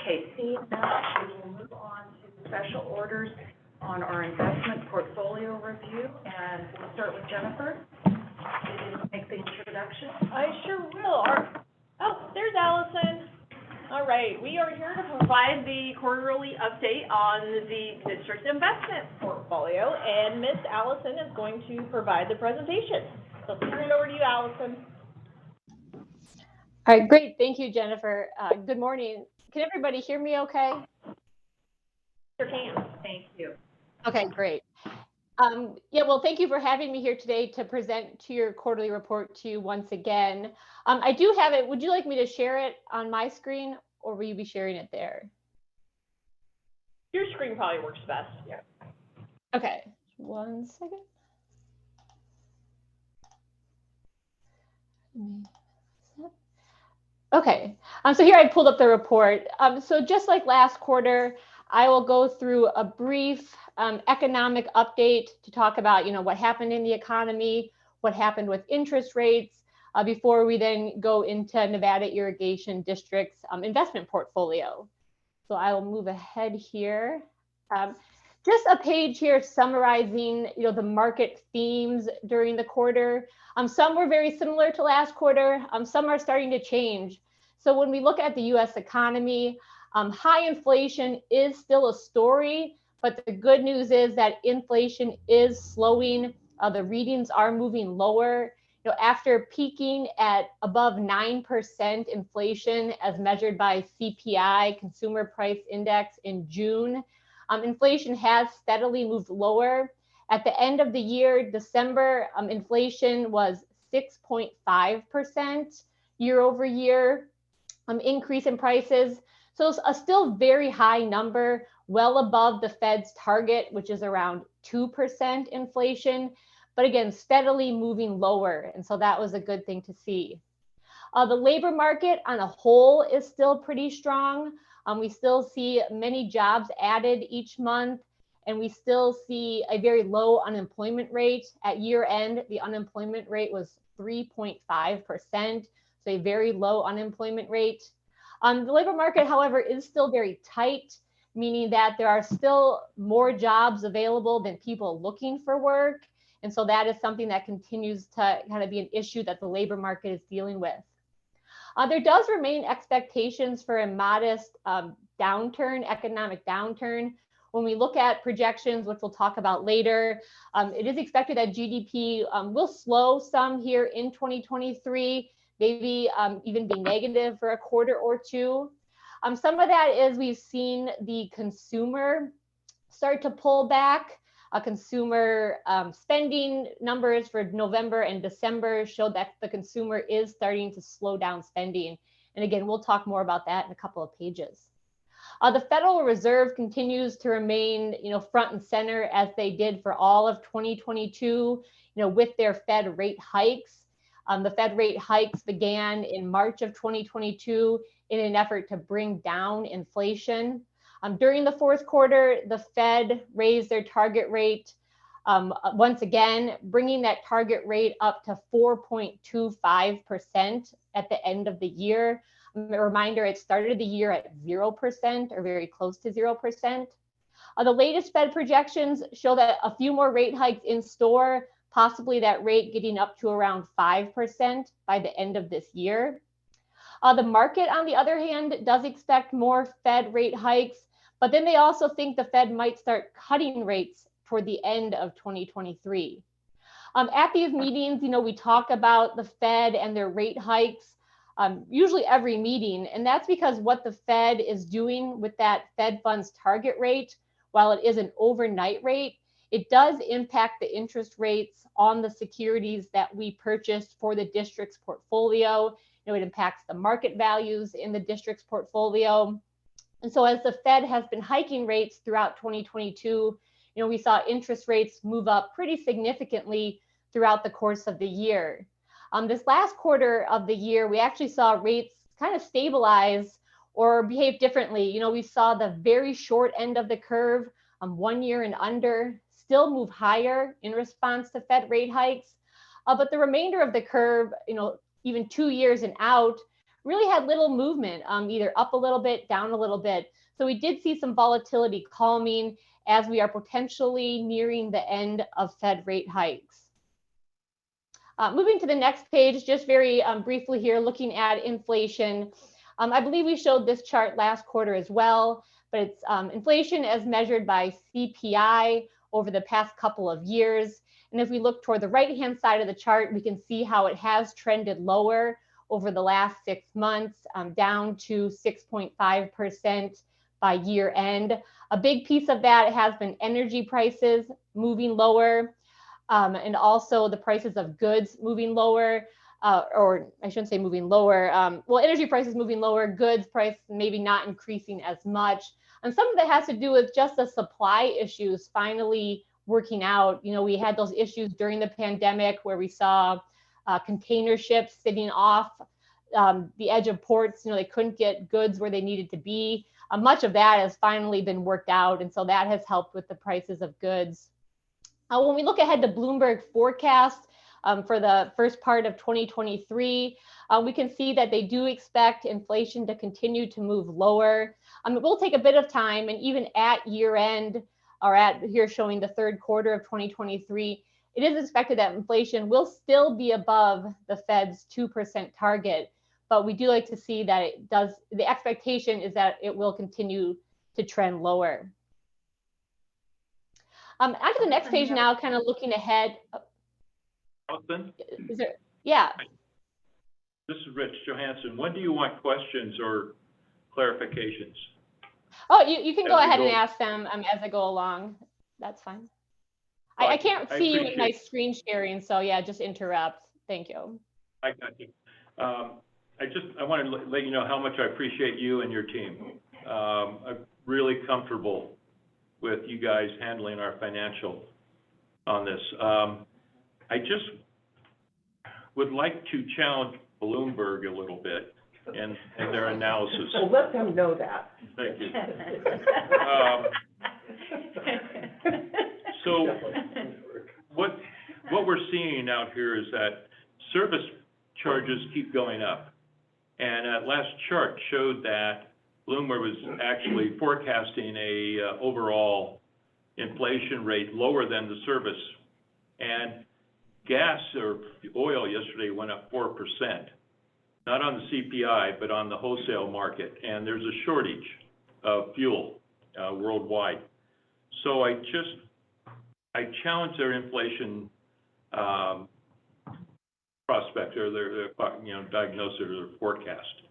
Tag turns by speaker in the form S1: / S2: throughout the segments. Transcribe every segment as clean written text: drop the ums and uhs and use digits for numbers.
S1: Okay, seeing that, we will move on to special orders on our investment portfolio review, and we'll start with Jennifer. Did you make the introduction?
S2: I sure will. Oh, there's Allison. All right, we are here to provide the quarterly update on the district investment portfolio, and Miss Allison is going to provide the presentation. So turn it over to you, Allison.
S3: All right, great. Thank you, Jennifer. Good morning. Can everybody hear me okay?
S2: Sure can.
S1: Thank you.
S3: Okay, great. Yeah, well, thank you for having me here today to present to your quarterly report to you once again. I do have it. Would you like me to share it on my screen, or will you be sharing it there?
S2: Your screen probably works best. Yeah.
S3: Okay, 1 second. Okay, so here I pulled up the report. So just like last quarter, I will go through a brief economic update to talk about, what happened in the economy, what happened with interest rates, before we then go into Nevada Irrigation District's investment portfolio. So I will move ahead here. Just a page here summarizing, the market themes during the quarter. Some were very similar to last quarter. Some are starting to change. So when we look at the U.S. economy, high inflation is still a story, but the good news is that inflation is slowing. The readings are moving lower. After peaking at above 9% inflation as measured by CPI, Consumer Price Index, in June, inflation has steadily moved lower. At the end of the year, December, inflation was 6.5% year over year increase in prices. So it's a still very high number, well above the Fed's target, which is around 2% inflation, but again, steadily moving lower. And so that was a good thing to see. The labor market on a whole is still pretty strong. We still see many jobs added each month, and we still see a very low unemployment rate. At year end, the unemployment rate was 3.5%, so a very low unemployment rate. The labor market, however, is still very tight, meaning that there are still more jobs available than people looking for work. And so that is something that continues to kind of be an issue that the labor market is dealing with. There does remain expectations for a modest economic downturn. When we look at projections, which we'll talk about later, it is expected that GDP will slow some here in 2023, maybe even be negative for a quarter or two. Some of that is we've seen the consumer start to pull back. Consumer spending numbers for November and December showed that the consumer is starting to slow down spending. And again, we'll talk more about that in a couple of pages. The Federal Reserve continues to remain, front and center as they did for all of 2022, with their Fed rate hikes. The Fed rate hikes began in March of 2022 in an effort to bring down inflation. During the fourth quarter, the Fed raised their target rate once again, bringing that target rate up to 4.25% at the end of the year. A reminder, it started the year at 0% or very close to 0%. The latest Fed projections show that a few more rate hikes in store, possibly that rate getting up to around 5% by the end of this year. The market, on the other hand, does expect more Fed rate hikes, but then they also think the Fed might start cutting rates toward the end of 2023. At these meetings, we talk about the Fed and their rate hikes, usually every meeting, and that's because what the Fed is doing with that Fed funds target rate, while it is an overnight rate, it does impact the interest rates on the securities that we purchased for the district's portfolio. It impacts the market values in the district's portfolio. And so as the Fed has been hiking rates throughout 2022, we saw interest rates move up pretty significantly throughout the course of the year. This last quarter of the year, we actually saw rates kind of stabilize or behave differently. We saw the very short end of the curve, 1 year and under, still move higher in response to Fed rate hikes. But the remainder of the curve, even 2 years and out, really had little movement, either up a little bit, down a little bit. So we did see some volatility calming as we are potentially nearing the end of Fed rate hikes. Moving to the next page, just very briefly here, looking at inflation. I believe we showed this chart last quarter as well, but it's inflation as measured by CPI over the past couple of years. And if we look toward the right-hand side of the chart, we can see how it has trended lower over the last 6 months, down to 6.5% by year end. A big piece of that has been energy prices moving lower, and also the prices of goods moving lower, or I shouldn't say moving lower. Well, energy prices moving lower, goods prices maybe not increasing as much. And some of that has to do with just the supply issues finally working out. You know, we had those issues during the pandemic where we saw container ships sitting off the edge of ports. You know, they couldn't get goods where they needed to be. Much of that has finally been worked out, and so that has helped with the prices of goods. When we look ahead to Bloomberg forecast for the first part of 2023, we can see that they do expect inflation to continue to move lower. It will take a bit of time, and even at year end, or at here showing the third quarter of 2023, it is expected that inflation will still be above the Fed's 2% target. But we do like to see that it does, the expectation is that it will continue to trend lower. Onto the next page now, kind of looking ahead.
S4: Allison?
S3: Is there, yeah.
S4: This is Rich Johansson. When do you want questions or clarifications?
S3: Oh, you can go ahead and ask them as I go along. That's fine. I can't see you with my screen sharing, so yeah, just interrupt. Thank you.
S4: I got you. I want to let you know how much I appreciate you and your team. I'm really comfortable with you guys handling our financial on this. I just would like to challenge Bloomberg a little bit and their analysis.
S5: So let them know that.
S4: Thank you. So what we're seeing out here is that service charges keep going up. And that last chart showed that Bloomberg was actually forecasting a overall inflation rate lower than the service. And gas or oil yesterday went up 4%, not on the CPI, but on the wholesale market. And there's a shortage of fuel worldwide. So I challenge their inflation prospect or their diagnosis or their forecast.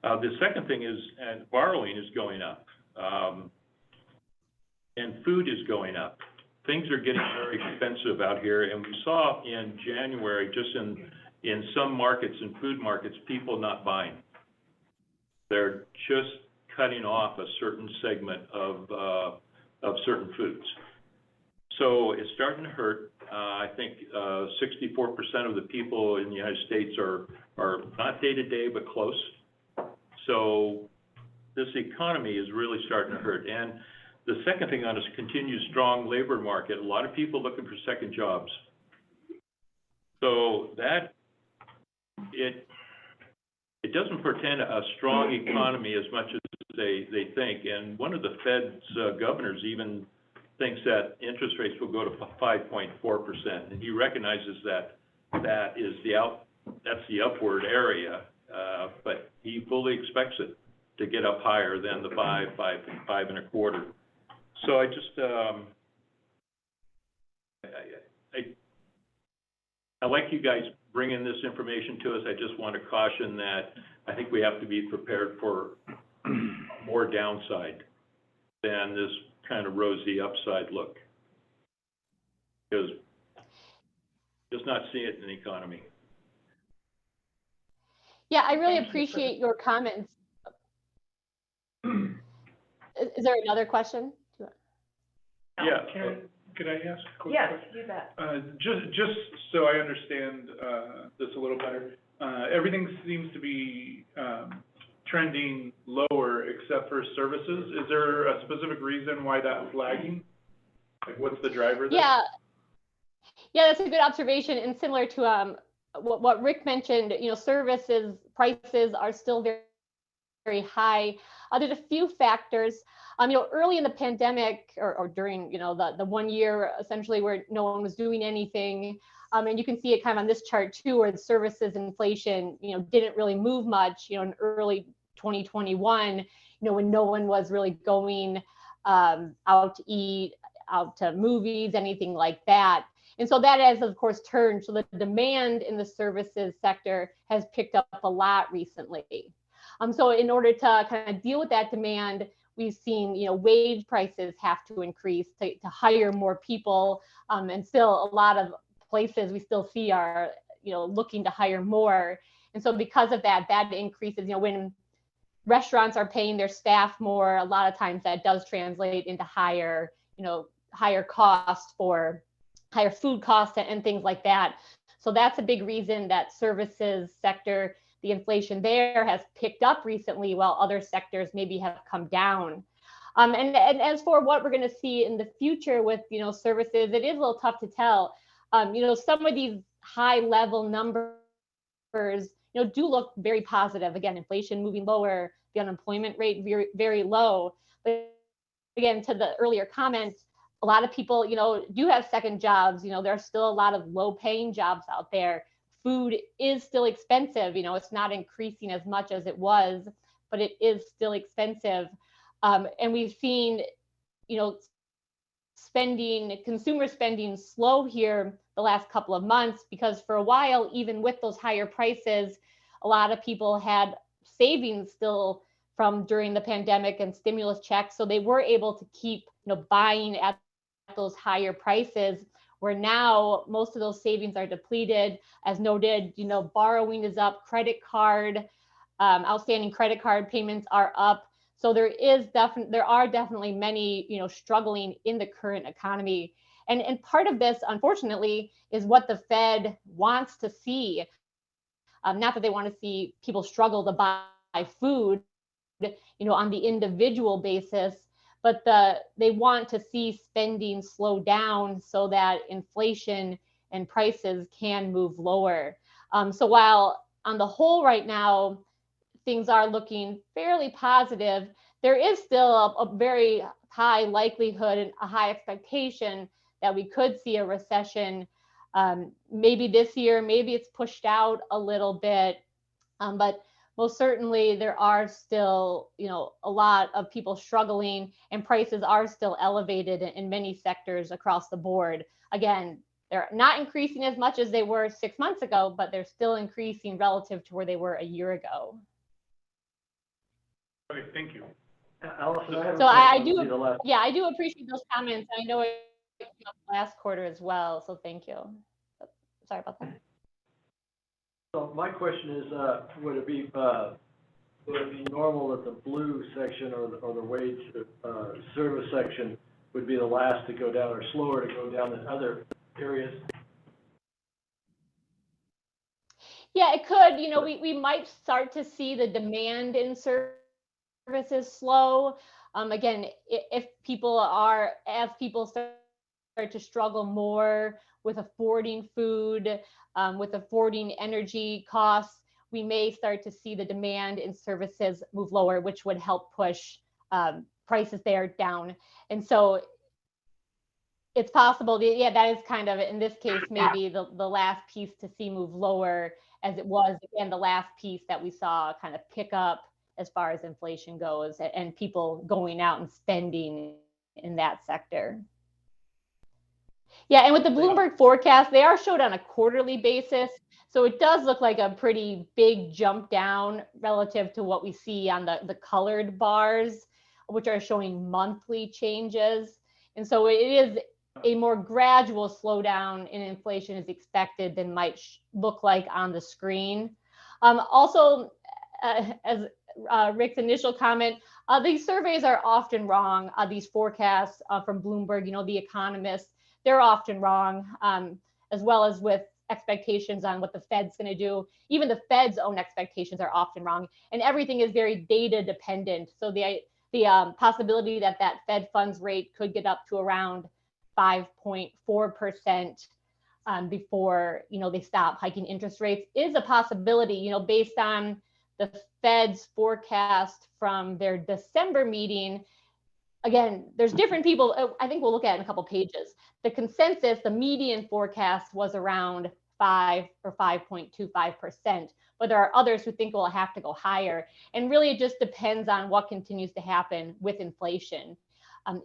S4: The second thing is, and borrowing is going up, and food is going up. Things are getting very expensive out here, and we saw in January, just in some markets, in food markets, people not buying. They're just cutting off a certain segment of certain foods. So it's starting to hurt. I think 64% of the people in the United States are not day-to-day, but close. So this economy is really starting to hurt. And the second thing on is continued strong labor market. A lot of people looking for second jobs. So that, it doesn't portend a strong economy as much as they think. And one of the Fed's governors even thinks that interest rates will go to 5.4%, and he recognizes that that's the upward area, but he fully expects it to get up higher than the 5.25. So I just I like you guys bringing this information to us. I just want to caution that I think we have to be prepared for more downside than this kind of rosy upside look, because just not seeing it in the economy.
S3: Yeah, I really appreciate your comments. Is there another question?
S4: Yeah.
S6: Could I ask a quick
S1: Yes,
S6: question?
S1: you bet.
S6: Just so I understand this a little better, everything seems to be trending lower except for services. Is there a specific reason why that's lagging? Like, what's the driver there?
S3: Yeah, that's a good observation, and similar to what Rick mentioned, services prices are still very, very high. There's a few factors. Early in the pandemic or during, the 1 year essentially where no one was doing anything. And you can see it kind of on this chart too, where the services inflation, didn't really move much, in early 2021, when no one was really going out to eat, out to movies, anything like that. And so that has, of course, turned. So the demand in the services sector has picked up a lot recently. So in order to kind of deal with that demand, we've seen, wage prices have to increase to hire more people. And still a lot of places we still see are, looking to hire more. And so because of that, that increases, when restaurants are paying their staff more, a lot of times that does translate into higher, higher cost for higher food costs and things like that. So that's a big reason that services sector, the inflation there has picked up recently, while other sectors maybe have come down. And as for what we're going to see in the future with, services, it is a little tough to tell. Some of these high level numbers, do look very positive. Again, inflation moving lower, the unemployment rate very, very low. But again, to the earlier comment, a lot of people, do have second jobs. There are still a lot of low paying jobs out there. Food is still expensive. It's not increasing as much as it was, but it is still expensive. And we've seen, consumer spending slow here the last couple of months, because for a while, even with those higher prices, a lot of people had savings still from during the pandemic and stimulus checks. So they were able to keep, buying at those higher prices, where now most of those savings are depleted. As noted, borrowing is up, outstanding credit card payments are up. So there are definitely many, struggling in the current economy. And part of this, unfortunately, is what the Fed wants to see. Not that they want to see people struggle to buy food, on the individual basis, but they want to see spending slow down so that inflation and prices can move lower. So while on the whole right now, things are looking fairly positive, there is still a very high likelihood and a high expectation that we could see a recession, maybe this year, maybe it's pushed out a little bit, but most certainly there are still, a lot of people struggling, and prices are still elevated in many sectors across the board. Again, they're not increasing as much as they were 6 months ago, but they're still increasing relative to where they were a year ago.
S6: Okay, thank you.
S5: Allison,
S3: I do appreciate those comments. I know it came up last quarter as well, so thank you. Sorry about that.
S5: So my question is, would it be normal that the blue section or the wage service section would be the last to go down, or slower to go down than other areas?
S3: Yeah, it could. We might start to see the demand in services slow. Again, if people start to struggle more with affording food, with affording energy costs, we may start to see the demand in services move lower, which would help push prices there down. And so it's possible, that is kind of, in this case, maybe the last piece to see move lower, as it was, again, the last piece that we saw kind of pick up as far as inflation goes, and people going out and spending in that sector. Yeah, and with the Bloomberg forecast, they are showed on a quarterly basis. So it does look like a pretty big jump down relative to what we see on the colored bars, which are showing monthly changes. And so it is a more gradual slowdown in inflation is expected than might look like on the screen. Also, as Rick's initial comment, these surveys are often wrong. These forecasts from Bloomberg, the economists, they're often wrong, as well as with expectations on what the Fed's going to do. Even the Fed's own expectations are often wrong, and everything is very data dependent. So the possibility that Fed funds rate could get up to around 5.4%, before, they stop hiking interest rates is a possibility, based on the Fed's forecast from their December meeting. Again, there's different people. I think we'll look at it in a couple pages. The consensus, the median forecast was around 5 or 5.25%, but there are others who think we'll have to go higher. And really, it just depends on what continues to happen with inflation.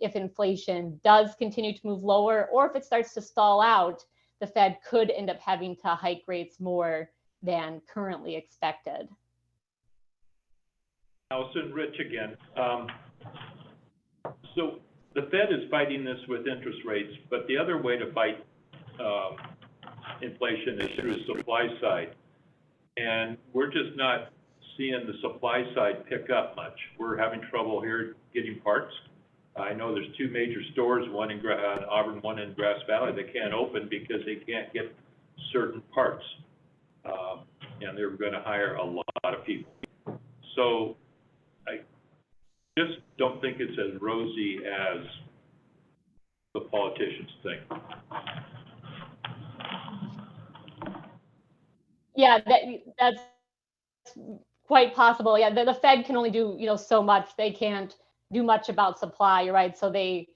S3: If inflation does continue to move lower, or if it starts to stall out, the Fed could end up having to hike rates more than currently expected.
S4: Allison, Rich again. So the Fed is fighting this with interest rates, but the other way to fight inflation is through the supply side. And we're just not seeing the supply side pick up much. We're having trouble here getting parts. I know there's 2 major stores, one in Auburn, one in Grass Valley, that can't open because they can't get certain parts. And they're going to hire a lot of people. So I just don't think it's as rosy as the politicians think.
S3: Yeah, that's quite possible. Yeah, the Fed can only do, so much. They can't do much about supply, you're right? So they,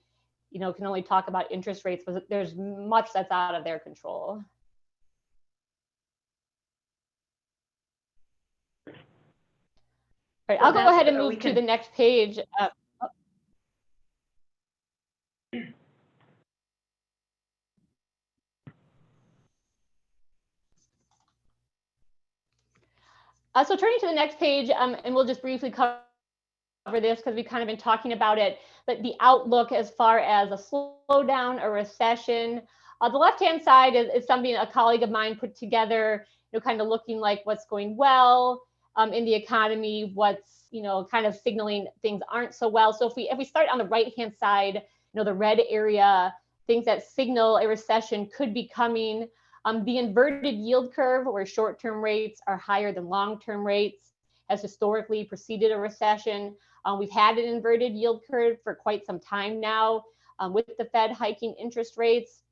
S3: can only talk about interest rates, but there's much that's out of their control. All right, I'll go ahead and move to the next page. So turning to the next page, and we'll just briefly cover this because we've kind of been talking about it, but the outlook as far as a slowdown, a recession. The left-hand side is something a colleague of mine put together, kind of looking like what's going well in the economy, what's, kind of signaling things aren't so well. So if we start on the right-hand side, the red area, things that signal a recession could be coming. The inverted yield curve, where short-term rates are higher than long-term rates, has historically preceded a recession. We've had an inverted yield curve for quite some time now, with the Fed hiking interest rates.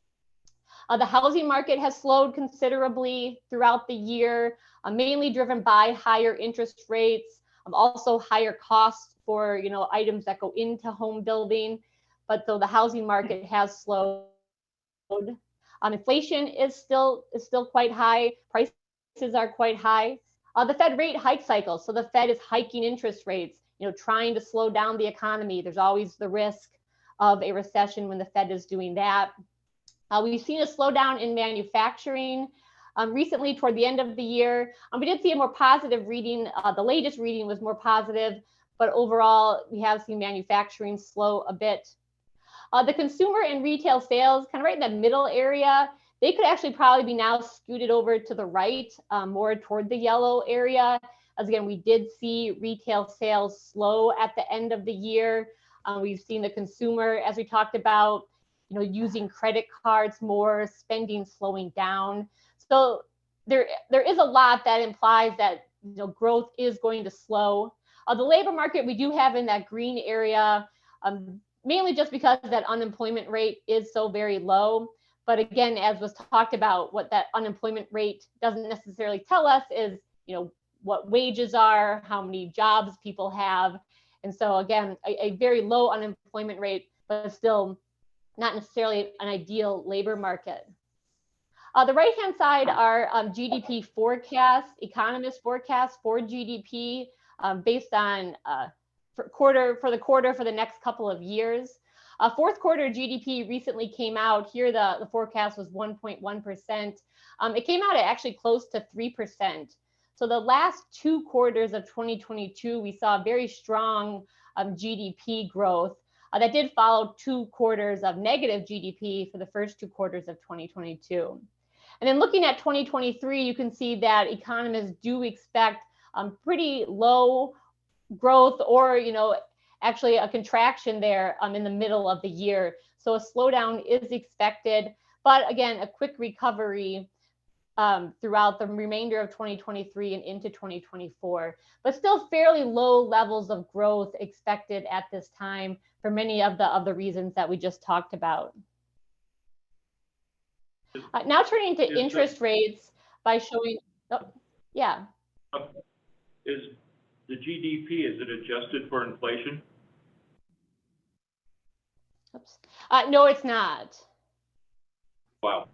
S3: The housing market has slowed considerably throughout the year, mainly driven by higher interest rates, also higher costs for items that go into home building. But so the housing market has slowed. Inflation is still quite high. Prices are quite high. The Fed rate hike cycle. So the Fed is hiking interest rates, trying to slow down the economy. There's always the risk of a recession when the Fed is doing that. We've seen a slowdown in manufacturing recently toward the end of the year. We did see a more positive reading. The latest reading was more positive, but overall, we have seen manufacturing slow a bit. The consumer and retail sales, kind of right in the middle area, they could actually probably be now scooted over to the right, more toward the yellow area. As again, we did see retail sales slow at the end of the year. We've seen the consumer, as we talked about, using credit cards more, spending slowing down. So there is a lot that implies that growth is going to slow. The labor market we do have in that green area, mainly just because that unemployment rate is so very low. But again, as was talked about, what that unemployment rate doesn't necessarily tell us is, what wages are, how many jobs people have. And so again, a very low unemployment rate, but still not necessarily an ideal labor market. The right-hand side are GDP forecasts, economist forecasts for GDP based on for the quarter for the next couple of years. Fourth quarter GDP recently came out. Here the forecast was 1.1%. It came out at actually close to 3%. So the last 2 quarters of 2022, we saw very strong GDP growth. That did follow 2 quarters of negative GDP for the first 2 quarters of 2022. And then looking at 2023, you can see that economists do expect pretty low growth, or actually a contraction there in the middle of the year. So a slowdown is expected, but again, a quick recovery throughout the remainder of 2023 and into 2024, but still fairly low levels of growth expected at this time for many of the reasons that we just talked about. Now turning to
S4: Is the-
S3: interest rates by showing, oh, yeah.
S4: Is the GDP, is it adjusted for inflation?
S3: Oops. No, it's not.
S4: Wow.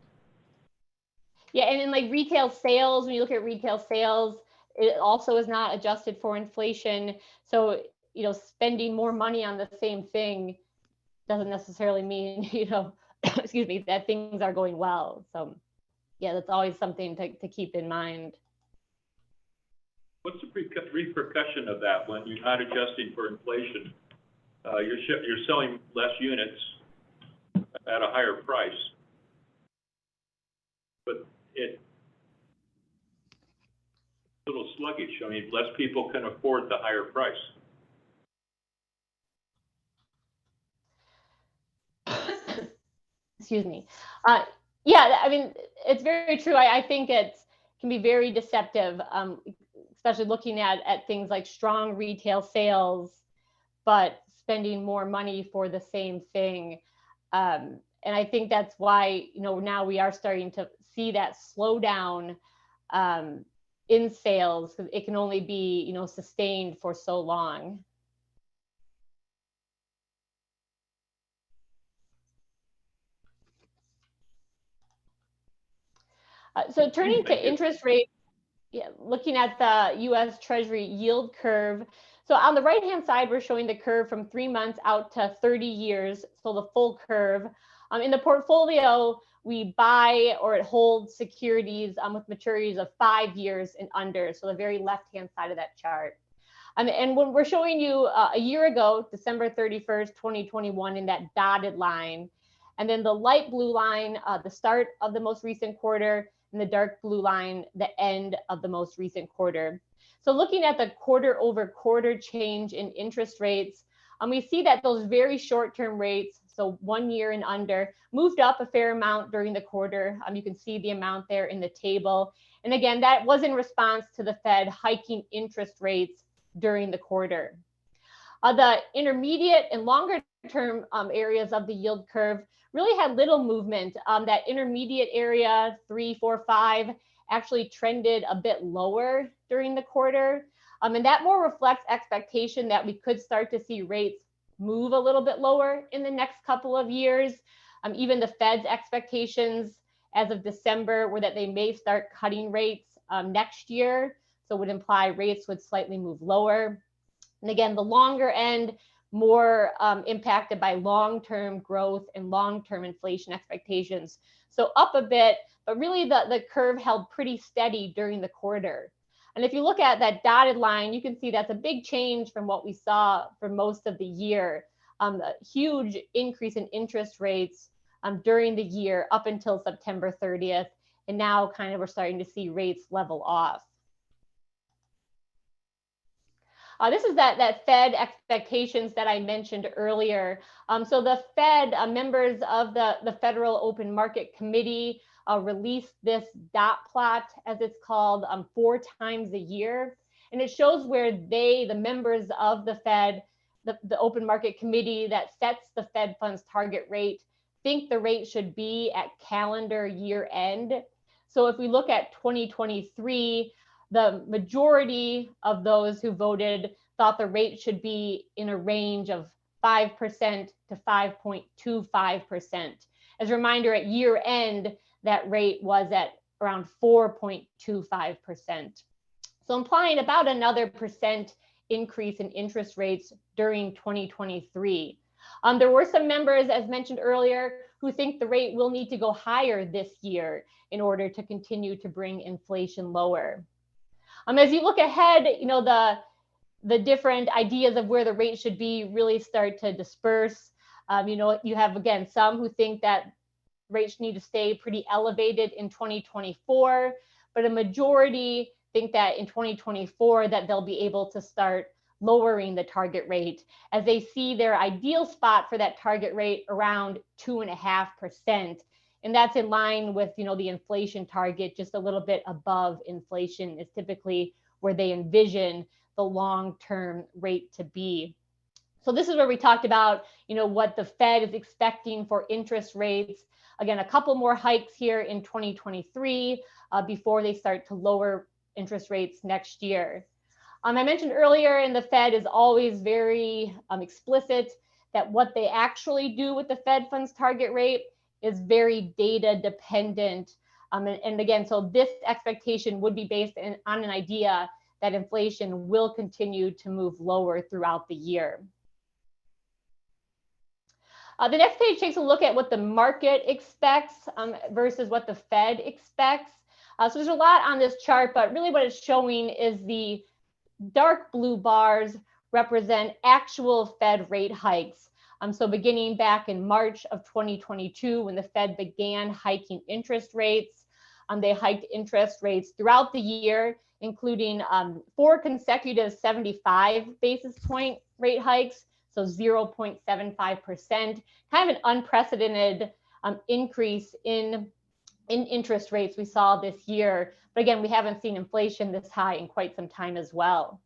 S3: Yeah, and in like retail sales, when you look at retail sales, it also is not adjusted for inflation. So, you know, spending more money on the same thing doesn't necessarily mean, you know, excuse me, that things are going well. So, yeah, that's always something to keep in mind.
S4: What's the repercussion of that when you're not adjusting for inflation? You're selling less units at a higher price, but it's a little sluggish. I mean, less people can afford the higher price.
S3: Excuse me. Yeah, I mean, it's very true. I think it can be very deceptive, especially looking at things like strong retail sales, but spending more money for the same thing. And I think that's why, you know, now we are starting to see that slowdown in sales, because it can only be, you know, sustained for so long. So turning to interest rates, yeah, looking at the U.S. Treasury yield curve. So on the right-hand side, we're showing the curve from 3 months out to 30 years, so the full curve. In the portfolio, we buy or hold securities with maturities of 5 years and under, so the very left-hand side of that chart. And when we're showing you a year ago, December 31st, 2021, in that dotted line, and then the light blue line, the start of the most recent quarter, and the dark blue line, the end of the most recent quarter. So looking at the quarter over quarter change in interest rates, we see that those very short-term rates, so 1 year and under, moved up a fair amount during the quarter. You can see the amount there in the table. And again, that was in response to the Fed hiking interest rates during the quarter. The intermediate and longer term areas of the yield curve really had little movement. That intermediate area, 3, 4, 5, actually trended a bit lower during the quarter. And that more reflects expectation that we could start to see rates move a little bit lower in the next couple of years. Even the Fed's expectations as of December were that they may start cutting rates next year. So it would imply rates would slightly move lower. And again, the longer end, more impacted by long-term growth and long-term inflation expectations. So up a bit, but really the curve held pretty steady during the quarter. And if you look at that dotted line, you can see that's a big change from what we saw for most of the year. A huge increase in interest rates during the year up until September 30th. And now kind of we're starting to see rates level off. This is that Fed expectations that I mentioned earlier. So the Fed, members of the Federal Open Market Committee released this dot plot, as it's called, 4 times a year. And it shows where they, the members of the Fed, the Open Market Committee that sets the Fed funds target rate, think the rate should be at calendar year end. So if we look at 2023, the majority of those who voted thought the rate should be in a range of 5% to 5.25%. As a reminder, at year end, that rate was at around 4.25%. So implying about another percent increase in interest rates during 2023. There were some members, as mentioned earlier, who think the rate will need to go higher this year in order to continue to bring inflation lower. As you look ahead, you know, the different ideas of where the rate should be really start to disperse. You know, you have, again, some who think that rates need to stay pretty elevated in 2024, but a majority think that in 2024 that they'll be able to start lowering the target rate as they see their ideal spot for that target rate around 2.5%. And that's in line with, you know, the inflation target, just a little bit above inflation is typically where they envision the long-term rate to be. So this is where we talked about, what the Fed is expecting for interest rates. Again, a couple more hikes here in 2023 before they start to lower interest rates next year. I mentioned earlier, and the Fed is always very explicit that what they actually do with the Fed funds target rate is very data dependent. And again, so this expectation would be based on an idea that inflation will continue to move lower throughout the year. The next page takes a look at what the market expects versus what the Fed expects. So there's a lot on this chart, but really what it's showing is the dark blue bars represent actual Fed rate hikes. So beginning back in March of 2022, when the Fed began hiking interest rates, they hiked interest rates throughout the year, including 4 consecutive 75 basis point rate hikes, so 0.75%, kind of an unprecedented increase in interest rates we saw this year. But again, we haven't seen inflation this high in quite some time as well.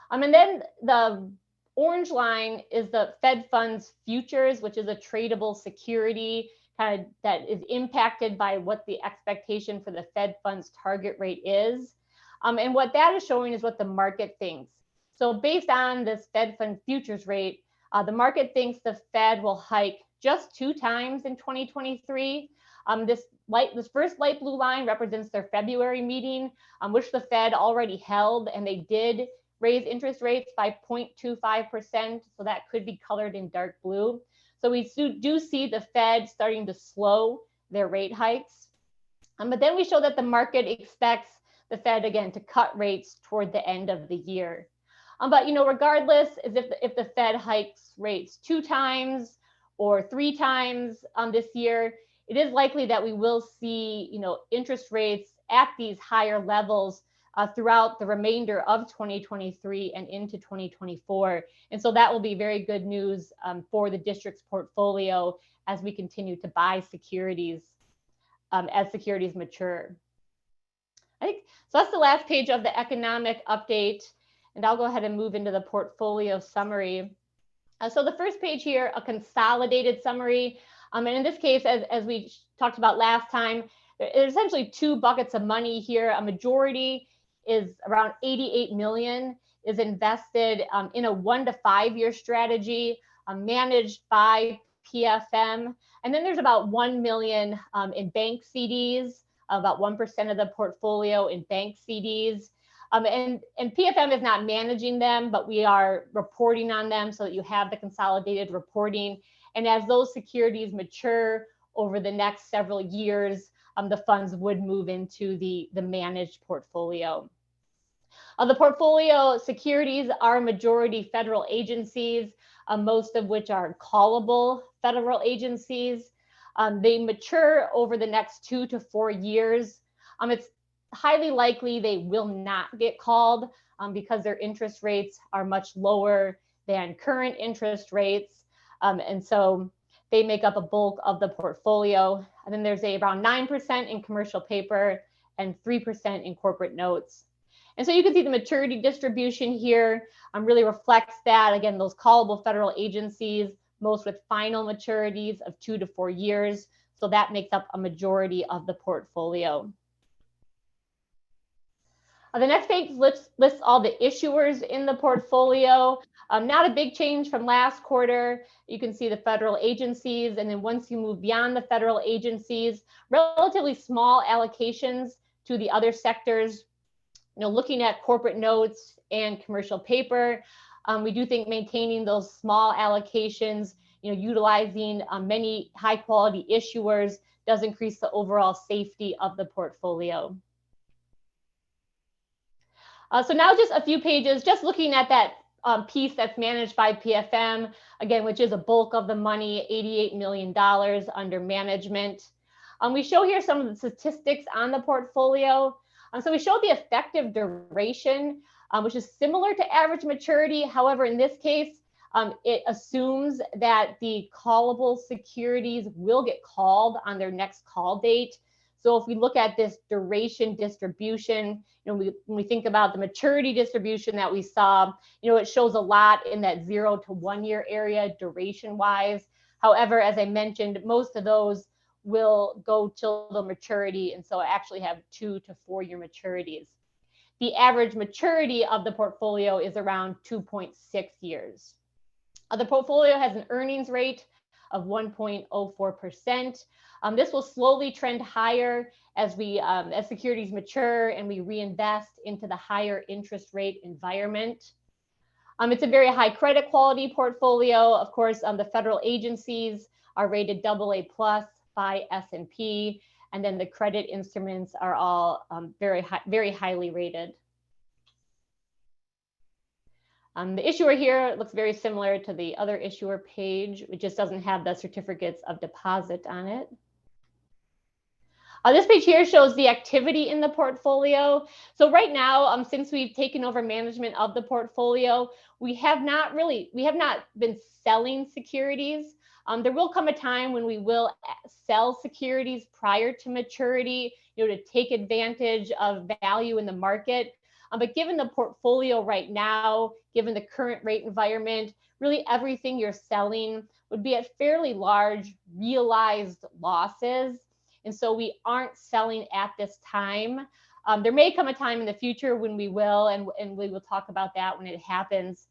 S3: And then the orange line is the Fed funds futures, which is a tradable security kind of that is impacted by what the expectation for the Fed funds target rate is. And what that is showing is what the market thinks. So based on this Fed fund futures rate, the market thinks the Fed will hike just 2 times in 2023. This first light blue line represents their February meeting, which the Fed already held, and they did raise interest rates by 0.25%. So that could be colored in dark blue. So we do see the Fed starting to slow their rate hikes. But then we show that the market expects the Fed again to cut rates toward the end of the year. But regardless, if the Fed hikes rates 2 times or 3 times this year, it is likely that we will see interest rates at these higher levels throughout the remainder of 2023 and into 2024. And so that will be very good news for the district's portfolio as we continue to buy securities as securities mature. I think so. That's the last page of the economic update. And I'll go ahead and move into the portfolio summary. So the first page here, a consolidated summary. And in this case, as we talked about last time, there's essentially 2 buckets of money here. A majority is around 88 million is invested in a 1 to 5 year strategy managed by PFM. And then there's about 1 million in bank CDs, about 1% of the portfolio in bank CDs. And PFM is not managing them, but we are reporting on them so that you have the consolidated reporting. And as those securities mature over the next several years, the funds would move into the managed portfolio. The portfolio securities are majority federal agencies, most of which are callable federal agencies. They mature over the next 2 to 4 years. It's highly likely they will not get called because their interest rates are much lower than current interest rates. And so they make up a bulk of the portfolio. And then there's around 9% in commercial paper and 3% in corporate notes. And so you can see the maturity distribution here really reflects that. Again, those callable federal agencies, most with final maturities of 2 to 4 years. So that makes up a majority of the portfolio. The next page lists all the issuers in the portfolio. Not a big change from last quarter. You can see the federal agencies, and then once you move beyond the federal agencies, relatively small allocations to the other sectors. Looking at corporate notes and commercial paper, we do think maintaining those small allocations, utilizing many high quality issuers does increase the overall safety of the portfolio. So now just a few pages, just looking at that piece that's managed by PFM, again, which is a bulk of the money, $88 million under management. We show here some of the statistics on the portfolio. So we show the effective duration, which is similar to average maturity. However, in this case, it assumes that the callable securities will get called on their next call date. So if we look at this duration distribution, when we think about the maturity distribution that we saw, it shows a lot in that 0 to 1 year area duration wise. However, as I mentioned, most of those will go till the maturity, and so I actually have 2 to 4 year maturities. The average maturity of the portfolio is around 2.6 years. The portfolio has an earnings rate of 1.04%. This will slowly trend higher as securities mature and we reinvest into the higher interest rate environment. It's a very high credit quality portfolio. Of course, the federal agencies are rated AA+ by S&P, and then the credit instruments are all very highly rated. The issuer here looks very similar to the other issuer page. It just doesn't have the certificates of deposit on it. This page here shows the activity in the portfolio. So right now, since we've taken over management of the portfolio, we have not been selling securities. There will come a time when we will sell securities prior to maturity, to take advantage of value in the market. But given the portfolio right now, given the current rate environment, really everything you're selling would be at fairly large realized losses. And so we aren't selling at this time. There may come a time in the future when we will, and we will talk about that when it happens.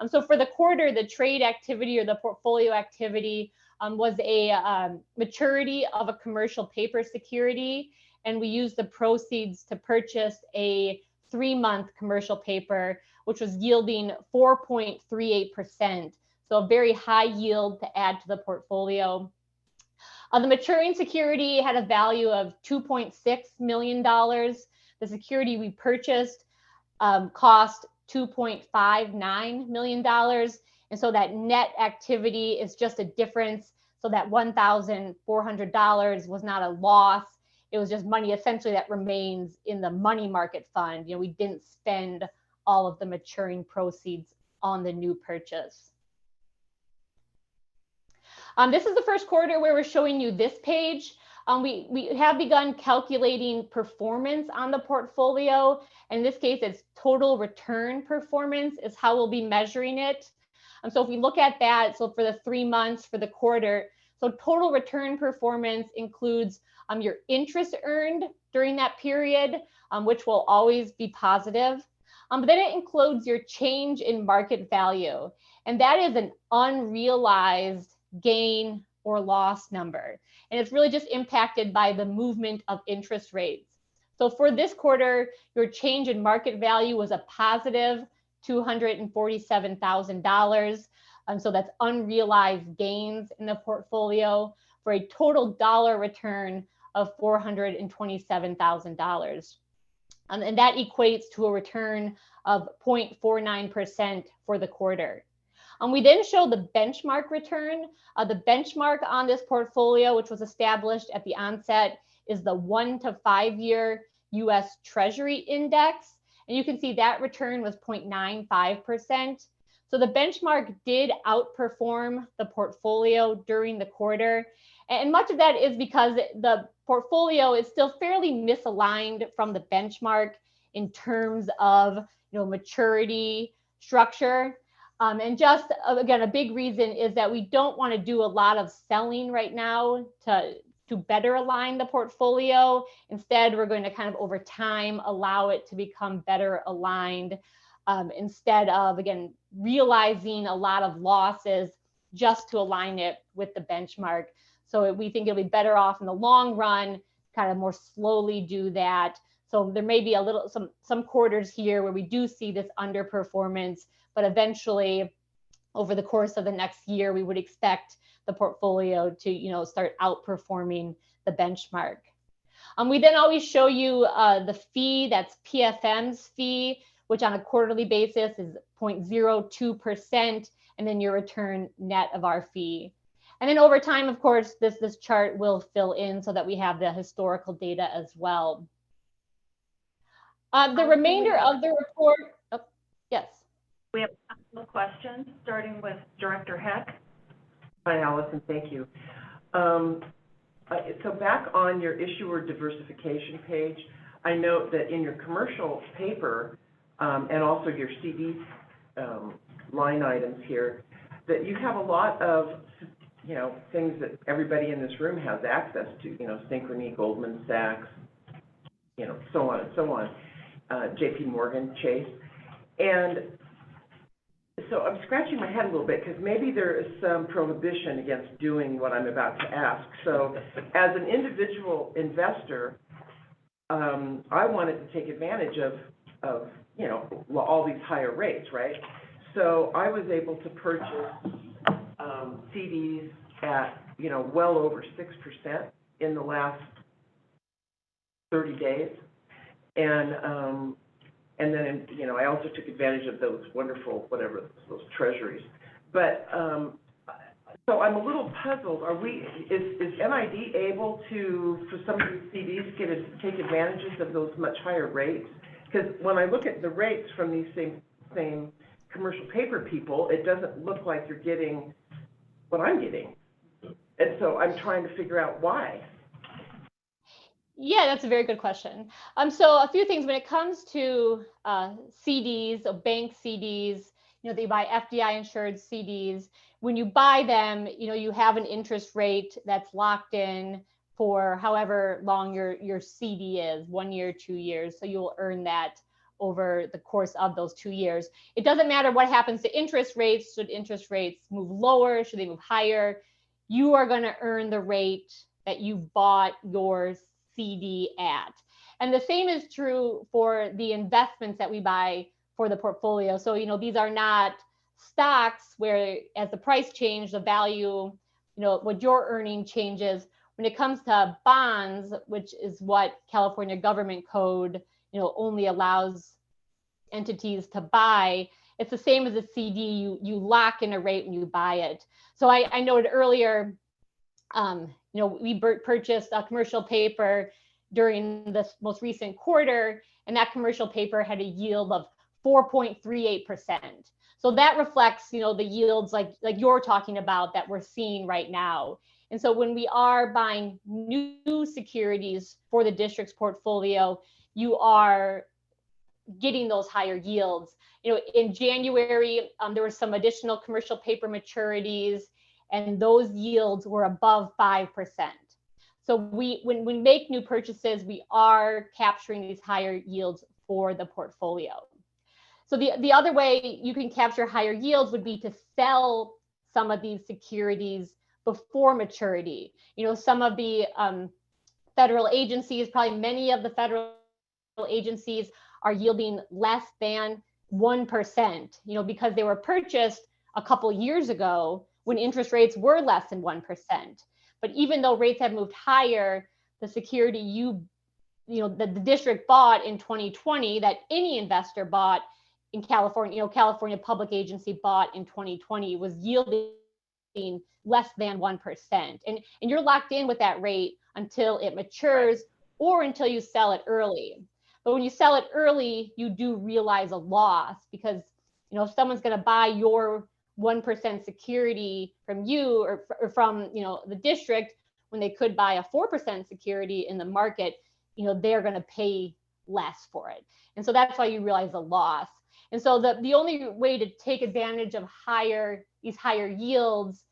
S3: So for the quarter, the trade activity or the portfolio activity was a maturity of a commercial paper security, and we used the proceeds to purchase a 3-month commercial paper, which was yielding 4.38%. So a very high yield to add to the portfolio. The maturing security had a value of $2.6 million. The security we purchased cost $2.59 million. And so that net activity is just a difference. So that $1,400 was not a loss. It was just money essentially that remains in the money market fund. We didn't spend all of the maturing proceeds on the new purchase. This is the first quarter where we're showing you this page. We have begun calculating performance on the portfolio. In this case, it's total return performance is how we'll be measuring it. So if we look at that, so for the 3 months, for the quarter, so total return performance includes your interest earned during that period, which will always be positive. But then it includes your change in market value. And that is an unrealized gain or loss number. And it's really just impacted by the movement of interest rates. So for this quarter, your change in market value was a positive $247,000. So that's unrealized gains in the portfolio for a total dollar return of $427,000. And that equates to a return of 0.49% for the quarter. We then show the benchmark return. The benchmark on this portfolio, which was established at the onset, is the 1 to 5 year US Treasury Index. And you can see that return was 0.95%. So the benchmark did outperform the portfolio during the quarter. And much of that is because the portfolio is still fairly misaligned from the benchmark in terms of maturity, structure. And just, again, a big reason is that we don't want to do a lot of selling right now to better align the portfolio. Instead, we're going to kind of over time allow it to become better aligned instead of, again, realizing a lot of losses just to align it with the benchmark. So we think it'll be better off in the long run, kind of more slowly do that. So there may be some quarters here where we do see this underperformance, but eventually over the course of the next year, we would expect the portfolio to, start outperforming the benchmark. We then always show you the fee, that's PFM's fee, which on a quarterly basis is 0.02%, and then your return net of our fee. And then over time, of course, this chart will fill in so that we have the historical data as well. The remainder of the report, yes.
S1: We have a couple of questions, starting with Director Heck.
S7: Hi, Allison, thank you. So back on your issuer diversification page, I note that in your commercial paper, and also your CD, line items here, that you have a lot of, you know, things that everybody in this room has access to, you know, Synchrony, Goldman Sachs, you know, so on and so on, JP Morgan, Chase. And so I'm scratching my head a little bit because maybe there is some prohibition against doing what I'm about to ask. So as an individual investor, I wanted to take advantage of, you know, all these higher rates, right? So I was able to purchase CDs at, you know, well over 6% in the last 30 days. And then, you know, I also took advantage of those wonderful, whatever, those treasuries. But, so I'm a little puzzled. Is NID able to, for some of these CDs, take advantages of those much higher rates? Because when I look at the rates from these same commercial paper people, it doesn't look like you're getting what I'm getting. And so I'm trying to figure out why.
S3: Yeah, that's a very good question. So a few things when it comes to CDs, or bank CDs, you know, they buy FDI insured CDs. When you buy them, you know, you have an interest rate that's locked in for however long your CD is, 1 year, 2 years. So you'll earn that over the course of those 2 years. It doesn't matter what happens to interest rates. Should interest rates move lower? Should they move higher? You are going to earn the rate that you bought your CD at. And the same is true for the investments that we buy for the portfolio. So, you know, these are not stocks where as the price changes, the value, you know, what you're earning changes. When it comes to bonds, which is what California government code, you know, only allows entities to buy, it's the same as a CD. You lock in a rate when you buy it. So I noted earlier, you know, we purchased a commercial paper during this most recent quarter, and that commercial paper had a yield of 4.38%. So that reflects, you know, the yields like you're talking about that we're seeing right now. And so when we are buying new securities for the district's portfolio, you are getting those higher yields. You know, in January, there were some additional commercial paper maturities, and those yields were above 5%. So when we make new purchases, we are capturing these higher yields for the portfolio. So the other way you can capture higher yields would be to sell some of these securities before maturity. You know, some of the federal agencies, probably many of the federal agencies are yielding less than 1%, you know, because they were purchased a couple years ago when interest rates were less than 1%. But even though rates have moved higher, the security you know, the district bought in 2020, that any investor bought in California, you know, California Public Agency bought in 2020 was yielding less than 1%. And you're locked in with that rate until it matures or until you sell it early. But when you sell it early, you do realize a loss because, you know, if someone's going to buy your 1% security from you or from, you know, the district, when they could buy a 4% security in the market, you know, they're going to pay less for it. And so that's why you realize a loss. And so the only way to take advantage of these higher yields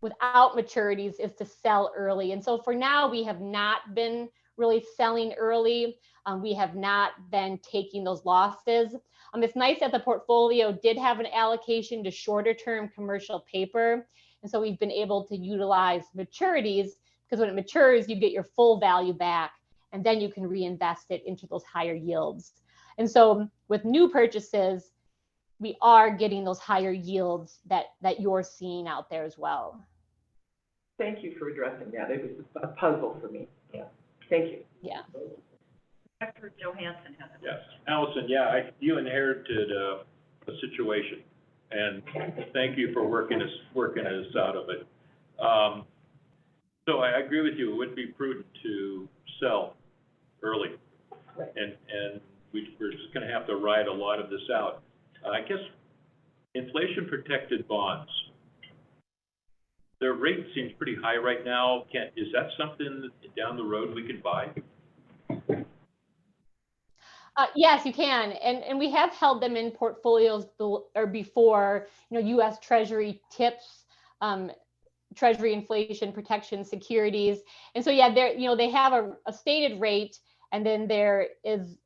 S3: without maturities is to sell early. And so for now, we have not been really selling early. We have not been taking those losses. It's nice that the portfolio did have an allocation to shorter term commercial paper. And so we've been able to utilize maturities because when it matures, you get your full value back and then you can reinvest it into those higher yields. And so with new purchases, we are getting those higher yields that you're seeing out there as well.
S7: Thank you for addressing that. It was a puzzle for me. Yeah. Thank you.
S3: Yeah.
S1: Dr. Johansson has a
S4: Yes, Allison, yeah, you inherited a situation, and thank you for working us out of it. So I agree with you. It would be prudent to sell early,
S7: Right.
S4: and we're just going to have to ride a lot of this out. I guess inflation-protected bonds. their rate seems pretty high right now. Is that something that down the road we could buy?
S3: Yes, you can, and we have held them in portfolios or before, U.S. Treasury tips, Treasury inflation protection securities, and so yeah, they have a stated rate, and then it's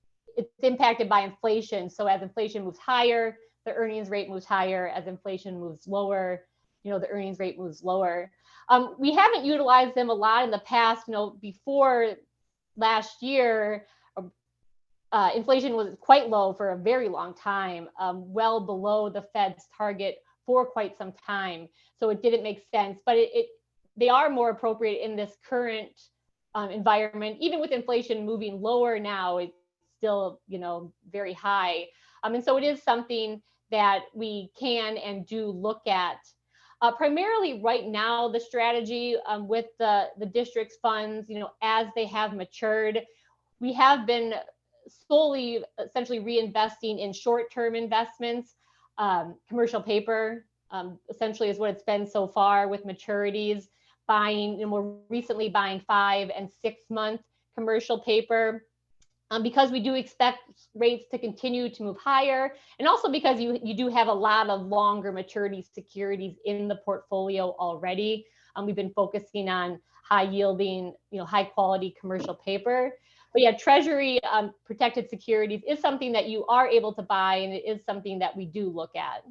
S3: impacted by inflation. So as inflation moves higher, the earnings rate moves higher. As inflation moves lower, the earnings rate moves lower. We haven't utilized them a lot in the past. Before last year, inflation was quite low for a very long time, well below the Fed's target for quite some time. So it didn't make sense, but they are more appropriate in this current environment. Even with inflation moving lower now, it's still, very high. And so it is something that we can and do look at. Primarily right now, the strategy with the district's funds, as they have matured, we have been solely essentially reinvesting in short-term investments. Commercial paper essentially is what it's been so far, with maturities, more recently buying 5 and 6 month commercial paper, because we do expect rates to continue to move higher, and also because you do have a lot of longer maturity securities in the portfolio already. We've been focusing on high yielding, high quality commercial paper. But yeah, Treasury protected securities is something that you are able to buy, and it is something that we do look at.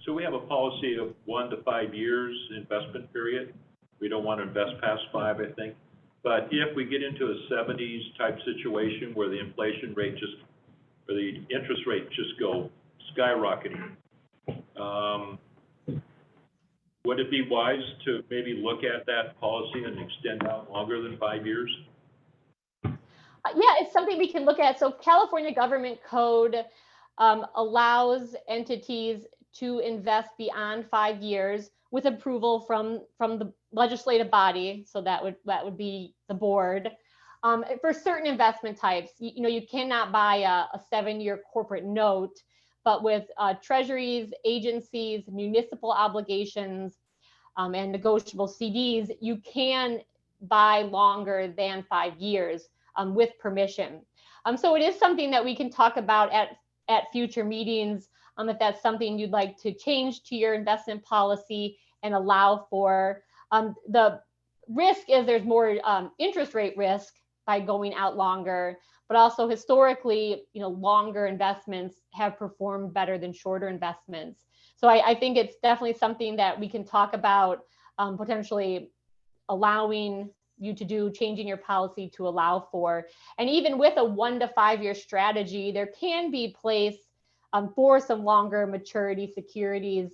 S4: So we have a policy of 1 to 5 years investment period. We don't want to invest past 5, I think. But if we get into a 70s type situation where the inflation rate or the interest rate just go skyrocketing, would it be wise to maybe look at that policy and extend out longer than 5 years?
S3: Yeah, it's something we can look at. So California Government Code allows entities to invest beyond 5 years with approval from the legislative body. So that would be the board. For certain investment types, you cannot buy a 7-year corporate note, but with treasuries, agencies, municipal obligations, and negotiable CDs, you can buy longer than 5 years with permission. So it is something that we can talk about at future meetings, if that's something you'd like to change to your investment policy and allow for. The risk is there's more interest rate risk by going out longer, but also historically, longer investments have performed better than shorter investments. So I think it's definitely something that we can talk about, potentially allowing you to do, changing your policy to allow for. And even with a 1 to 5 year strategy, there can be place for some longer maturity securities,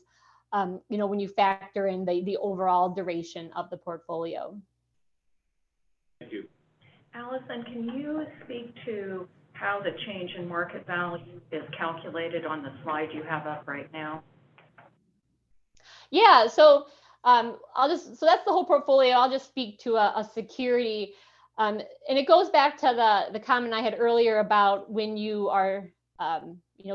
S3: when you factor in the overall duration of the portfolio.
S4: Thank you.
S1: Allison, can you speak to how the change in market value is calculated on the slide you have up right now?
S3: Yeah, so so that's the whole portfolio. I'll just speak to a security, and it goes back to the comment I had earlier about when you are,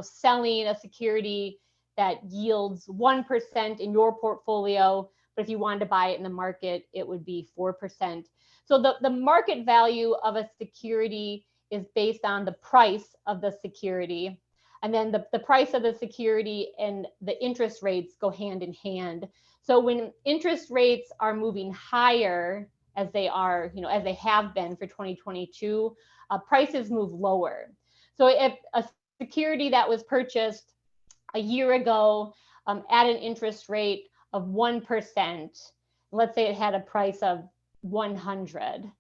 S3: selling a security that yields 1% in your portfolio, but if you wanted to buy it in the market, it would be 4%. So the market value of a security is based on the price of the security. And then the price of the security and the interest rates go hand in hand. So when interest rates are moving higher, as they are, as they have been for 2022, prices move lower. So if a security that was purchased a year ago at an interest rate of 1%, let's say it had a price of 100.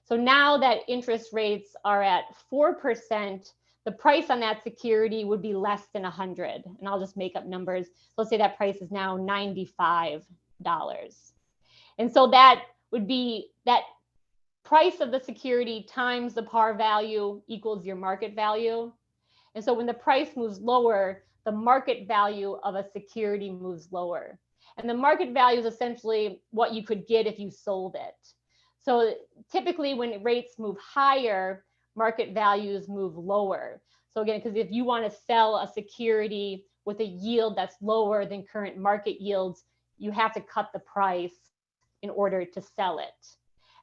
S3: So now that interest rates are at 4%, the price on that security would be less than 100. And I'll just make up numbers. Let's say that price is now $95. And so that would be that price of the security times the par value equals your market value. And so when the price moves lower, the market value of a security moves lower. And the market value is essentially what you could get if you sold it. So typically when rates move higher, market values move lower. So again, because if you want to sell a security with a yield that's lower than current market yields, you have to cut the price in order to sell it.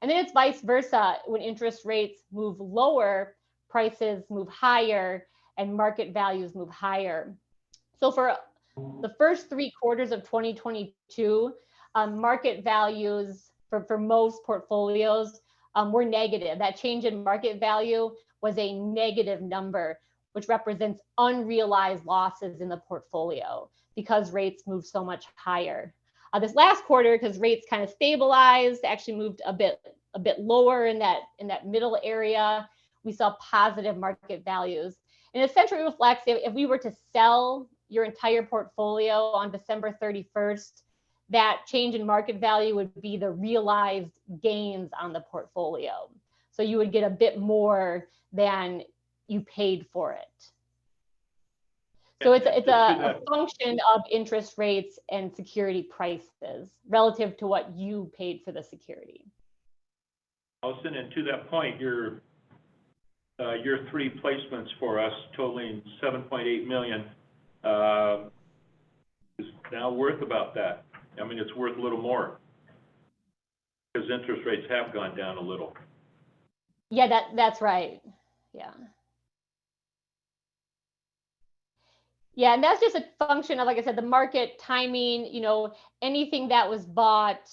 S3: And then it's vice versa. When interest rates move lower, prices move higher and market values move higher. So for the first 3 quarters of 2022, market values for most portfolios were negative. That change in market value was a negative number, which represents unrealized losses in the portfolio because rates moved so much higher. This last quarter, because rates kind of stabilized, actually moved a bit lower in that middle area, we saw positive market values. And it essentially reflects if we were to sell your entire portfolio on December 31st, that change in market value would be the realized gains on the portfolio. So you would get a bit more than you paid for it. So it's a function of interest rates and security prices relative to what you paid for the security.
S4: Allison, and to that point, your 3 placements for us totaling $7.8 million is now worth about that. I mean, it's worth a little more because interest rates have gone down a little.
S3: Yeah, that's right. Yeah. Yeah, and that's just a function of, like I said, the market timing, anything that was bought,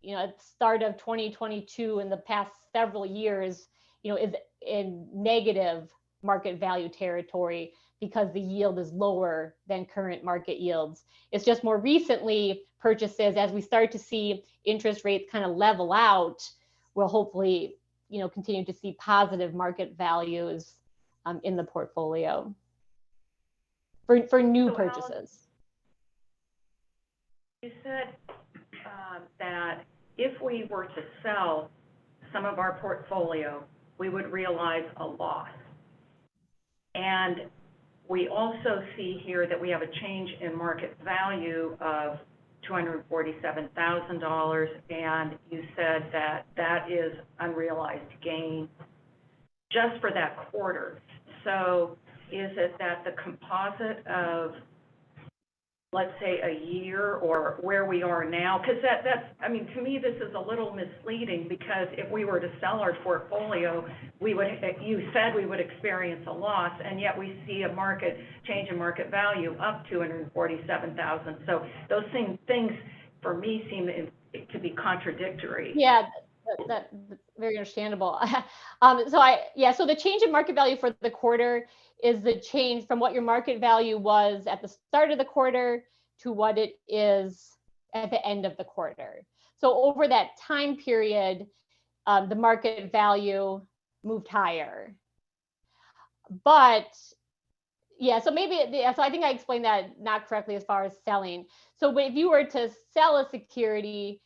S3: at the start of 2022 in the past several years, is in negative market value territory because the yield is lower than current market yields. It's just more recently purchases, as we start to see interest rates kind of level out, we'll hopefully, continue to see positive market values in the portfolio for new purchases.
S1: You said that if we were to sell some of our portfolio, we would realize a loss. And we also see here that we have a change in market value of $247,000, and you said that that is unrealized gain just for that quarter. So is it that the composite of, let's say, a year or where we are now? Because to me, this is a little misleading, because if we were to sell our portfolio, you said we would experience a loss, and yet we see a change in market value up $247,000. So those things for me seem to be contradictory.
S3: Yeah, that's very understandable. So the change in market value for the quarter is the change from what your market value was at the start of the quarter to what it is at the end of the quarter. So over that time period, the market value moved higher. But so so I think I explained that not correctly as far as selling. So if you were to sell a security,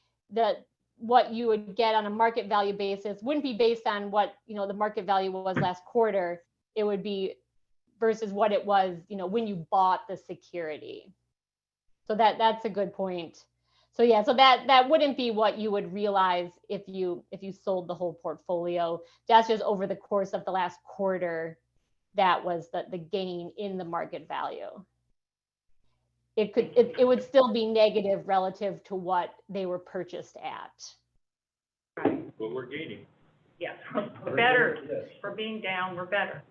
S3: what you would get on a market value basis wouldn't be based on what the market value was last quarter. It would be versus what it was, when you bought the security. So that's a good point. So so that wouldn't be what you would realize if you sold the whole portfolio. That's just over the course of the last quarter, that was the gain in the market value. It would still be negative relative to what they were purchased at.
S1: Right.
S4: But we're gaining.
S1: Yes, we're better. For being down, we're better.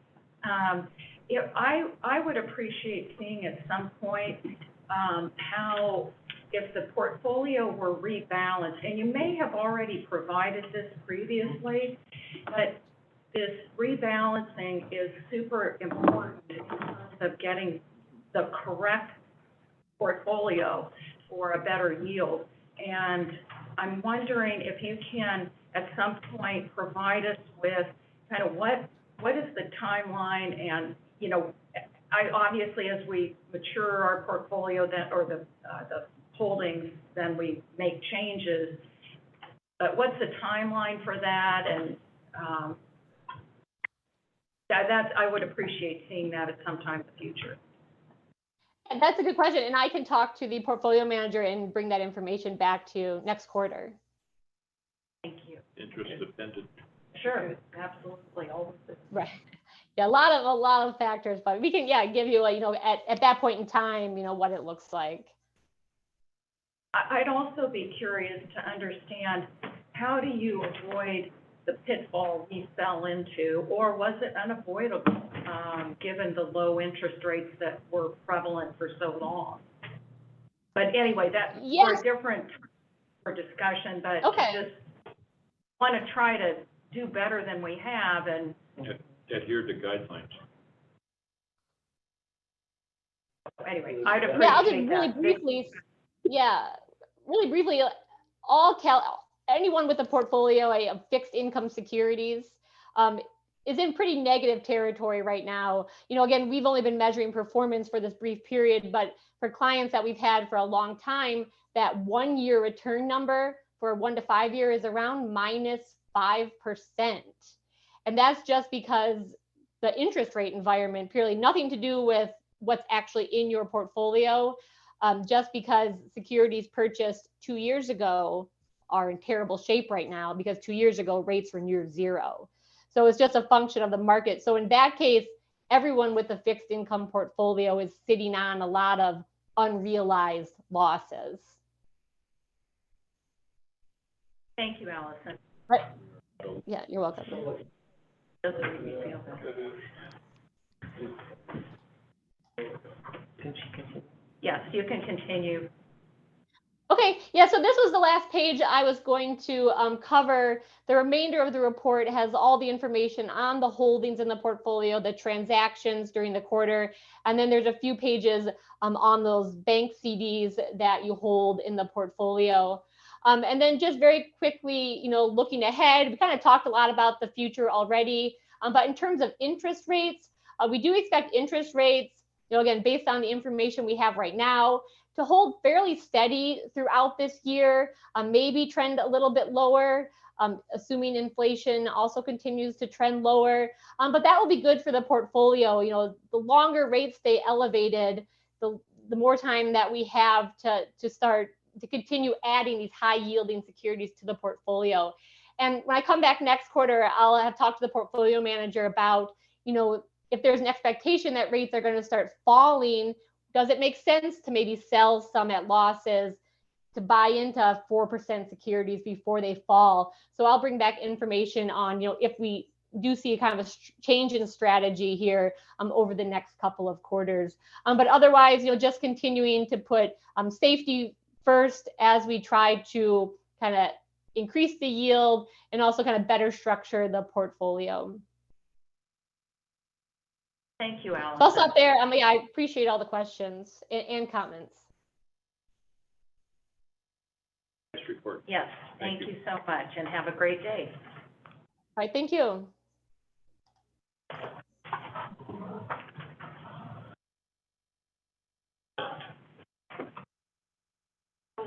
S1: I would appreciate seeing at some point how, if the portfolio were rebalanced, and you may have already provided this previously, but this rebalancing is super important in terms of getting the correct portfolio for a better yield. And I'm wondering if you can, at some point, provide us with kind of what is the timeline, and obviously as we mature our portfolio or the holdings, then we make changes. But what's the timeline for that? And I would appreciate seeing that at some time in the future.
S3: And that's a good question, and I can talk to the portfolio manager and bring that information back to you next quarter.
S1: Thank you.
S4: Interest dependent.
S1: Sure, absolutely, always.
S3: Right. Yeah, a lot of factors, but we can, yeah, give you a, at that point in time, what it looks like.
S1: I'd also be curious to understand, how do you avoid the pitfall we fell into, or was it unavoidable, given the low interest rates that were prevalent for so long? But anyway, that's for a different discussion, but just want to try to do better than we have and
S4: adhere to guidelines.
S1: Anyway, I'd appreciate
S3: Yeah, I'll just really briefly, anyone with a portfolio of fixed income securities is in pretty negative territory right now. Again, we've only been measuring performance for this brief period, but for clients that we've had for a long time, that 1 year return number for 1 to 5 year is around -5%. And that's just because the interest rate environment, purely nothing to do with what's actually in your portfolio, just because securities purchased 2 years ago are in terrible shape right now because 2 years ago rates were near zero. So it's just a function of the market. So in that case, everyone with a fixed income portfolio is sitting on a lot of unrealized losses.
S1: Thank you, Allison.
S3: But, yeah, you're welcome.
S1: Doesn't make me feel better.
S7: Can she continue?
S1: Yes, you can continue.
S3: Okay, yeah, so this was the last page I was going to cover. The remainder of the report has all the information on the holdings in the portfolio, the transactions during the quarter, and then there's a few pages on those bank CDs that you hold in the portfolio. And then just very quickly, looking ahead, we kind of talked a lot about the future already, but in terms of interest rates, we do expect interest rates, again, based on the information we have right now, to hold fairly steady throughout this year, maybe trend a little bit lower, assuming inflation also continues to trend lower. But that will be good for the portfolio. The longer rates stay elevated, the more time that we have to continue adding these high yielding securities to the portfolio. And when I come back next quarter, I'll have talked to the portfolio manager about, if there's an expectation that rates are going to start falling, does it make sense to maybe sell some at losses to buy into 4% securities before they fall? So I'll bring back information on, if we do see a kind of a change in strategy here over the next couple of quarters. But otherwise, just continuing to put safety first as we try to kind of increase the yield and also kind of better structure the portfolio.
S1: Thank you, Allison.
S3: I'll stop there. I appreciate all the questions and comments.
S4: Nice report.
S1: Yes, thank you so much, and have a great day.
S3: All right, thank you.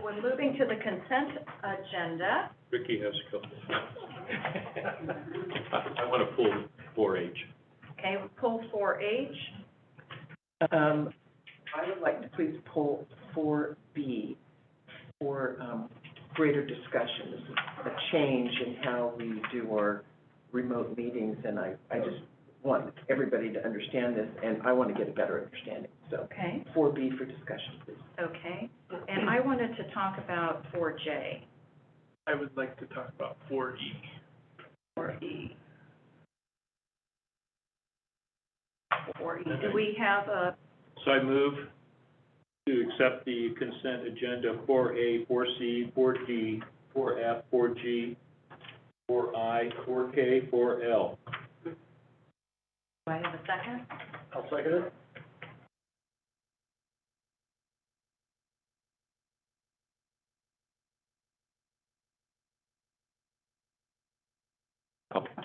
S1: We're moving to the consent agenda.
S4: Ricky has a couple. I want to pull 4H.
S1: Okay, pull 4H.
S7: I would like to please pull 4B for greater discussion. This is a change in how we do our remote meetings, and I just want everybody to understand this, and I want to get a better understanding. So,
S1: Okay.
S7: 4B for discussion, please.
S1: Okay, and I wanted to talk about 4J.
S6: I would like to talk about 4E.
S1: 4E. 4E. Do we have a,
S4: So I move to accept the consent agenda 4A, 4C, 4D, 4F, 4G, 4I, 4K, 4L.
S1: do I have a second?
S5: I'll second it.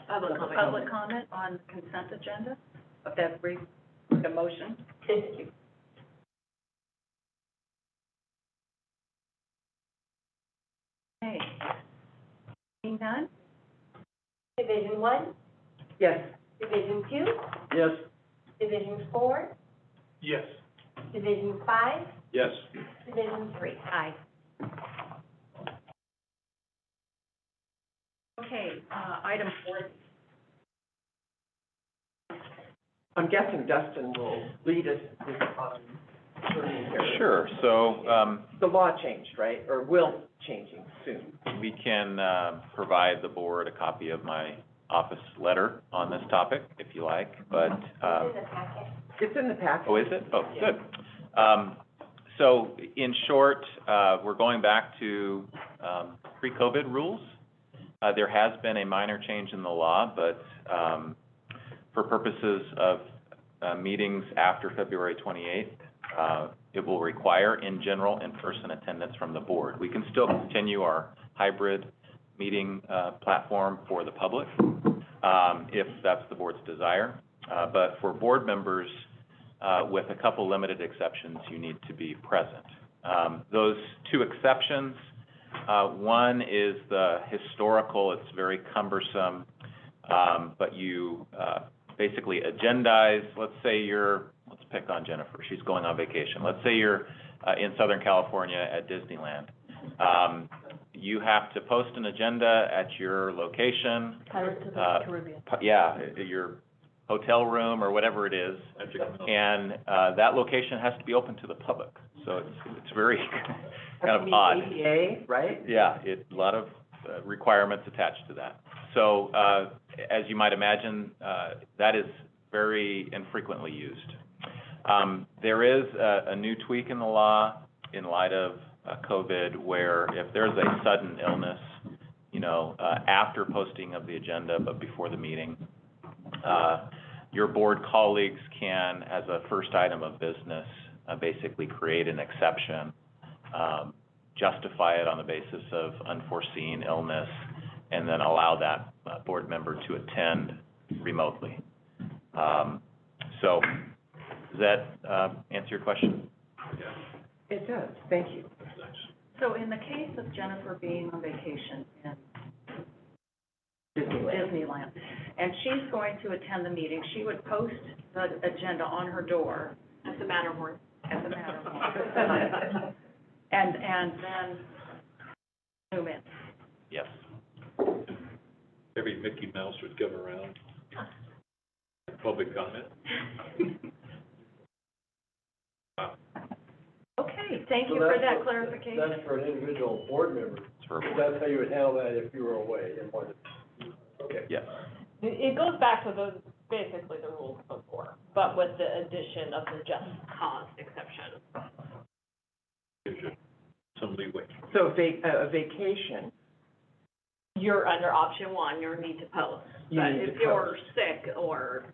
S1: Public comment on the consent agenda of that brief, the motion? Thank you. Okay. Seeing none?
S8: Division 1,
S7: Yes.
S8: Division 2,
S5: Yes.
S8: Division 4,
S6: Yes.
S8: Division 5,
S4: Yes.
S8: Division 3.
S1: Aye. Okay, item 4.
S7: I'm guessing Dustin will lead us on here.
S9: Sure, so,
S7: The law changed, right, or will changing soon?
S9: we can, provide the board a copy of my office letter on this topic, if you like, but,
S8: It's in the packet.
S7: It's in the packet.
S9: oh, is it? Oh, good. So, in short, we're going back to, pre-COVID rules. There has been a minor change in the law, but, for purposes of, meetings after February 28th, it will require, in general, in-person attendance from the board. We can still continue our hybrid meeting, platform for the public, if that's the board's desire. But for board members, with a couple limited exceptions, you need to be present. Those two exceptions, one is the historical, it's very cumbersome, but you, basically agendize, let's pick on Jennifer, she's going on vacation. Let's say you're in Southern California at Disneyland. You have to post an agenda at your location.
S2: Pirates of the Caribbean.
S9: Your hotel room or whatever it is. And that location has to be open to the public. So it's very kind of odd.
S7: ADA, right?
S9: Yeah, a lot of requirements attached to that. So, as you might imagine, that is very infrequently used. There is a new tweak in the law in light of COVID, where if there's a sudden illness, after posting of the agenda but before the meeting, your board colleagues can, as a first item of business, basically create an exception, justify it on the basis of unforeseen illness, and then allow that board member to attend remotely. So, does that answer your question?
S7: It does, thank you.
S1: So in the case of Jennifer being on vacation in
S7: Disneyland.
S1: Disneyland, and she's going to attend the meeting, she would post the agenda on her door
S2: At the Matterhorn.
S1: at the Matterhorn. And then zoom in.
S9: Yes.
S4: Every Mickey Mouse would come around. Public comment.
S1: Okay, thank
S5: So
S1: you for
S5: that's
S1: that
S5: for-
S1: clarification.
S5: That's for an individual board member.
S9: It's verbal.
S5: That's how you would handle that if you were away and wanted. Okay.
S9: Yes.
S2: It goes back to basically the rules before, but with the addition of the just cause exception.
S4: Gives you some leeway.
S7: So a vacation,
S2: You're under option one, you need to post.
S7: You
S2: But
S7: need
S2: if
S7: to
S2: you're
S7: post.
S2: sick or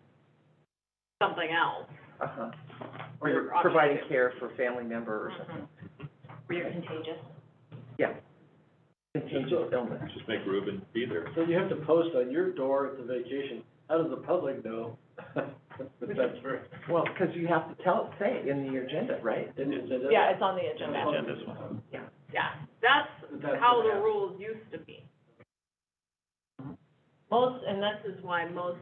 S2: something else,
S7: or you're
S2: Your option
S7: providing
S2: two.
S7: care for a family member or something.
S2: where you're contagious.
S7: Yeah. Contagious illness.
S4: Just make Ruben be there.
S5: So you have to post on your door at the vacation. How does the public know? That's right.
S7: Well, because you have to say in the agenda, right?
S2: Yeah, it's on the agenda.
S9: Agendas one.
S2: Yeah, that's
S5: That's
S2: how
S5: what
S2: the
S5: happens.
S2: rules used to be. And this is why most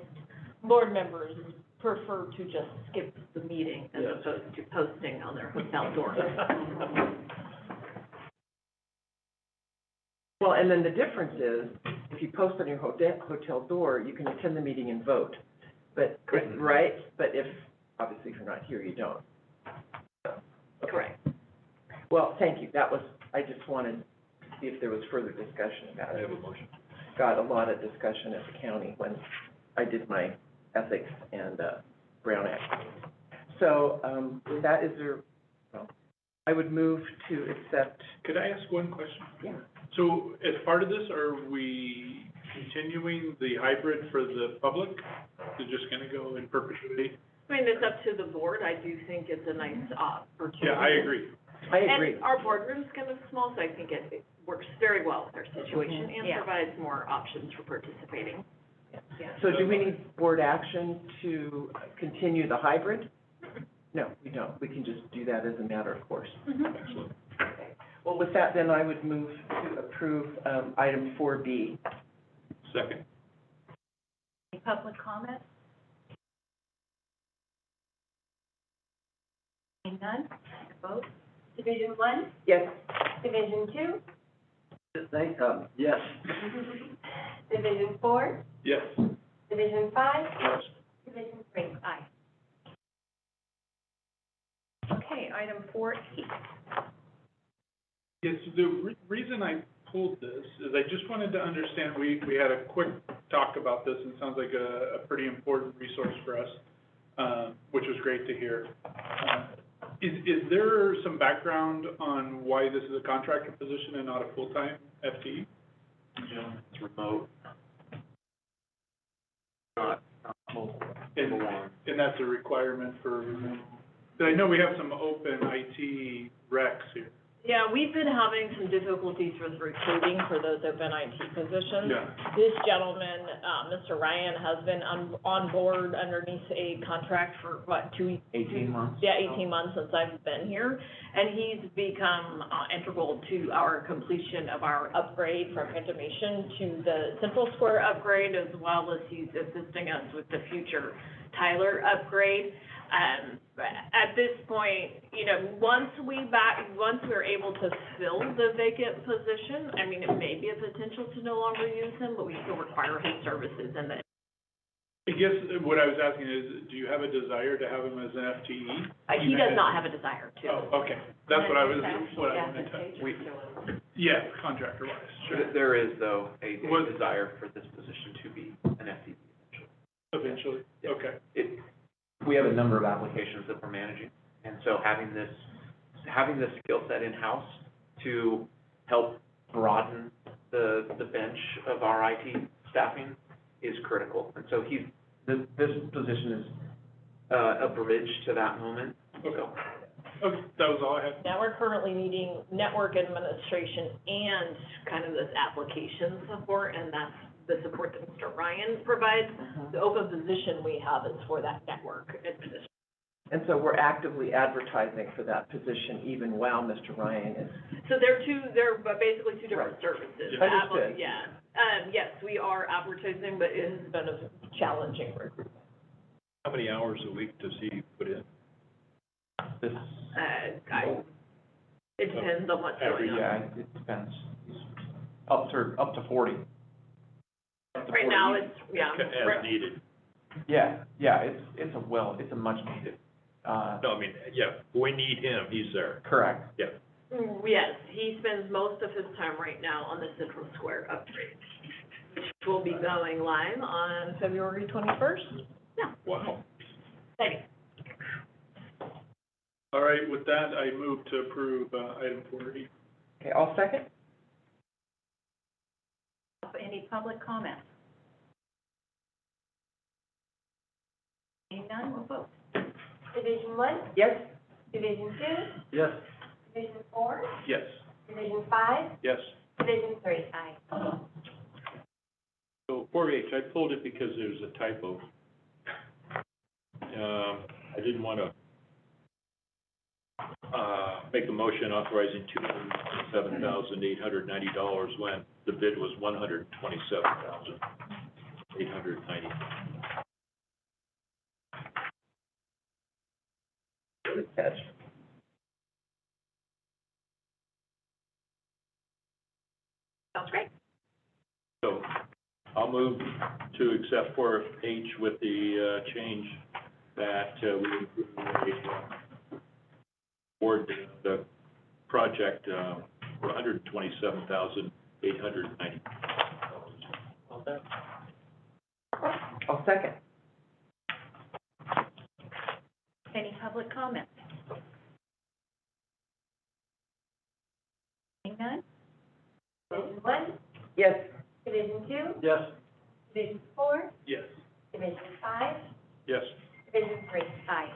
S2: board members prefer to just skip the meeting as
S5: Yes.
S2: opposed to posting on their hotel door.
S7: Well, and then the difference is, if you post on your hotel door, you can attend the meeting and vote. But, right? But obviously, if you're not here, you don't.
S2: Correct.
S7: Well, thank you. I just wanted to see if there was further discussion about
S4: I
S7: it.
S4: have a motion.
S7: Got a lot of discussion at the county when I did my ethics and Brown Act. So, with that, I would move to accept,
S6: Could I ask one question?
S7: yeah.
S6: So as part of this, are we continuing the hybrid for the public? To just kind of go in perpetuity?
S2: I mean, it's up to the board. I do think it's a nice opportunity.
S6: Yeah, I agree.
S7: I agree.
S2: And our boardroom's kind of small, so I think it works very well with our situation and
S1: Yeah.
S2: provides more options for participating.
S7: So do we need board action to continue the hybrid? No, we don't. We can just do that as a matter of course.
S4: Excellent.
S7: Well, with that, then I would move to approve, item 4B.
S4: Second.
S1: Any public comment? Seeing none, vote.
S8: Division 1,
S7: Yes.
S8: Division 2,
S5: Yes.
S8: Division 4,
S6: Yes.
S8: Division 5,
S4: Yes.
S8: Division 3.
S1: Aye. Okay, item 4E.
S6: Yes, the reason I pulled this is I just wanted to understand, we had a quick talk about this, and it sounds like a pretty important resource for us, which was great to hear. Is there some background on why this is a contractor position and not a full-time FTE?
S10: It's remote. Not mobile.
S6: And that's a requirement for, but I know we have some open IT recs here.
S2: Yeah, we've been having some difficulties with recruiting for those open IT positions.
S6: Yeah.
S2: This gentleman, Mr. Ryan, has been on board underneath a contract for, what,
S10: 18 months?
S2: Yeah, 18 months since I've been here, and he's become integral to our completion of our upgrade from intimation to the Central Square upgrade, as well as he's assisting us with the future Tyler upgrade. At this point, you know, once we're able to fill the vacant position, I mean, it may be a potential to no longer use him, but we still require his services in the.
S6: I guess what I was asking is, do you have a desire to have him as an FTE?
S2: He does not have a desire to.
S6: Oh, okay, that's what I wanted to, yeah, contractor-wise, sure.
S10: There is, though, a desire for this position to be an FTE
S6: Eventually,
S10: Yeah.
S6: okay.
S10: We have a number of applications that we're managing, and so having this skill set in-house to help broaden the bench of our IT staffing is critical. And so this position is a bridge to that moment.
S6: Okay. Okay, that was all I had.
S2: Now, we're currently needing network administration and kind of this application support, and that's the support that Mr. Ryan provides. The open position we have is for that network administration.
S7: And so we're actively advertising for that position even while Mr. Ryan is.
S2: So they're basically two different services.
S7: Understood.
S2: Yeah. Yes, we are advertising, but it has been a challenging recruitment.
S4: How many hours a week does he put in?
S2: It depends on what's going on.
S10: Yeah, it depends. Up to 40.
S2: Right now, it's, yeah.
S4: As needed.
S10: Yeah, it's a much needed.
S4: No, I mean, yeah, we need him, he's there.
S10: Correct.
S4: Yeah.
S2: Yes, he spends most of his time right now on the Central Square upgrade, which will be going live on February 21st. Yeah.
S4: Wow.
S2: Thanks.
S6: All right, with that, I move to approve, item 4E.
S7: Okay, I'll second.
S1: Any public comments? Seeing none, we'll vote.
S8: Division 1,
S7: Yes?
S8: Division 2,
S5: Yes.
S8: Division 4,
S6: Yes.
S8: Division 5,
S6: Yes.
S8: Division 3. Aye.
S4: So 4H, I pulled it because there's a typo. I didn't want to make a motion authorizing $227,890 when the bid was $127,890.
S7: Good catch.
S2: Sounds great.
S4: So I'll move to accept 4H with the change that we award the project for $127,890.
S7: I'll second.
S1: Any public comments? Seeing none?
S8: Division 1,
S7: Yes?
S8: Division 2,
S5: Yes.
S8: Division 4,
S6: Yes.
S8: Division 5,
S4: Yes.
S8: Division 3.
S1: Aye.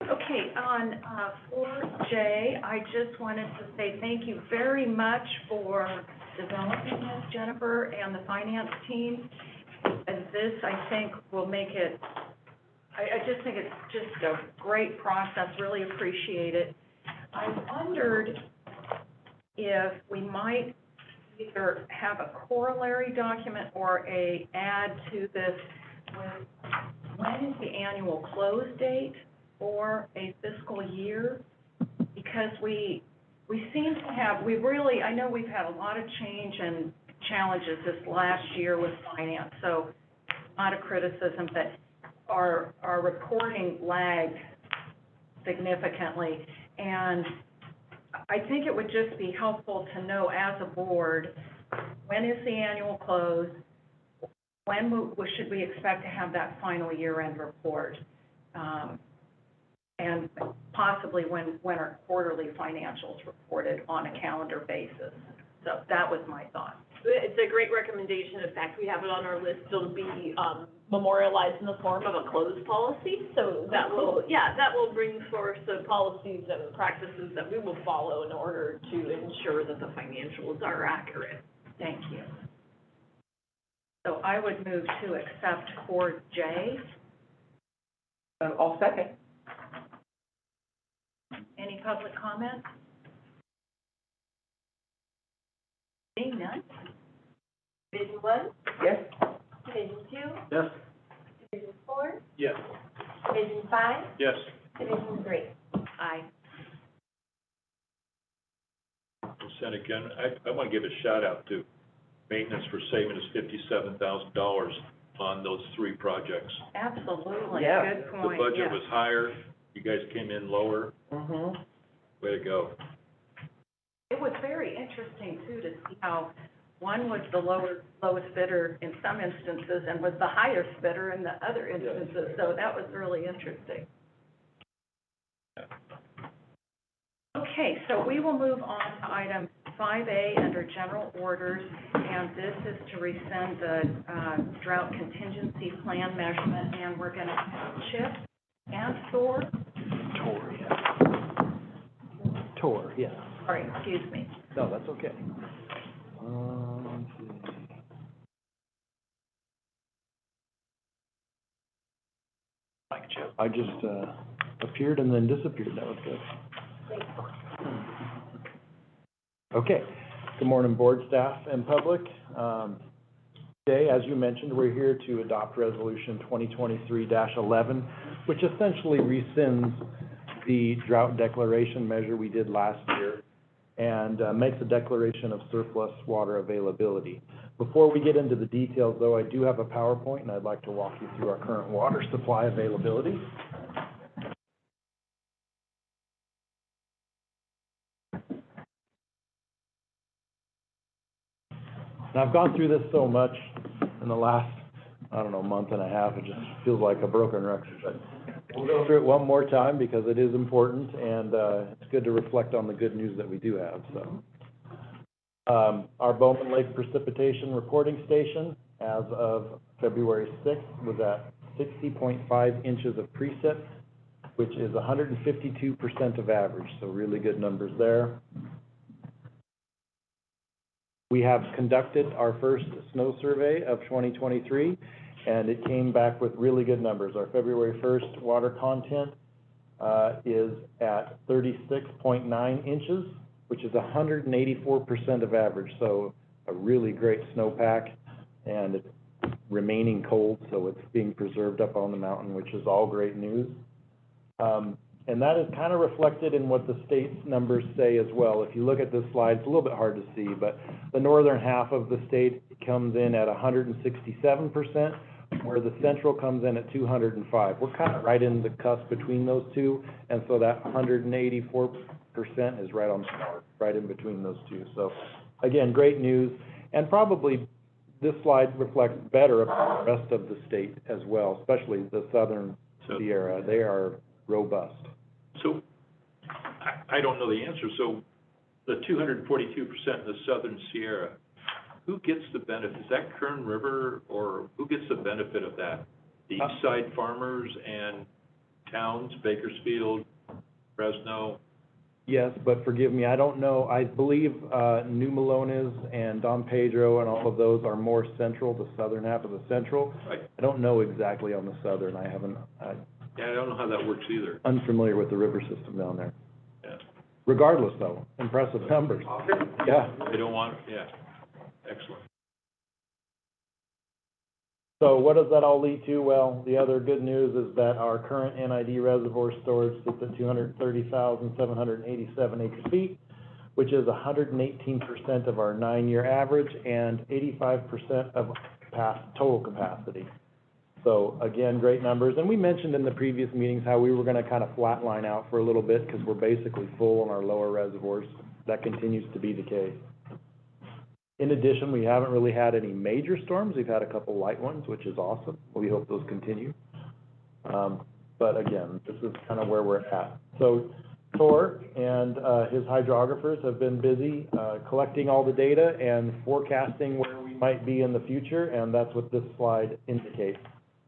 S1: Okay, on 4J, I just wanted to say thank you very much for developing this, Jennifer, and the finance team. And this, I think, will make it, I just think it's just a great process, really appreciate it. I wondered if we might either have a corollary document or a add to this with when is the annual close date for a fiscal year? Because we seem to have, I know we've had a lot of change and challenges this last year with finance, so a lot of criticism, but our reporting lagged significantly. And I think it would just be helpful to know as a board, when is the annual close? When should we expect to have that final year-end report? And possibly when are quarterly financials reported on a calendar basis? So that was my thought.
S2: It's a great recommendation. In fact, we have it on our list to be, memorialized in the form of a closed policy. So that will bring forth the policies and practices that we will follow in order to ensure that the financials are accurate.
S1: Thank you. So I would move to accept 4J.
S7: I'll second.
S1: Any public comment? Seeing none?
S8: Division 1,
S7: Yes?
S8: Division 2,
S5: Yes?
S8: Division 4,
S6: Yes.
S8: Division 5,
S6: Yes.
S8: Division 3.
S1: Aye.
S4: Consent again, I want to give a shout out to maintenance for saving us $57,000 on those 3 projects.
S1: Absolutely.
S7: Yeah.
S1: Good
S4: The
S1: point.
S4: budget
S1: Yeah.
S4: was higher, you guys came in lower,
S7: Mm-hmm.
S4: way to go.
S1: It was very interesting too to see how one was the lowest bidder in some instances and was the highest bidder in the other instances. So that was really interesting. Okay, so we will move on to item 5A under general orders, and this is to rescind the drought contingency plan measurement, and we're going to have Chip and Thor.
S11: Tor, yeah.
S1: Sorry, excuse me.
S11: No, that's okay.
S10: Mike, Joe.
S11: I just appeared and then disappeared. That was good. Okay. Good morning, board, staff, and public. Today, as you mentioned, we're here to adopt Resolution 2023-11, which essentially rescinds the drought declaration measure we did last year and makes a declaration of surplus water availability. Before we get into the details, though, I do have a PowerPoint, and I'd like to walk you through our current water supply availability. And I've gone through this so much in the last, month and a half, it just feels like a broken record. But we'll go through it one more time because it is important, and it's good to reflect on the good news that we do have, so. Our Bowman Lake Precipitation Reporting Station, as of February 6th, was at 60.5 inches of precip, which is 152% of average, so really good numbers there. We have conducted our first snow survey of 2023, and it came back with really good numbers. Our February 1st water content is at 36.9 inches, which is 184% of average, so a really great snowpack, and it's remaining cold, so it's being preserved up on the mountain, which is all great news. And that is kind of reflected in what the state's numbers say as well. If you look at this slide, it's a little bit hard to see, but the northern half of the state comes in at 167%, where the central comes in at 205. We're kind of right in the cusp between those two, and so that 184% is right on the mark, right in between those two. So, again, great news, and probably this slide reflects better about the rest of the state as well, especially the southern Sierra. They are robust.
S4: So, I don't know the answer, so the 242% in the southern Sierra, who gets the benefit? Is that Kern River, or who gets the benefit of that? The east side farmers and towns, Bakersfield, Fresno?
S11: Yes, but forgive me, I don't know. I believe New Melones and Don Pedro and all of those are more central, the southern half of the central.
S4: Right.
S11: I don't know exactly on the southern.
S4: Yeah, I don't know how that works either.
S11: Unfamiliar with the river system down there.
S4: Yeah.
S11: Regardless, though, impressive numbers. Yeah.
S4: They don't want, yeah, excellent.
S11: So what does that all lead to? Well, the other good news is that our current NID reservoir storage sits at 230,787 acre feet, which is 118% of our 9-year average and 85% of total capacity. So again, great numbers. And we mentioned in the previous meetings how we were gonna kind of flatline out for a little bit because we're basically full on our lower reservoirs. That continues to be the case. In addition, we haven't really had any major storms. We've had a couple light ones, which is awesome. We hope those continue. But again, this is kind of where we're at. So Tor and his hydrographers have been busy collecting all the data and forecasting where we might be in the future, and that's what this slide indicates.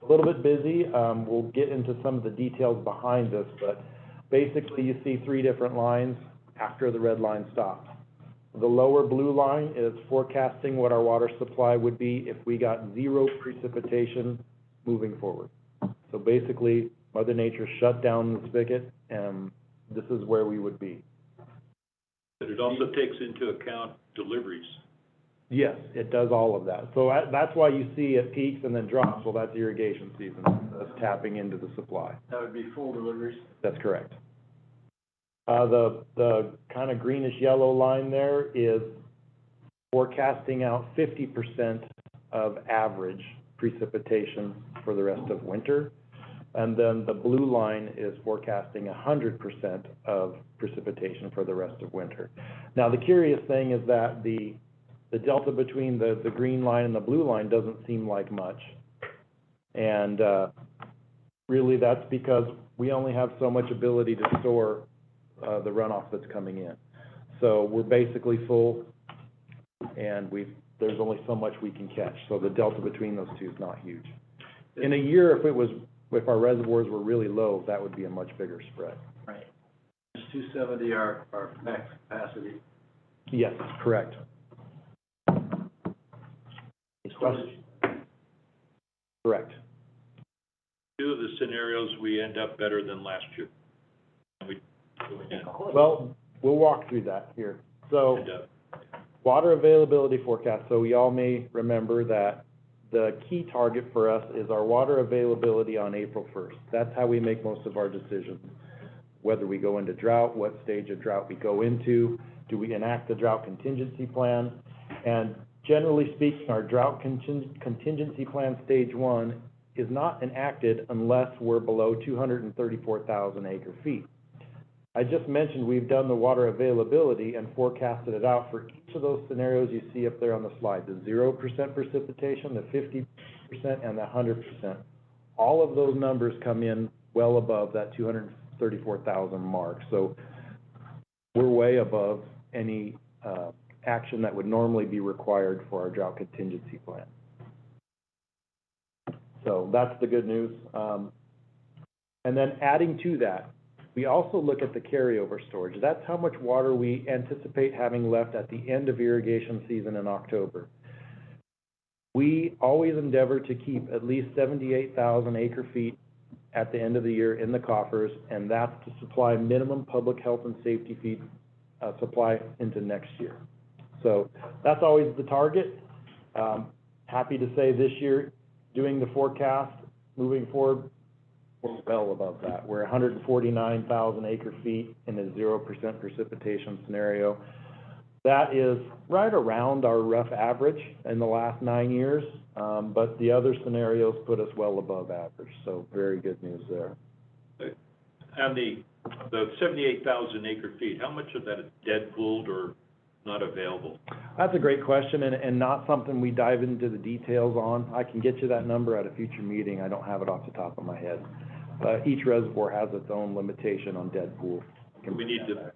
S11: A little bit busy. We'll get into some of the details behind this, but basically you see three different lines after the red line stops. The lower blue line is forecasting what our water supply would be if we got zero precipitation moving forward. So basically, Mother Nature shut down the spigot, and this is where we would be.
S4: But it also takes into account deliveries.
S11: Yes, it does all of that. So that's why you see it peaks and then drops. Well, that's irrigation season. That's tapping into the supply.
S5: That would be full deliveries.
S11: That's correct. The kind of greenish yellow line there is forecasting out 50% of average precipitation for the rest of winter. And then the blue line is forecasting 100% of precipitation for the rest of winter. Now, the curious thing is that the delta between the green line and the blue line doesn't seem like much. And really that's because we only have so much ability to store the runoff that's coming in. So we're basically full, and there's only so much we can catch. So the delta between those two is not huge. In a year, if our reservoirs were really low, that would be a much bigger spread.
S5: Right. Is 270 our max capacity?
S11: Yes, correct.
S5: Storage.
S11: Correct.
S4: Two of the scenarios, we end up better than last year. And we
S11: Well, we'll walk through that here. So,
S4: end up.
S11: water availability forecast. So we all may remember that the key target for us is our water availability on April 1st. That's how we make most of our decisions. Whether we go into drought, what stage of drought we go into, do we enact the drought contingency plan? And generally speaking, our drought contingency plan stage 1 is not enacted unless we're below 234,000 acre feet. I just mentioned we've done the water availability and forecasted it out for each of those scenarios you see up there on the slide, the 0% precipitation, the 50%, and the 100%. All of those numbers come in well above that 234,000 mark. So we're way above any action that would normally be required for our drought contingency plan. So that's the good news. And then adding to that, we also look at the carryover storage. That's how much water we anticipate having left at the end of irrigation season in October. We always endeavor to keep at least 78,000 acre feet at the end of the year in the coffers, and that's to supply minimum public health and safety feed supply into next year. So that's always the target. Happy to say this year, doing the forecast, moving forward, we're well above that. We're 149,000 acre feet in a 0% precipitation scenario. That is right around our rough average in the last 9 years, but the other scenarios put us well above average, so very good news there.
S4: And the 78,000 acre feet, how much of that is dead pooled or not available?
S11: That's a great question, and not something we dive into the details on. I can get you that number at a future meeting. I don't have it off the top of my head. Each reservoir has its own limitation on dead pool.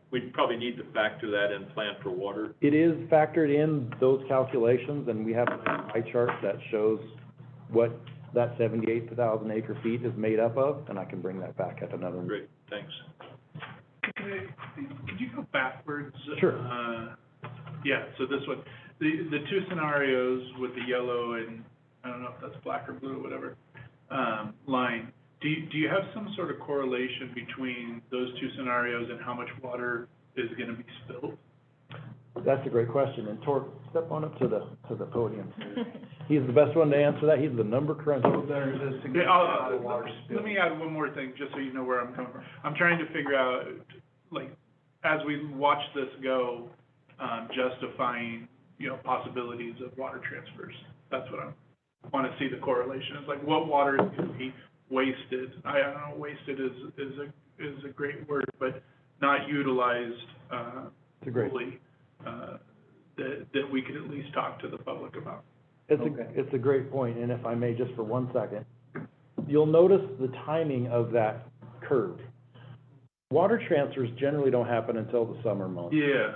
S4: We'd probably need to factor that in plan for water.
S11: It is factored in those calculations, and we have a pie chart that shows what that 78,000 acre feet is made up of, and I can bring that back at another.
S4: Great, thanks.
S6: Could you go backwards?
S11: Sure.
S6: Yeah, so this one, the two scenarios with the yellow and, I don't know if that's black or blue or whatever, line. Do you have some sort of correlation between those two scenarios and how much water is gonna be spilled?
S11: That's a great question, and Tor, step on up to the podium. He's the best one to answer that. He's the number cruncher.
S6: Let me add one more thing, just so you know where I'm coming from. I'm trying to figure out, like, as we watch this go, justifying, possibilities of water transfers. That's what I'm wanna see the correlation. It's like, what water is gonna be wasted? I don't know, wasted is a great word, but not utilized,
S11: It's a great,
S6: fully, that we could at least talk to the public about.
S11: it's a great point, and if I may, just for 1 second, you'll notice the timing of that curve. Water transfers generally don't happen until the summer months.
S6: Yeah,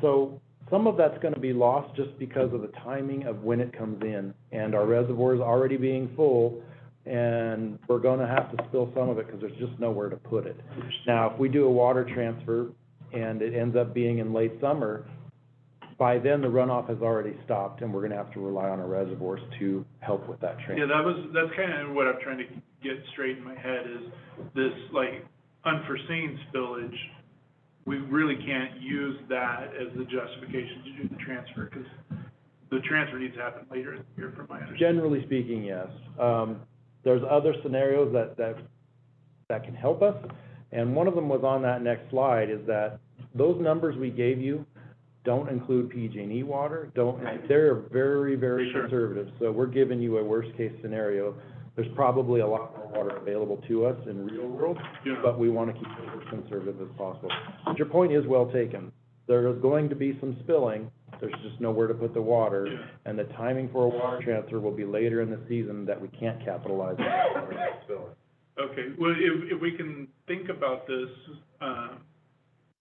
S11: So some of that's gonna be lost just because of the timing of when it comes in, and our reservoir's already being full, and we're gonna have to spill some of it, because there's just nowhere to put it. Now, if we do a water transfer, and it ends up being in late summer, by then, the runoff has already stopped, and we're gonna have to rely on our reservoirs to help with that transfer.
S6: yeah, that's kind of what I'm trying to get straight in my head, is this, like, unforeseen spillage. We really can't use that as the justification to do the transfer, because the transfer needs to happen later in the year, from my understanding.
S11: Generally speaking, yes. There's other scenarios that can help us, and one of them was on that next slide, is that those numbers we gave you don't include PG&E water, they're very, very
S6: Sure.
S11: conservative. So we're giving you a worst-case scenario. There's probably a lot more water available to us in real world,
S6: Yeah.
S11: but we wanna keep it as conservative as possible. But your point is well taken. There is going to be some spilling, there's just nowhere to put the water,
S6: Yeah.
S11: and the timing for a water transfer will be later in the season that we can't capitalize on that water spilling.
S6: Okay, well, if we can think about this,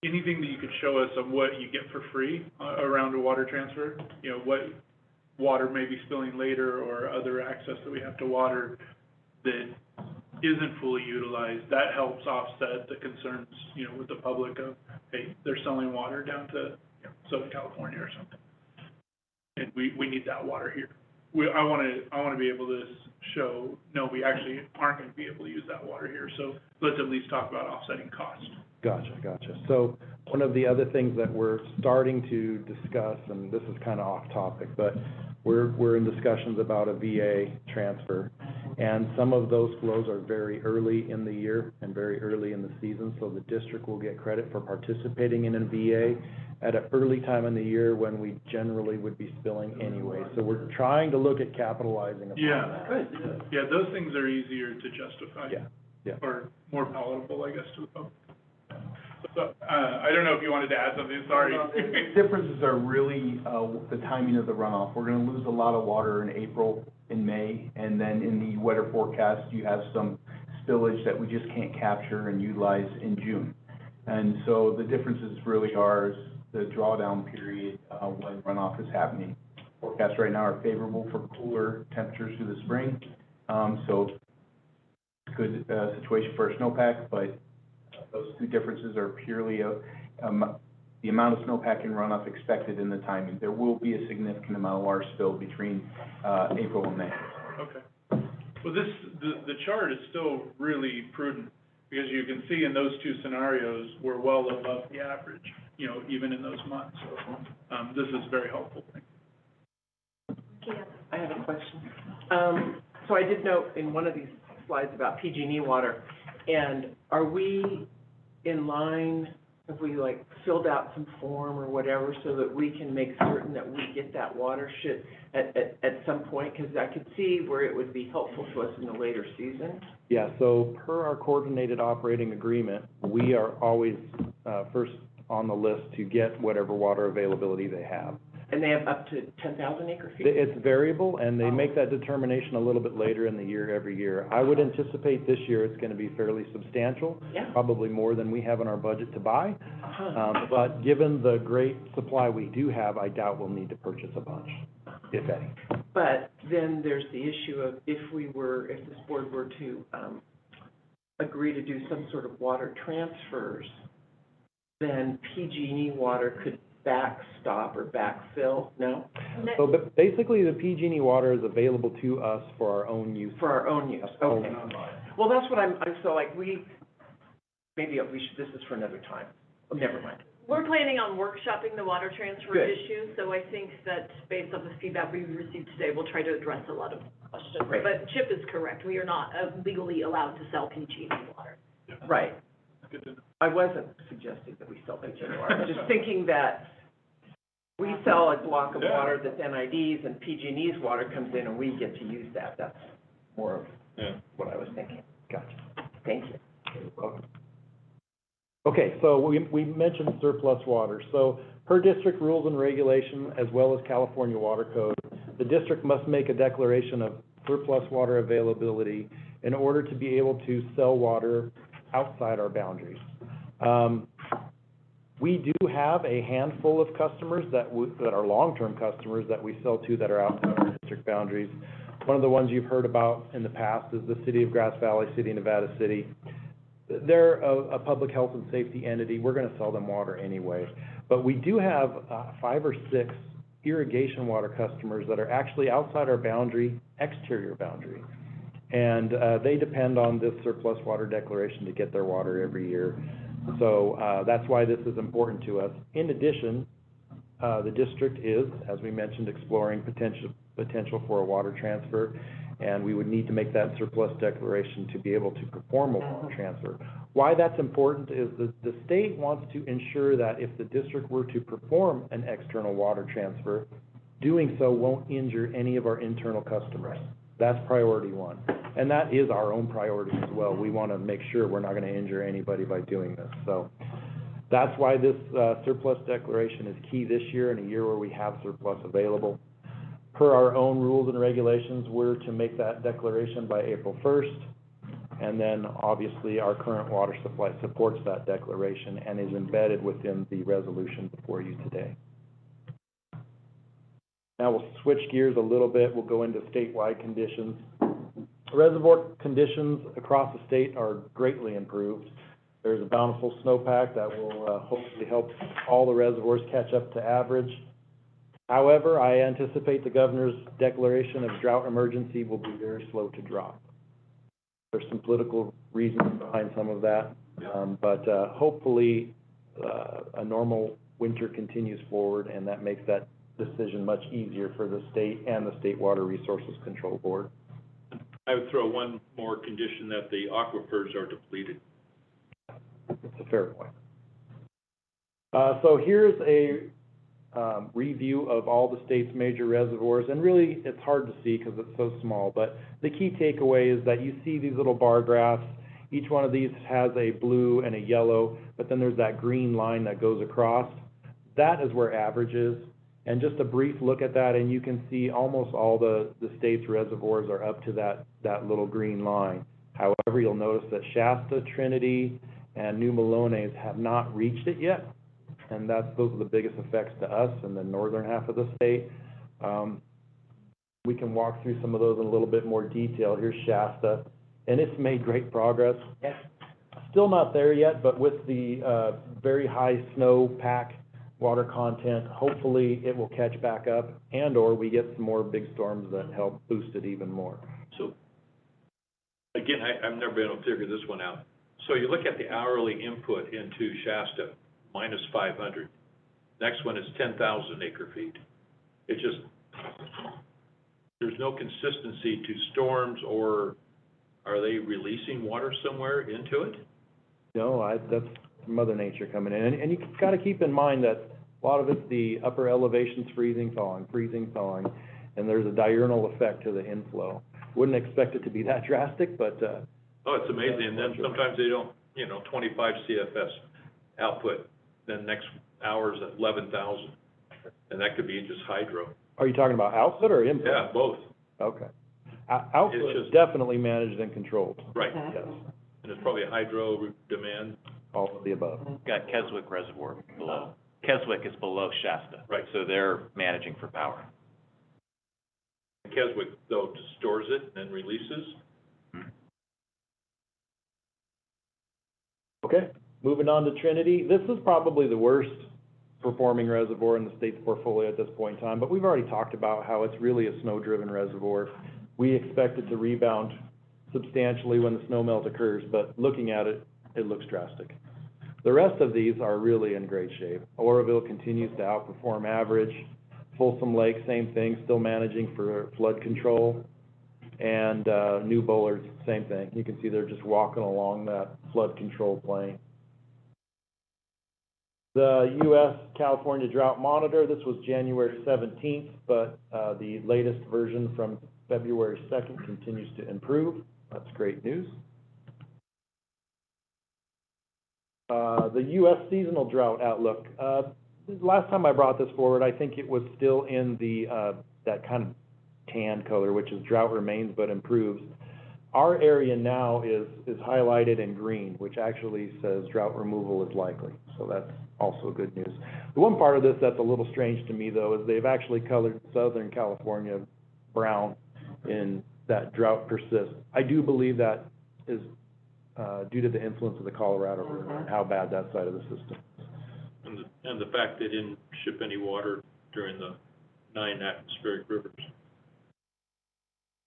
S6: anything that you could show us on what you get for free around a water transfer? You know, what water may be spilling later, or other access that we have to water that isn't fully utilized, that helps offset the concerns, you know, with the public of, hey, they're selling water down to, you know, Southern California or something. And we need that water here. I wanna be able to show, no, we actually aren't gonna be able to use that water here, so let's at least talk about offsetting cost.
S11: Gotcha. So one of the other things that we're starting to discuss, and this is kind of off topic, but we're in discussions about a VA transfer. And some of those flows are very early in the year and very early in the season, so the district will get credit for participating in a VA at an early time in the year when we generally would be spilling anyway. So we're trying to look at capitalizing upon that.
S6: Good. Yeah, those things are easier to justify.
S11: Yeah.
S6: Or more palatable, I guess, to the public. So, I don't know if you wanted to add something, sorry.
S12: The differences are really, the timing of the runoff. We're gonna lose a lot of water in April, in May, and then in the weather forecast, you have some spillage that we just can't capture and utilize in June. And so the differences really are the drawdown period, when runoff is happening. Forecasts right now are favorable for cooler temperatures through the spring, so good, situation for a snowpack, but those two differences are purely the amount of snowpack and runoff expected in the timing. There will be a significant amount of water spill between April and May.
S6: Okay. Well, the chart is still really prudent, because you can see in those two scenarios, we're well above the average, you know, even in those months. So, this is very helpful.
S7: I have a question. So I did note in one of these slides about PG&E water, and are we in line, have we like filled out some form or whatever so that we can make certain that we get that water at some point? Because I could see where it would be helpful to us in the later season.
S11: Yeah, so per our coordinated operating agreement, we are always first on the list to get whatever water availability they have.
S7: And they have up to 10,000 acre feet?
S11: It's variable, and they make that determination a little bit later in the year, every year. I would anticipate this year it's gonna be fairly substantial,
S7: Yeah.
S11: probably more than we have in our budget to buy. But given the great supply we do have, I doubt we'll need to purchase a bunch, if any.
S7: But then there's the issue of if this board were to, agree to do some sort of water transfers, then PG&E water could backstop or backfill, no?
S11: So, but basically, the PG&E water is available to us for our own use.
S7: For our own use, okay. Well, that's what I'm so like, this is for another time. Oh, never mind.
S2: We're planning on workshopping the water transfer
S7: Good.
S2: issue, so I think that based on the feedback we've received today, we'll try to address a lot of questions.
S7: Right.
S2: But Chip is correct, we are not legally allowed to sell PG&E water.
S7: Right.
S6: Good to know.
S7: I wasn't suggesting that we sell PG&E water, I'm just thinking that We sell a block of
S4: Yeah.
S7: water that's NIDs, and PG&E's water comes in, and we get to use that. That's more of
S4: Yeah.
S7: what I was thinking.
S11: Gotcha.
S7: Thank you.
S11: Welcome. Okay, so we mentioned surplus water. So per district rules and regulation, as well as California Water Code, the district must make a declaration of surplus water availability in order to be able to sell water outside our boundaries. We do have a handful of customers that are long-term customers that we sell to that are outside our district boundaries. One of the ones you've heard about in the past is the City of Grass Valley, City of Nevada City. They're a public health and safety entity. We're gonna sell them water anyway. But we do have 5 or 6 irrigation water customers that are actually outside our boundary, exterior boundary. And they depend on this surplus water declaration to get their water every year. So that's why this is important to us. In addition, the district is, as we mentioned, exploring potential for a water transfer, and we would need to make that surplus declaration to be able to perform a water transfer. Why that's important is the state wants to ensure that if the district were to perform an external water transfer, doing so won't injure any of our internal customers. That's priority one. And that is our own priority as well. We want to make sure we're not going to injure anybody by doing this. So that's why this surplus declaration is key this year, in a year where we have surplus available. Per our own rules and regulations, we're to make that declaration by April 1st. And then obviously our current water supply supports that declaration and is embedded within the resolution before you today. Now we'll switch gears a little bit. We'll go into statewide conditions. Reservoir conditions across the state are greatly improved. There's a bountiful snowpack that will hopefully help all the reservoirs catch up to average. However, I anticipate the governor's declaration of drought emergency will be very slow to drop. There's some political reasons behind some of that, but hopefully a normal winter continues forward, and that makes that decision much easier for the state and the State Water Resources Control Board.
S4: I would throw one more condition, that the aquifers are depleted.
S11: That's a fair point. So here's a review of all the state's major reservoirs, and really it's hard to see because it's so small, but the key takeaway is that you see these little bar graphs. Each one of these has a blue and a yellow, but then there's that green line that goes across. That is where average is. And just a brief look at that, and you can see almost all the state's reservoirs are up to that little green line. However, you'll notice that Shasta, Trinity, and New Melones have not reached it yet, and those are the biggest effects to us in the northern half of the state. We can walk through some of those in a little bit more detail. Here's Shasta, and it's made great progress. Still not there yet, but with the very high snowpack water content, hopefully it will catch back up, and/or we get some more big storms that help boost it even more.
S4: So, again, I've never been able to figure this one out. So you look at the hourly input into Shasta, minus 500. Next one is 10,000 acre feet. It just, there's no consistency to storms, or are they releasing water somewhere into it?
S11: No, that's Mother Nature coming in. And you've got to keep in mind that a lot of it's the upper elevations freezing, thawing, and there's a diurnal effect to the inflow. Wouldn't expect it to be that drastic, but
S4: Oh, it's amazing. And then sometimes they don't, 25 CFS output, then next hour's at 11,000. And that could be just hydro.
S11: Are you talking about output or input?
S4: Yeah, both.
S11: Okay. Output
S4: It's
S11: is
S4: just-
S11: definitely managed and controlled.
S4: Right.
S11: Yes,
S4: And it's probably hydro demand.
S11: all of the above.
S9: Got Keswick Reservoir below. Keswick is below Shasta.
S4: Right.
S9: So they're managing for power.
S4: Keswick, though, stores it and then releases.
S11: Okay, moving on to Trinity. This is probably the worst performing reservoir in the state's portfolio at this point in time, but we've already talked about how it's really a snow-driven reservoir. We expect it to rebound substantially when the snow melt occurs, but looking at it, it looks drastic. The rest of these are really in great shape. Oroville continues to outperform average. Folsom Lake, same thing, still managing for flood control. And New Bullard, same thing. You can see they're just walking along that flood control plane. The U.S. California Drought Monitor, this was January 17th, but the latest version from February 2nd continues to improve. That's great news. The U.S. seasonal drought outlook. Last time I brought this forward, I think it was still in the that kind of tan color, which is drought remains but improves. Our area now is highlighted in green, which actually says drought removal is likely. So that's also good news. The one part of this that's a little strange to me, though, is they've actually colored Southern California brown in that drought persists. I do believe that is due to the influence of the Colorado River and how bad that side of the system is.
S4: And the fact they didn't ship any water during the 9 atmospheric rivers.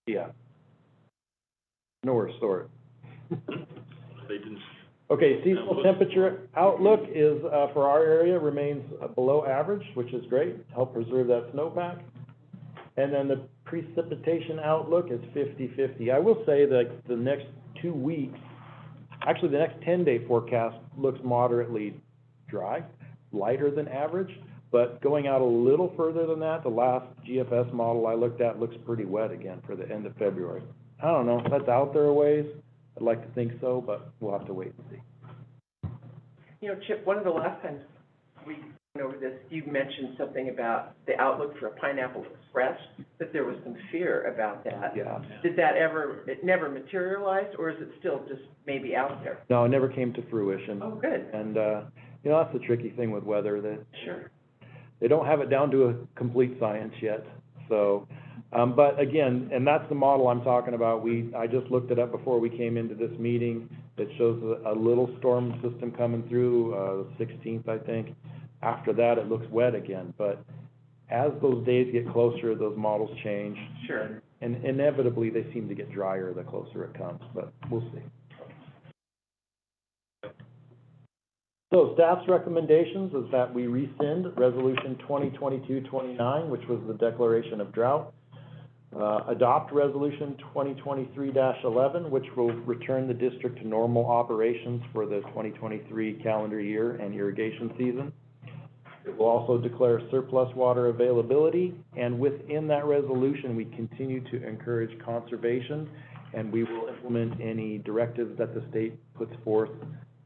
S11: Yeah. Nowhere to store it.
S4: They didn't.
S11: Okay, seasonal temperature outlook is, for our area, remains below average, which is great, help preserve that snowpack. And then the precipitation outlook is 50-50. I will say that the next 2 weeks, actually the next 10-day forecast looks moderately dry, lighter than average, but going out a little further than that, the last GFS model I looked at looks pretty wet again for the end of February. I don't know, that's out there a ways. I'd like to think so, but we'll have to wait and see.
S7: You know, Chip, one of the last times we went over this, you mentioned something about the outlook for a Pineapple Express, that there was some fear about that.
S11: Yeah.
S7: Did that it never materialized, or is it still just maybe out there?
S11: No, it never came to fruition.
S7: Oh, good.
S11: And, you know, that's the tricky thing with weather, that
S7: Sure.
S11: they don't have it down to a complete science yet. So, but again, and that's the model I'm talking about. I just looked it up before we came into this meeting. It shows a little storm system coming through, the 16th, I think. After that, it looks wet again. But as those days get closer, those models change.
S7: Sure.
S11: And inevitably, they seem to get drier the closer it comes, but we'll see. So staff's recommendations is that we rescind Resolution 2022-29, which was the declaration of drought. Adopt Resolution 2023-11, which will return the district to normal operations for the 2023 calendar year and irrigation season. It will also declare surplus water availability, and within that resolution, we continue to encourage conservation, and we will implement any directives that the state puts forth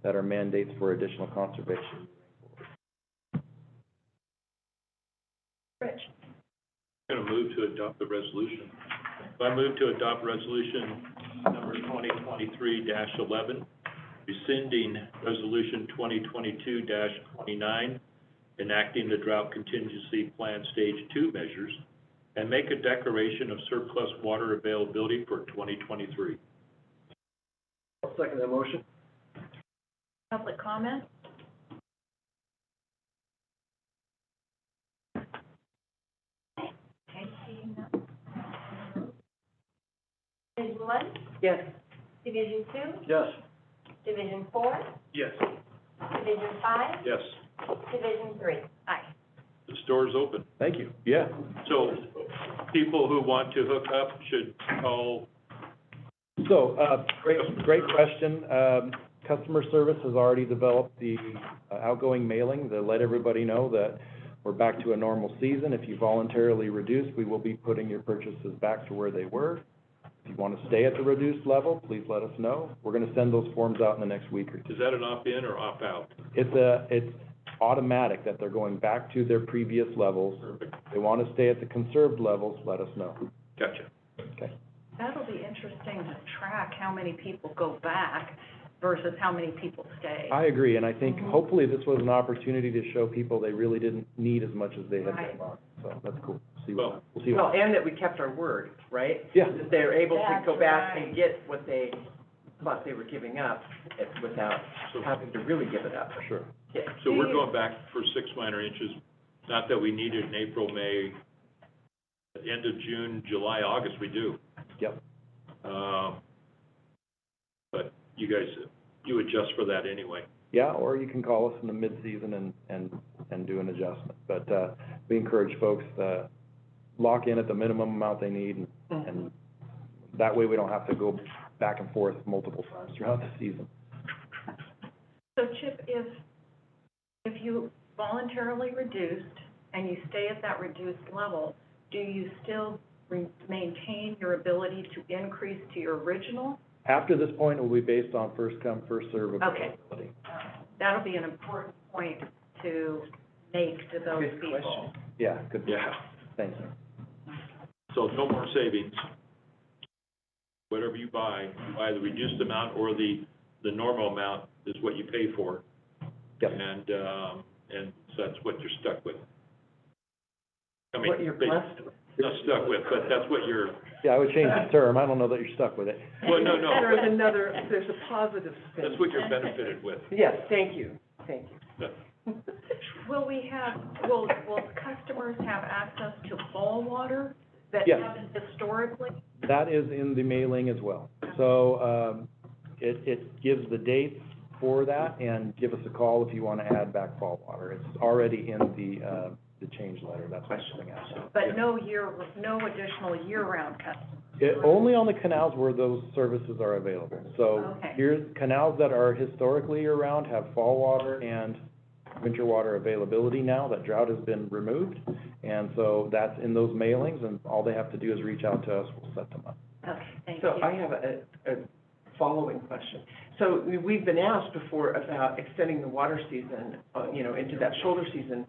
S11: that are mandates for additional conservation.
S1: Rich?
S4: I'm going to move to adopt the resolution. I move to adopt resolution number 2023-11, rescinding resolution 2022-29, enacting the drought contingency plan stage 2 measures, and make a declaration of surplus water availability for 2023.
S5: I'll second that motion.
S1: Public comment? Okay, seeing none.
S8: Division 1,
S7: Yes.
S8: Division 2,
S5: Yes.
S8: Division 4,
S6: Yes.
S8: Division 5,
S4: Yes,
S8: Division 3.
S1: Aye.
S4: the store is open.
S11: Thank you. Yeah.
S4: So people who want to hook up should call.
S11: So, great question. Customer service has already developed the outgoing mailing to let everybody know that we're back to a normal season. If you voluntarily reduce, we will be putting your purchases back to where they were. If you want to stay at the reduced level, please let us know. We're going to send those forms out in the next week or two.
S4: Is that an opt-in or opt-out?
S11: It's automatic that they're going back to their previous levels.
S4: Perfect.
S11: If they want to stay at the conserved levels, let us know.
S4: Gotcha.
S11: Okay.
S1: That'll be interesting to track how many people go back versus how many people stay.
S11: I agree, and I think hopefully this was an opportunity to show people they really didn't need as much as they had
S1: Right.
S11: been on. So that's cool.
S4: Well,
S11: We'll see
S7: Well,
S11: what.
S7: and that we kept our word, right?
S11: Yeah.
S7: That they're able to
S1: That's
S7: go back
S1: right.
S7: and get what they thought they were giving up without
S4: So-
S7: having to really give it up.
S11: Sure.
S7: Yeah.
S4: So we're going back for 6 minor inches, not that we need it in April, May, at the end of June, July, August, we do.
S11: Yep.
S4: But you guys, you adjust for that anyway.
S11: Yeah, or you can call us in the mid-season and do an adjustment. But, we encourage folks to lock in at the minimum amount they need, and that way we don't have to go back and forth multiple times throughout the season.
S1: So Chip, if if you voluntarily reduced and you stay at that reduced level, do you still maintain your ability to increase to your original?
S11: After this point, it will be based on first come, first serve
S1: Okay.
S11: availability.
S1: That'll be an important point to make to those
S7: Good
S1: people.
S7: question.
S11: Yeah, good.
S4: Yeah.
S11: Thank you.
S4: So no more savings. Whatever you buy the reduced amount or the normal amount is what you pay for.
S11: Yep.
S4: And so that's what you're stuck with. I mean,
S7: What you're blessed with.
S4: not stuck with, but that's what you're,
S11: Yeah, I would change the term. I don't know that you're stuck with it.
S4: well, no,
S7: There's
S4: no,
S7: another, there's a positive spin.
S4: that's what you're benefited with.
S7: Yes, thank you, thank you.
S1: Will customers have access to fall water that
S11: Yes.
S1: haven't historically?
S11: That is in the mailing as well. So, it gives the dates for that, and give us a call if you want to add back fall water. It's already in the change letter, that's what I'm saying.
S1: But no additional year-round customers?
S11: Only on the canals where those services are available. So,
S1: Okay.
S11: here's canals that are historically year-round have fall water and winter water availability now, that drought has been removed. And so that's in those mailings, and all they have to do is reach out to us, we'll set them up.
S1: Okay, thank you.
S7: So I have a following question. So we've been asked before about extending the water season, into that shoulder season.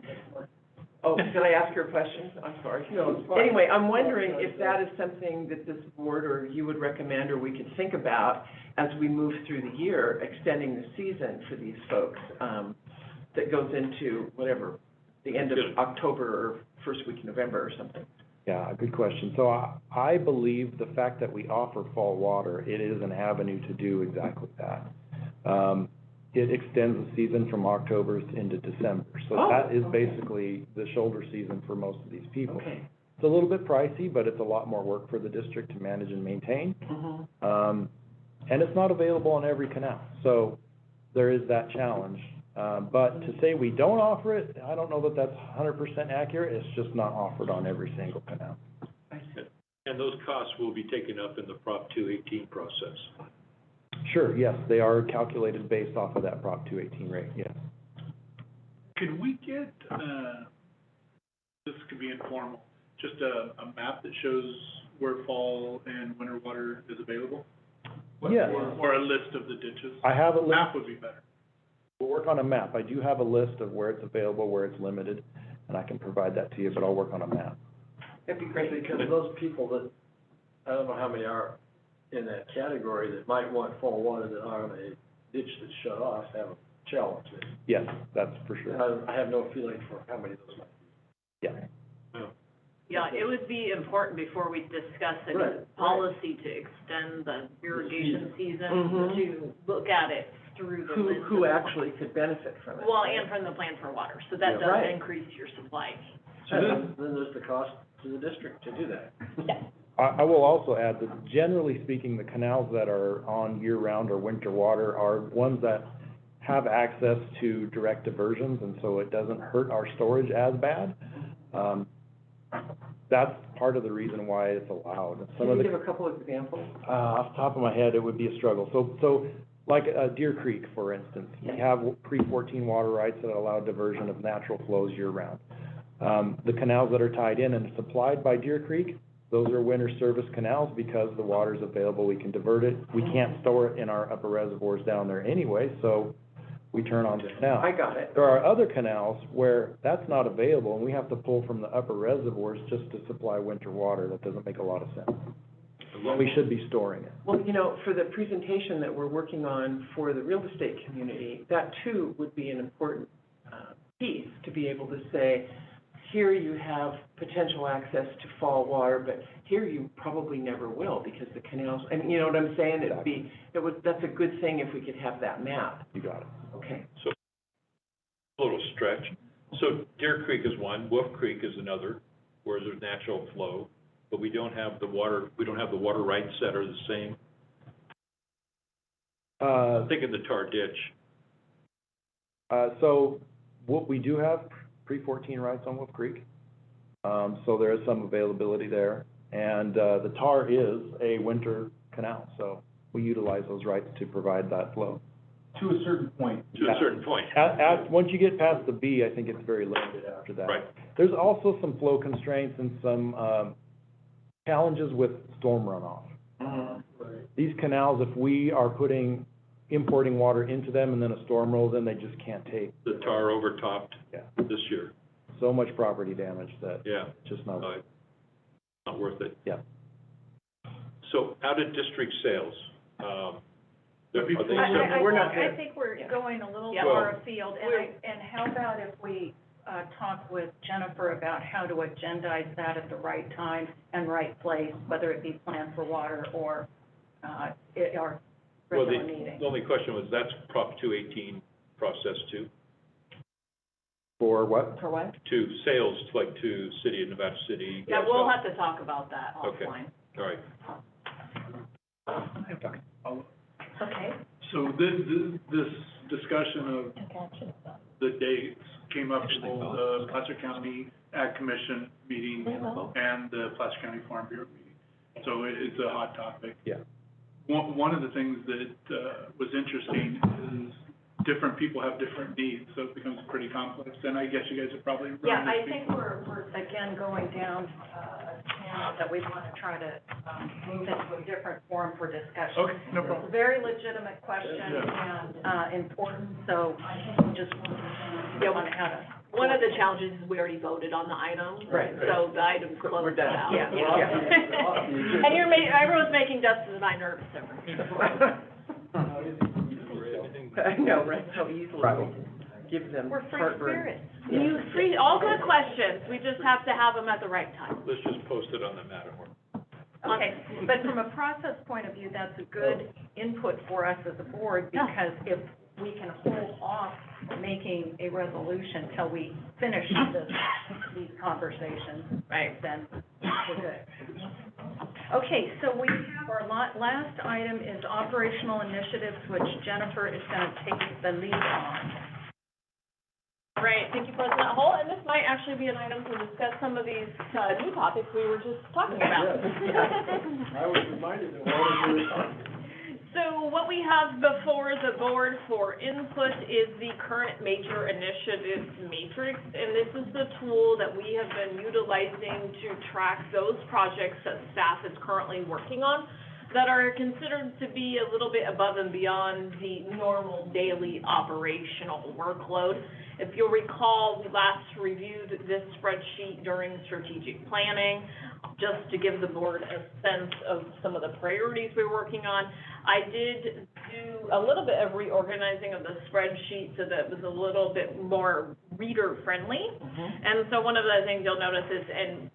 S7: Oh, did I ask your a question? I'm sorry.
S5: No, it's fine.
S7: Anyway, I'm wondering if that is something that this board or you would recommend or we could think about as we move through the year, extending the season for these folks, that goes into whatever, the end of October or first week of November or something.
S11: Yeah, good question. So I believe the fact that we offer fall water, it is an avenue to do exactly that. It extends the season from October into December. So that is basically the shoulder season for most of these people.
S7: Okay.
S11: It's a little bit pricey, but it's a lot more work for the district to manage and maintain.
S7: Mm-hmm.
S11: And it's not available on every canal, so there is that challenge. But to say we don't offer it, I don't know that that's 100% accurate. It's just not offered on every single canal.
S4: And those costs will be taken up in the Prop 218 process.
S11: Sure, yes, they are calculated based off of that Prop 218 rate, yes.
S6: Could we get, this could be informal, just a map that shows where fall and winter water is available?
S11: Yeah.
S6: Or a list of the ditches?
S11: I have a list.
S6: Map would be better.
S11: We'll work on a map. I do have a list of where it's available, where it's limited, and I can provide that to you, but I'll work on a map.
S7: That'd be great.
S5: Because those people that, I don't know how many are in that category that might want fall water that are on a ditch that's shut off, have a challenge there.
S11: Yes, that's for sure.
S5: And I have no feeling for how many of those might be.
S11: Yeah.
S2: Yeah, it would be important before we discuss any
S5: Right.
S2: policy to extend the irrigation season,
S7: Mhm.
S2: to look at it through the lens.
S7: Who
S2: of-
S7: actually could benefit from it?
S2: Well, and from the plan for water, so that
S5: Yeah.
S2: does
S7: Right.
S2: increase your supply.
S5: And then there's the cost to the district to do that.
S11: I will also add that generally speaking, the canals that are on year-round or winter water are ones that have access to direct diversions, and so it doesn't hurt our storage as bad. That's part of the reason why it's allowed. Some
S7: Can
S11: of
S7: you
S11: the,
S7: give a couple of examples?
S11: off the top of my head, it would be a struggle. So like Deer Creek, for instance, we have pre-14 water rights that allow diversion of natural flows year-round. The canals that are tied in and supplied by Deer Creek, those are winter service canals because the water's available, we can divert it. We can't store it in our upper reservoirs down there anyway, so we turn on the canal.
S7: I got it.
S11: There are other canals where that's not available, and we have to pull from the upper reservoirs just to supply winter water. That doesn't make a lot of sense. We should be storing it.
S7: Well, for the presentation that we're working on for the real estate community, that too would be an important piece to be able to say, here you have potential access to fall water, but here you probably never will because the canals, you know what I'm saying? That's a good thing if we could have that map.
S11: You got it.
S7: Okay.
S4: So, a little stretch. So Deer Creek is one, Wolf Creek is another, where there's natural flow, but we don't have the water rights that are the same. Think of the tar ditch.
S11: So what we do have pre-14 rights on Wolf Creek, so there is some availability there. And the tar is a winter canal, so we utilize those rights to provide that flow.
S12: To a certain point.
S4: to a certain point.
S11: Once you get past the B, I think it's very limited after that.
S4: Right.
S11: There's also some flow constraints and some, challenges with storm runoff. These canals, if we are importing water into them and then a storm rolls in, they just can't take.
S4: The tar overtopped
S11: Yeah.
S4: this year,
S11: So much property damage that
S4: yeah,
S11: it's just not.
S4: not worth it.
S11: Yeah.
S4: So out of district sales, are they
S7: We're not
S1: I think we're going a little
S2: Yeah.
S1: far afield, and how about if we, talk with Jennifer about how to agendize that at the right time and right place, whether it be planned for water or, our
S4: Well,
S1: regular meeting.
S4: the only question was, that's Prop 218 process too,
S11: For what?
S2: For what?
S4: to sales, like to City of Nevada City.
S2: Yeah, we'll have to talk about that
S4: Okay.
S2: offline.
S4: All right.
S1: Okay.
S6: So this discussion of the dates came up in both the Placer County Ag Commission meeting and the Placer County Farm Bureau meeting. So it's a hot topic.
S11: Yeah.
S6: One of the things that was interesting is different people have different needs, so it becomes pretty complex. And I guess you guys have probably run
S1: Yeah, I
S6: this
S1: think
S6: before.
S1: we're again going down, a channel that we want to try to, move into a different forum for discussion.
S6: Okay, no
S1: It's
S6: problem.
S1: a very legitimate question and, important, so I think we just want to have a.
S2: One of the challenges is we already voted on the item.
S7: Right.
S2: So the item's closed
S7: We're done.
S2: out.
S1: Yeah.
S2: And everyone's making Dustin and I nervous over here.
S7: I know, right, how easily
S11: Right.
S7: we give them
S1: We're free
S7: heartburn.
S1: spirits.
S2: All good questions, we just have to have them at the right time.
S4: Let's just post it on the Matterhorn.
S1: Okay, but from a process point of view, that's a good input for us as a board, because if we can hold off making a resolution till we finish these conversations,
S2: Right.
S1: then we're good. Okay, so we have our last item is operational initiatives, which Jennifer is gonna take the lead on.
S2: Right, thank you, President Hull, and this might actually be an item to discuss some of these, new topics we were just talking about.
S5: I was reminded of what we were talking.
S2: So what we have before the board for input is the current major initiatives matrix, and this is the tool that we have been utilizing to track those projects that staff is currently working on that are considered to be a little bit above and beyond the normal daily operational workload. If you'll recall, we last reviewed this spreadsheet during strategic planning, just to give the board a sense of some of the priorities we're working on. I did do a little bit of reorganizing of the spreadsheet so that it was a little bit more reader-friendly. And so one of the things you'll notice is, and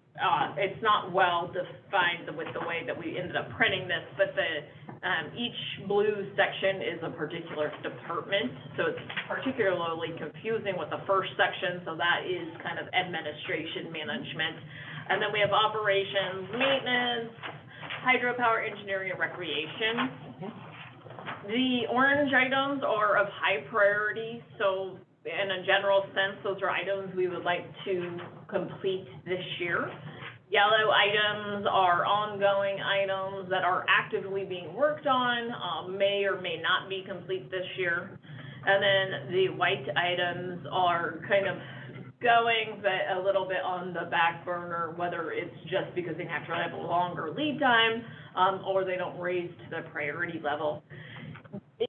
S2: it's not well defined with the way that we ended up printing this, but each blue section is a particular department, so it's particularly confusing with the first section, so that is kind of administration management. And then we have operations, maintenance, hydropower, engineering, and recreation. The orange items are of high priority, so in a general sense, those are items we would like to complete this year. Yellow items are ongoing items that are actively being worked on, may or may not be complete this year. And then the white items are kind of going, but a little bit on the back burner, whether it's just because they naturally have a longer lead time, or they don't raise to the priority level.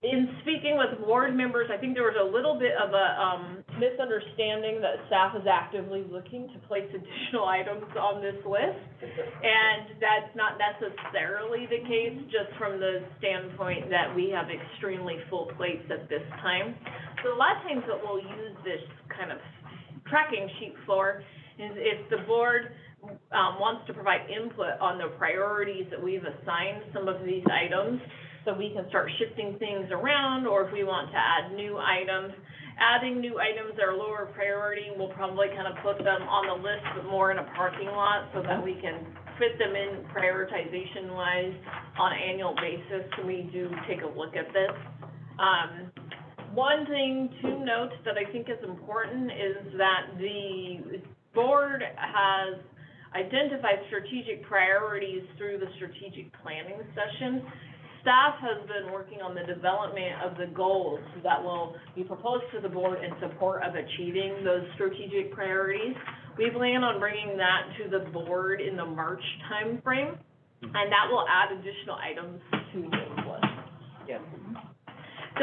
S2: In speaking with board members, I think there was a little bit of a misunderstanding that staff is actively looking to place additional items on this list. And that's not necessarily the case, just from the standpoint that we have extremely full plates at this time. So a lot of times what we'll use this kind of tracking sheet for is if the board wants to provide input on the priorities that we've assigned some of these items, so we can start shifting things around, or if we want to add new items. Adding new items that are lower priority, we'll probably kind of put them on the list, but more in a parking lot, so that we can fit them in prioritization-wise on an annual basis, so we do take a look at this. One thing to note that I think is important is that the board has identified strategic priorities through the strategic planning session. staff has been working on the development of the goals that will be proposed to the board in support of achieving those strategic priorities. We plan on bringing that to the board in the March timeframe, and that will add additional items to the list.
S7: Yeah.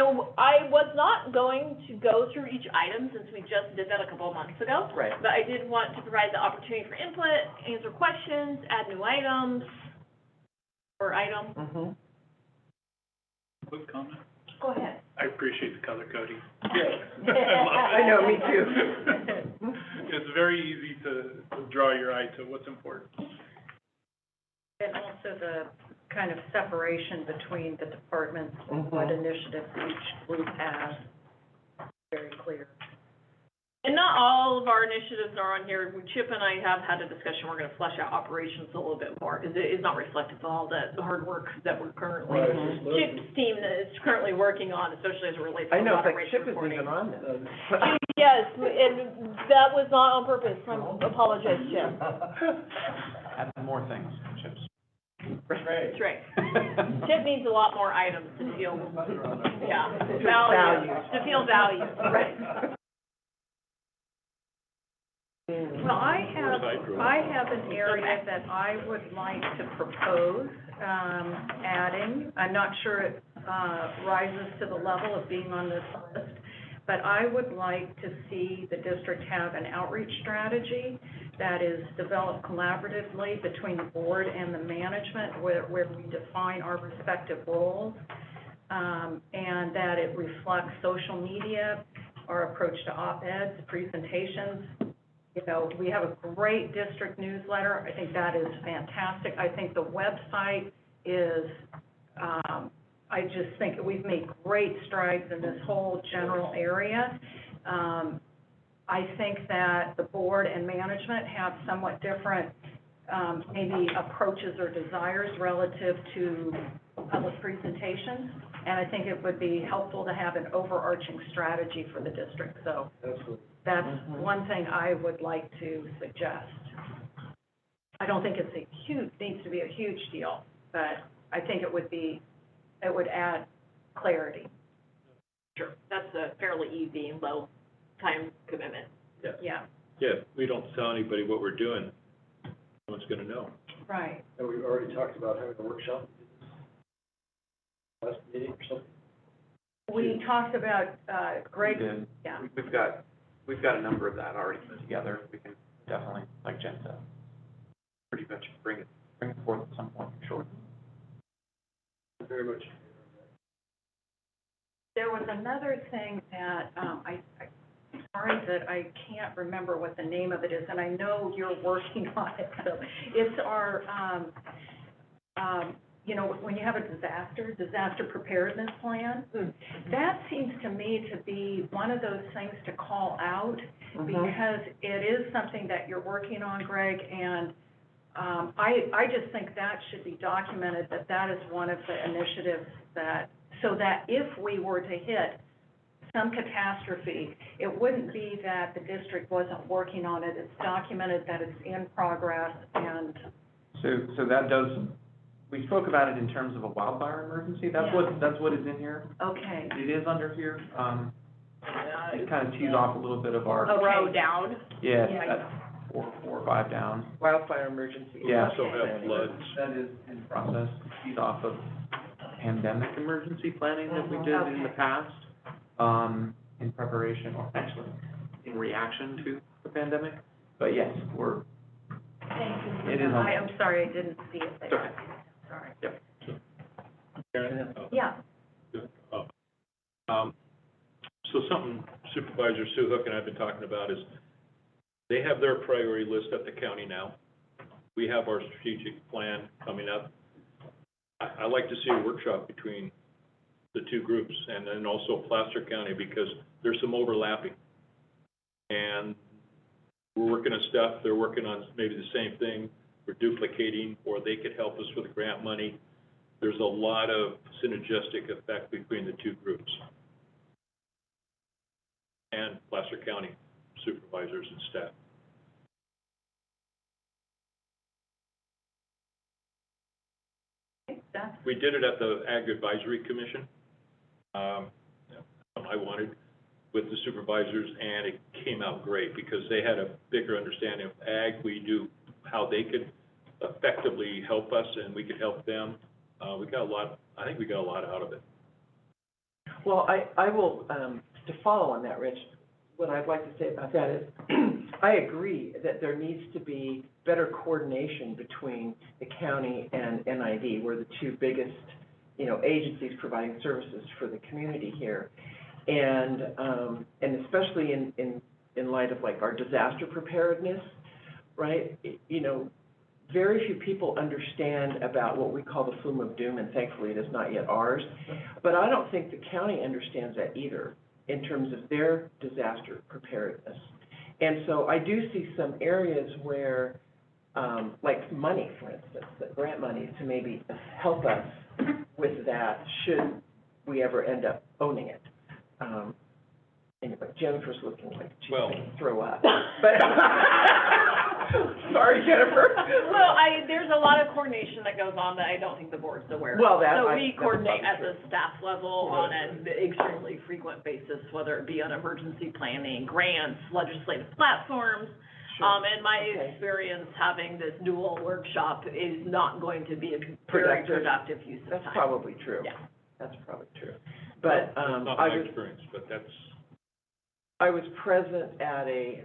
S2: So I was not going to go through each item since we just did that a couple of months ago.
S7: Right.
S2: But I did want to provide the opportunity for input, answer questions, add new items, or item.
S7: Mm-hmm.
S6: Quick comment.
S2: Go ahead.
S6: I appreciate the color coding.
S7: Yeah.
S6: I
S7: I know, me
S6: too. It's very easy to draw your eye to what's important.
S1: And also the kind of separation between the departments, what initiatives each group has, very clear.
S2: And not all of our initiatives are on here. Chip and I have had a discussion, we're gonna flesh out operations a little bit more, because it is not reflective of all the hard work that we're currently, Chip's team is currently working on, especially as it relates to
S7: I know,
S2: water
S7: but
S2: rates
S7: Chip isn't
S2: reporting.
S7: even on this.
S2: Yes, and that was not on purpose, I apologize, Chip.
S10: Add more things, chips.
S2: That's right. Chip needs a lot more items to feel, yeah,
S7: Valued.
S2: to feel valued, right.
S1: Well, I have an area that I would like to propose, adding. I'm not sure it, rises to the level of being on this list, but I would like to see the district have an outreach strategy that is developed collaboratively between the board and the management, where we define our respective roles, and that it reflects social media, our approach to op-eds, presentations. You know, we have a great district newsletter. I think that is fantastic. I think the website is, I just think we've made great strides in this whole general area. I think that the board and management have somewhat different, maybe approaches or desires relative to public presentations. And I think it would be helpful to have an overarching strategy for the district. So that's one thing I would like to suggest. I don't think it's needs to be a huge deal, but I think it would add clarity.
S2: Sure, that's a fairly easy and low time commitment.
S1: Yeah,
S4: Yeah, if we don't tell anybody what we're doing, no one's gonna know.
S1: right.
S5: And we've already talked about having a workshop, last meeting or something.
S1: We talked about, Greg,
S10: We did.
S1: yeah.
S10: We've got a number of that already put together. We can definitely, like Jen said, pretty much bring it forth at some point shortly.
S5: Very much.
S1: There was another thing that, I'm sorry that I can't remember what the name of it is, and I know you're working on it, so it's our, you know, when you have a disaster preparedness plan, that seems to me to be one of those things to call out, because it is something that you're working on, Greg, and I just think that should be documented, that is one of the initiatives that, so that if we were to hit some catastrophe, it wouldn't be that the district wasn't working on it, it's documented that it's in progress, and.
S10: So that does, we spoke about it in terms of a wildfire emergency. That's what is in here.
S1: Okay.
S10: It is under here. It kind of tees off a little bit of our,
S2: A row down.
S10: yeah,
S1: Yeah.
S10: that's four or five down.
S7: Wildfire emergency.
S10: Yeah.
S4: Also have floods.
S10: That is in process, tees off of pandemic emergency planning that we did in the past, in preparation, or actually in reaction to the pandemic. But yes,
S1: Thank you.
S10: It is on.
S1: I'm sorry, I didn't see it there.
S10: Okay.
S1: Sorry.
S10: Yep.
S4: Karen?
S1: Yeah.
S4: So something Supervisor Suhook and I have been talking about is, they have their priority list at the county now. We have our strategic plan coming up. I like to see a workshop between the two groups, and then also Placer County, because there's some overlapping. And we're working on stuff, they're working on maybe the same thing, we're duplicating, or they could help us with grant money. There's a lot of synergistic effect between the two groups. And Placer County supervisors and staff.
S1: That's
S4: We did it at the Ag Advisory Commission. I wanted with the supervisors, and it came out great because they had a bigger understanding of ag. We knew how they could effectively help us, and we could help them. We got a lot, I think we got a lot out of it.
S7: Well, I will, to follow on that, Rich, what I'd like to say about that is, I agree that there needs to be better coordination between the county and NID. We're the two biggest, agencies providing services for the community here. And especially in light of like our disaster preparedness, right? Very few people understand about what we call the flume of doom, and thankfully it is not yet ours. But I don't think the county understands that either in terms of their disaster preparedness. And so I do see some areas where, like money, for instance, the grant money to maybe help us with that should we ever end up owning it. Anyway, Jennifer's looking like she's going to throw up. But sorry, Jennifer.
S2: Well, there's a lot of coordination that goes on that I don't think the board's aware of.
S7: Well,
S2: So we coordinate at the staff level on an extremely frequent basis, whether it be on emergency planning, grants, legislative platforms.
S7: Sure.
S2: And my experience having this dual workshop is not going to be a very productive use of time.
S7: That's probably true.
S2: Yeah.
S7: That's probably true. But,
S4: That's not my experience, but that's.
S7: I was present at a,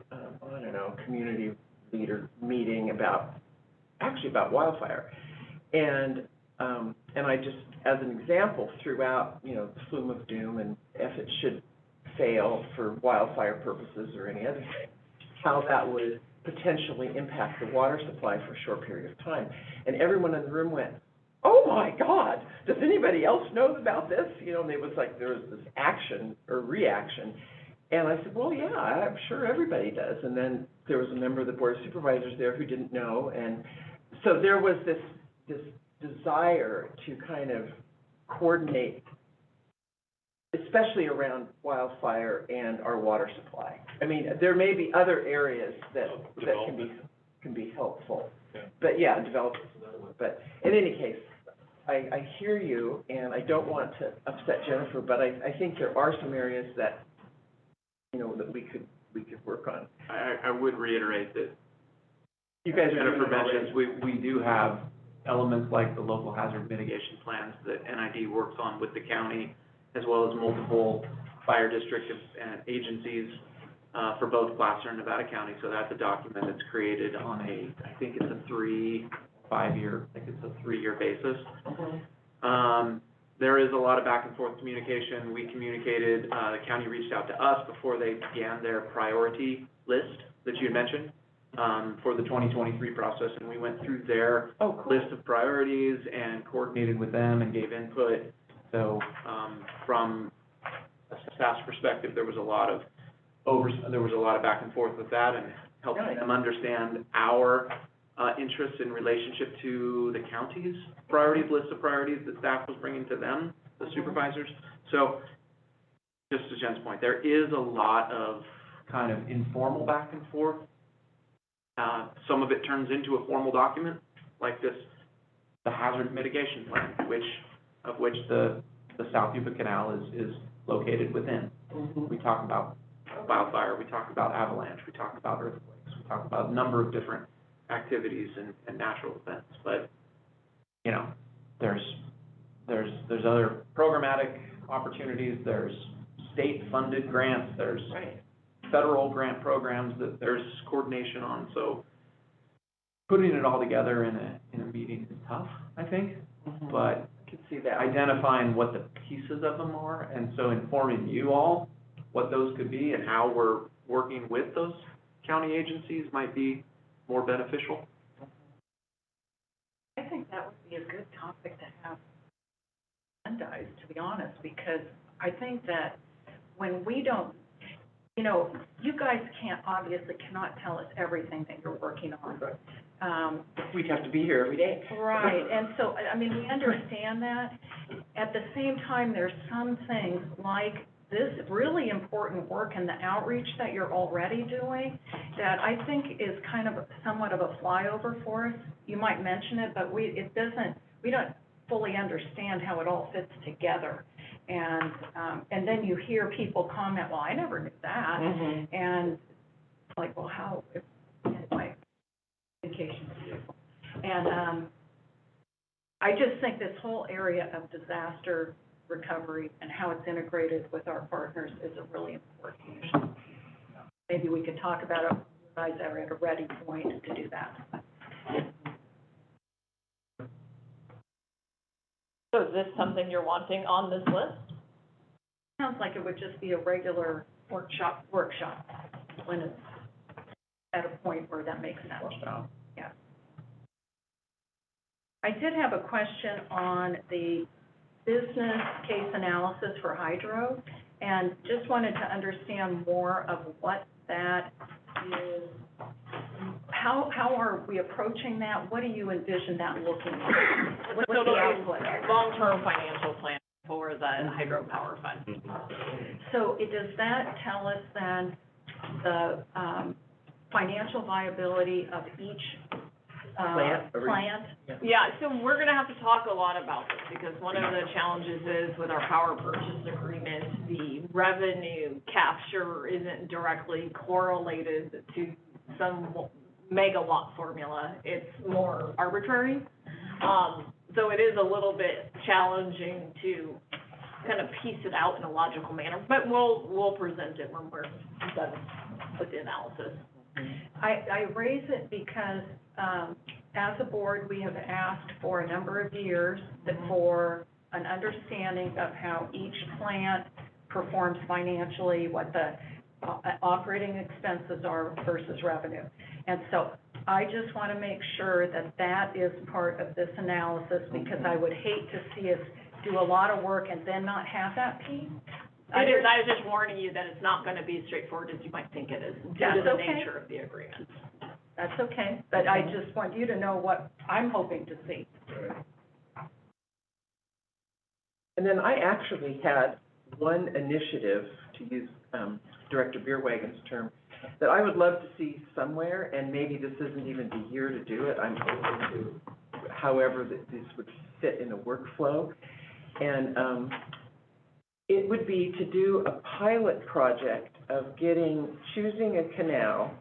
S7: community leader meeting about wildfire. And I just, as an example, threw out, the flume of doom and if it should fail for wildfire purposes or any other thing, how that would potentially impact the water supply for a short period of time. And everyone in the room went, oh my God, does anybody else know about this? And it was like there was this action or reaction. And I said, well, yeah, I'm sure everybody does. And then there was a member of the Board of Supervisors there who didn't know. And so there was this desire to kind of coordinate, especially around wildfire and our water supply. I mean, there may be other areas that can be helpful.
S4: Yeah.
S7: But yeah, development is another one. But in any case, I hear you, and I don't want to upset Jennifer, but I think there are some areas that, that we could work on.
S10: I would reiterate that
S7: You guys are
S10: Jennifer
S7: doing it already.
S10: mentions, we do have elements like the local hazard mitigation plans that NID works on with the county, as well as multiple fire district and agencies for both Placer and Nevada County. So that's a document that's created on I think it's a 3-5 year basis. There is a lot of back and forth communication. We communicated, the county reached out to us before they began their priority list that you had mentioned for the 2023 process, and we went through their list of priorities and coordinated with them and gave input. So from a staff's perspective, there was a lot of back and forth with that and helping them understand our interests in relationship to the county's list of priorities that staff was bringing to them, the supervisors. So, just to Jen's point, there is a lot of kind of informal back and forth. Some of it turns into a formal document, like the hazard mitigation plan, of which the South Yuba Canal is located within. We talk about wildfire, we talk about avalanche, we talk about earthquakes, we talk about a number of different activities and natural events, but there's other programmatic opportunities, there's state-funded grants, there's federal grant programs that there's coordination on. So putting it all together in a meeting is tough, I think, but
S7: I can see that.
S10: identifying what the pieces of them are, and so informing you all what those could be and how we're working with those county agencies might be more beneficial.
S1: I think that would be a good topic to have agendized, to be honest, because I think that when we don't, you guys cannot tell us everything that you're working on.
S7: We'd have to be here every day.
S1: Right, and so, we understand that. At the same time, there's some things like this really important work and the outreach that you're already doing that I think is kind of somewhat of a flyover for us. You might mention it, but fully understand how it all fits together. And then you hear people comment, well, I never knew that.
S7: Mm-hmm.
S1: And it's like, well, how, anyway, communication is useful. And, I just think this whole area of disaster recovery and how it's integrated with our partners is a really important issue. Maybe we could talk about it, you guys are at a ready point to do that.
S2: So is this something you're wanting on this list?
S1: Sounds like it would just be a regular workshop, when it's at a point where that makes sense. Yeah. I did have a question on the business case analysis for hydro, and just wanted to understand more of what that is. How are we approaching that? What do you envision that looking like? What's the output?
S2: Long-term financial plan for the hydropower fund.
S1: So does that tell us then the financial viability of each plant?
S2: Yeah, so we're gonna have to talk a lot about this, because one of the challenges is with our power purchase agreement, the revenue capture isn't directly correlated to some megawatt formula. It's more arbitrary. So it is a little bit challenging to kind of piece it out in a logical manner, but we'll present it when we're done with the analysis.
S1: I raise it because, as a board, we have asked for a number of years for an understanding of how each plant performs financially, what the operating expenses are versus revenue. And so I just want to make sure that that is part of this analysis, because I would hate to see us do a lot of work and then not have that piece.
S2: It is, I was just warning you that it's not gonna be as straightforward as you might think it is, due to the nature of the agreement.
S1: That's okay, but I just want you to know what I'm hoping to see.
S7: And then I actually had one initiative, to use Director Beerwagon's term, that I would love to see somewhere, and maybe this isn't even the year to do it. I'm open to however that this would fit in a workflow. And it would be to do a pilot project of choosing a canal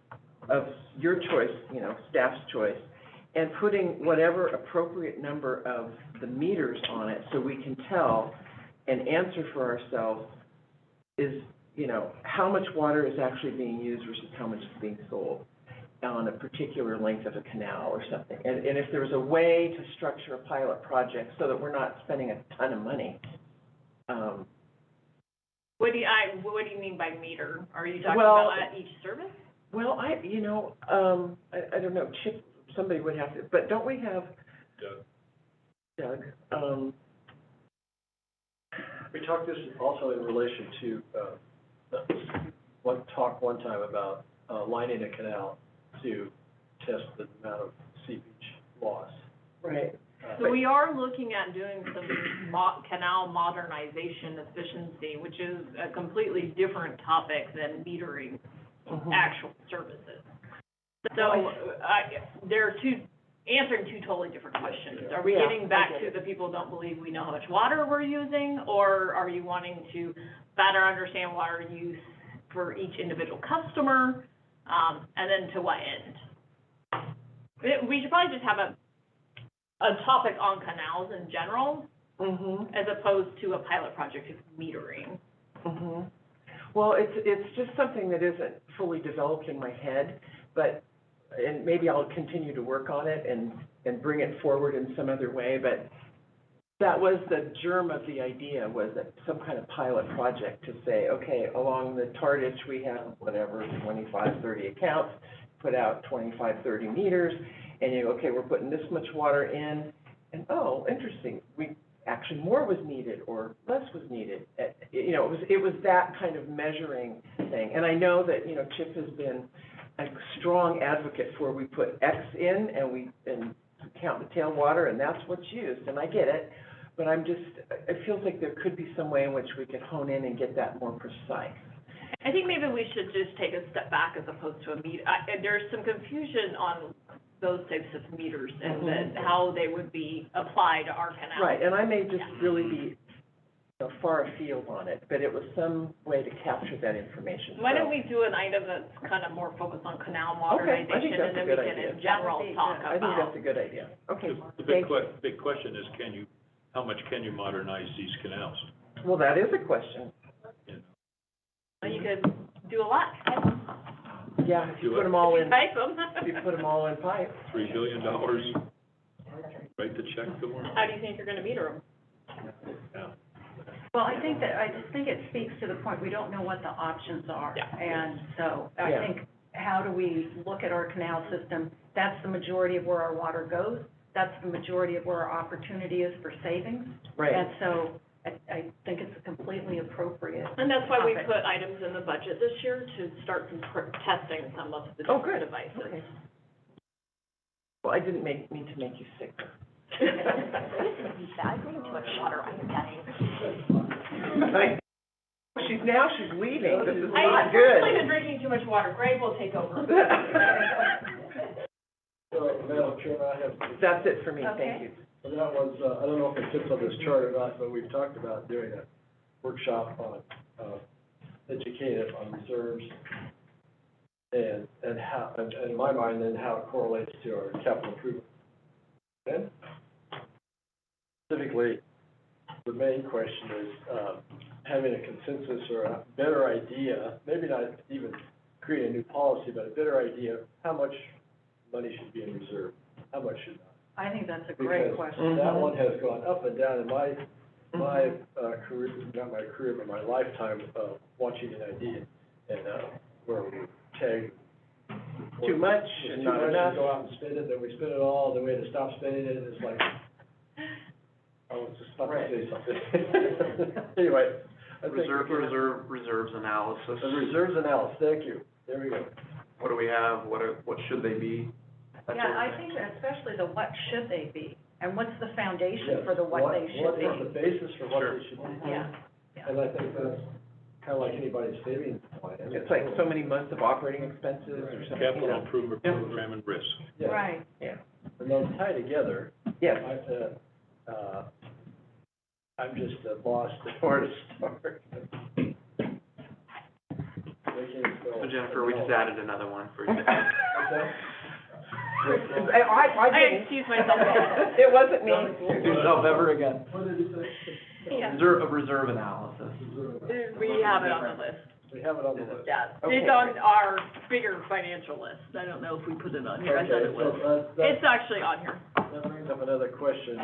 S7: of your choice, you know, staff's choice, and putting whatever appropriate number of the meters on it, so we can tell and answer for ourselves is, you know, how much water is actually being used versus how much is being sold on a particular length of a canal or something. And if there was a way to structure a pilot project so that we're not spending a ton of money.
S2: What do you mean by meter? Are you talking
S7: Well,
S2: about at each service?
S7: Well, I don't know, Chip, somebody would have to, but don't we have? Doug,
S5: We talked this also in relation to, talk one time about, lining a canal to test the amount of seepage loss.
S7: right.
S2: So we are looking at doing some canal modernization efficiency, which is a completely different topic than metering actual services. So, there are answering two totally different questions. Are we getting back to the people who don't believe we know how much water we're using, or are you wanting to better understand water use for each individual customer, and then to what end? We should probably just have a topic on canals in general, as opposed to a pilot project of metering.
S7: Well, it's just something that isn't fully developed in my head, and maybe I'll continue to work on it and bring it forward in some other way, but that was the germ of the idea, was that some kind of pilot project to say, okay, along the Tardich, we have whatever, 25, 30 accounts, put out 25, 30 meters, and you go, okay, we're putting this much water in, and oh, interesting, actually more was needed or less was needed. You know, it was that kind of measuring thing. And I know that, you know, Chip has been a strong advocate for we put X in and count the tailwater, and that's what's used, and I get it. But it feels like there could be some way in which we could hone in and get that more precise.
S2: I think maybe we should just take a step back as opposed to a meter. There's some confusion on those types of meters and then how they would be applied to our canal.
S7: Right, and I may just really be, you know, far afield on it, but it was some way to capture that information.
S2: Why
S7: So-
S2: don't we do an item that's kind of more focused on canal
S7: Okay, I think
S2: modernization,
S7: that's
S2: and
S7: a
S2: then we
S7: good
S2: can
S7: idea.
S2: in general talk
S7: I think
S2: about.
S7: that's a good idea. Okay,
S4: The
S7: thank you.
S4: big question is, how much can you modernize these canals?
S7: Well, that is a question.
S4: You know,
S2: You could do a lot.
S7: Yeah, if you
S4: Do
S7: put
S4: it.
S7: them all in,
S2: Pipe them.
S7: if you put them all in pipe.
S4: $3 billion, write the check tomorrow.
S2: How do you think you're gonna meter them?
S4: Yeah.
S1: Well, I just think it speaks to the point, we don't know what the options are.
S2: Yeah.
S1: And so I
S7: Yeah.
S1: think, how do we look at our canal system? That's the majority of where our water goes. That's the majority of where our opportunity is for savings.
S7: Right.
S1: And so I think it's completely appropriate.
S2: And that's why we
S1: Topic.
S2: put items in the budget this year to start testing some of the
S7: Oh,
S2: different
S7: good.
S2: devices.
S7: Okay. Well, I didn't mean to make you sick.
S2: I'm drinking too much water, I am dying.
S7: She's leaving, this is
S2: I
S7: not
S2: have personally
S7: good.
S2: been drinking too much water, Greg will take over.
S5: So, Madam Chairman, I have,
S7: That's it for me,
S1: Okay.
S7: thank you.
S5: and that was, I don't know if it fits on this chart or not, but we've talked about doing a workshop on, educated on reserves and how, and in my mind, then how it correlates to our capital improvement. Okay? Specifically, the main question is, having a consensus or a better idea, maybe not even create a new policy, but a better idea of how much money should be in reserve, how much should not.
S1: I think that's a great
S5: Because
S1: question.
S5: that one has gone up and down in my career, not my career, but my lifetime of watching NID, and, where we tag.
S7: Too much and not
S5: Too much,
S7: enough.
S5: we go out and spend it, then we spend it all, then we had to stop spending it, and it's like, I was just about to say something. Anyway, I think.
S10: Reserves analysis.
S5: The reserves analysis, thank you, there we go.
S10: What do we have, what should they be? That
S1: Yeah,
S10: sort of
S1: I
S10: thing.
S1: think especially the what should they be, and what's the foundation
S5: Yes,
S1: for the what they should
S5: What is the
S1: be.
S5: basis for what
S4: Sure.
S5: they should be?
S1: Yeah.
S5: And I think that's kind of like anybody's savings plan.
S7: It's like so many months of operating expenses or something, you
S4: Capital
S7: know.
S4: improvement program and risk.
S5: Yeah.
S1: Right.
S7: Yeah,
S5: And those tie together.
S7: yes.
S5: I'm just lost as far as start.
S10: So Jennifer, we just added another one for you.
S7: I
S2: I
S7: didn't.
S2: excuse myself.
S7: It wasn't me.
S12: Do yourself ever again.
S5: What did you say?
S2: Yeah.
S12: Reserve analysis.
S2: We have it on the list,
S5: We have it on the list.
S2: yeah.
S7: Okay.
S2: It's on our bigger financial list. I don't know if we put it on here, I thought it was.
S5: Okay, so
S2: It's actually on here.
S5: that brings up another question.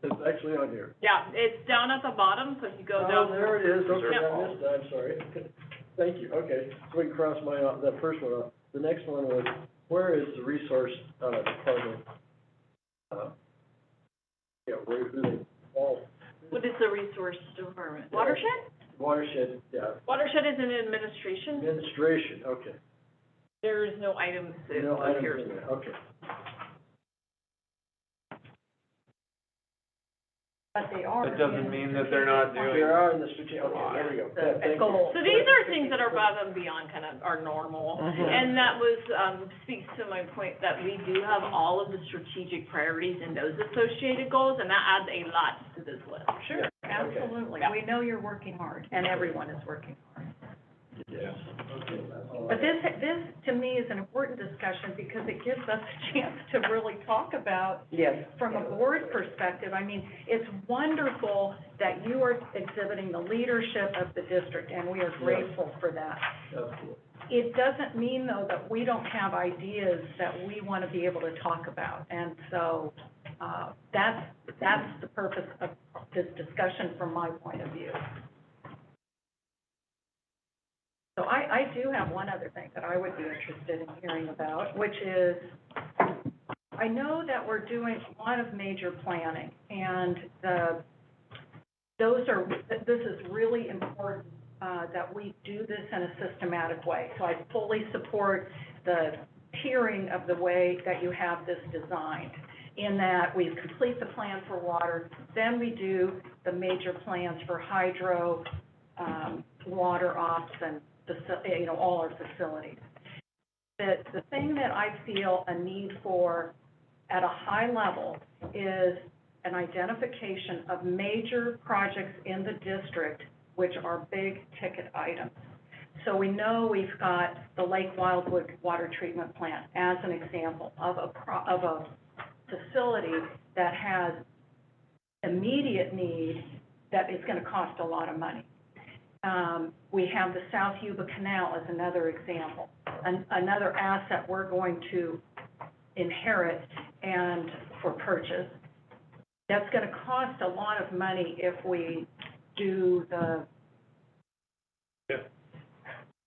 S5: It's actually on here.
S2: Yeah, it's down at the bottom, so if you go down.
S5: Oh, there it is, okay,
S2: Yep.
S5: I missed that, I'm sorry. Thank you, okay, so we can cross mine off, that first one off. The next one was, where is the resource, department? Yeah, where do they fall?
S2: What is the resource department? Watershed?
S5: Watershed, yeah,
S2: Watershed is in administration.
S5: administration, okay.
S2: There is no items in
S5: No items
S2: here.
S5: in there, okay.
S1: But they are.
S10: That doesn't
S1: in
S10: mean that they're not
S1: strategic
S5: There
S1: plan.
S5: are in the strategic, okay, there we go. Yeah, thank you.
S1: goal.
S2: So these are things that are above and beyond kind of our normal.
S7: Mhm.
S2: And that was, speaks to my point that we do have all of the strategic priorities and those associated goals, and that adds a lot to this list.
S1: Sure, absolutely.
S2: Yeah.
S1: We know you're working hard, and everyone is working hard.
S5: Yes, okay, that's all.
S1: But this, to me, is an important discussion because it gives us a chance to really talk about,
S7: Yes.
S1: from a board perspective, I mean, it's wonderful that you are exhibiting the leadership of the district, and we are grateful for that.
S5: Absolutely.
S1: It doesn't mean, though, that we don't have ideas that we want to be able to talk about. And so, that's the purpose of this discussion from my point of view. So I do have one other thing that I would be interested in hearing about, which is, I know that we're doing a lot of major planning, and this is really important, that we do this in a systematic way. So I fully support the tiering of the way that you have this designed, in that we complete the plan for water, then we do the major plans for hydro, water ops, and all our facilities. the thing that I feel a need for at a high level is an identification of major projects in the district, which are big ticket items. So we know we've got the Lake Wildwood Water Treatment Plant as an example of a facility that has immediate need that is gonna cost a lot of money. We have the South Yuba Canal as another example, another asset we're going to inherit and for purchase. That's gonna cost a lot of money if we do the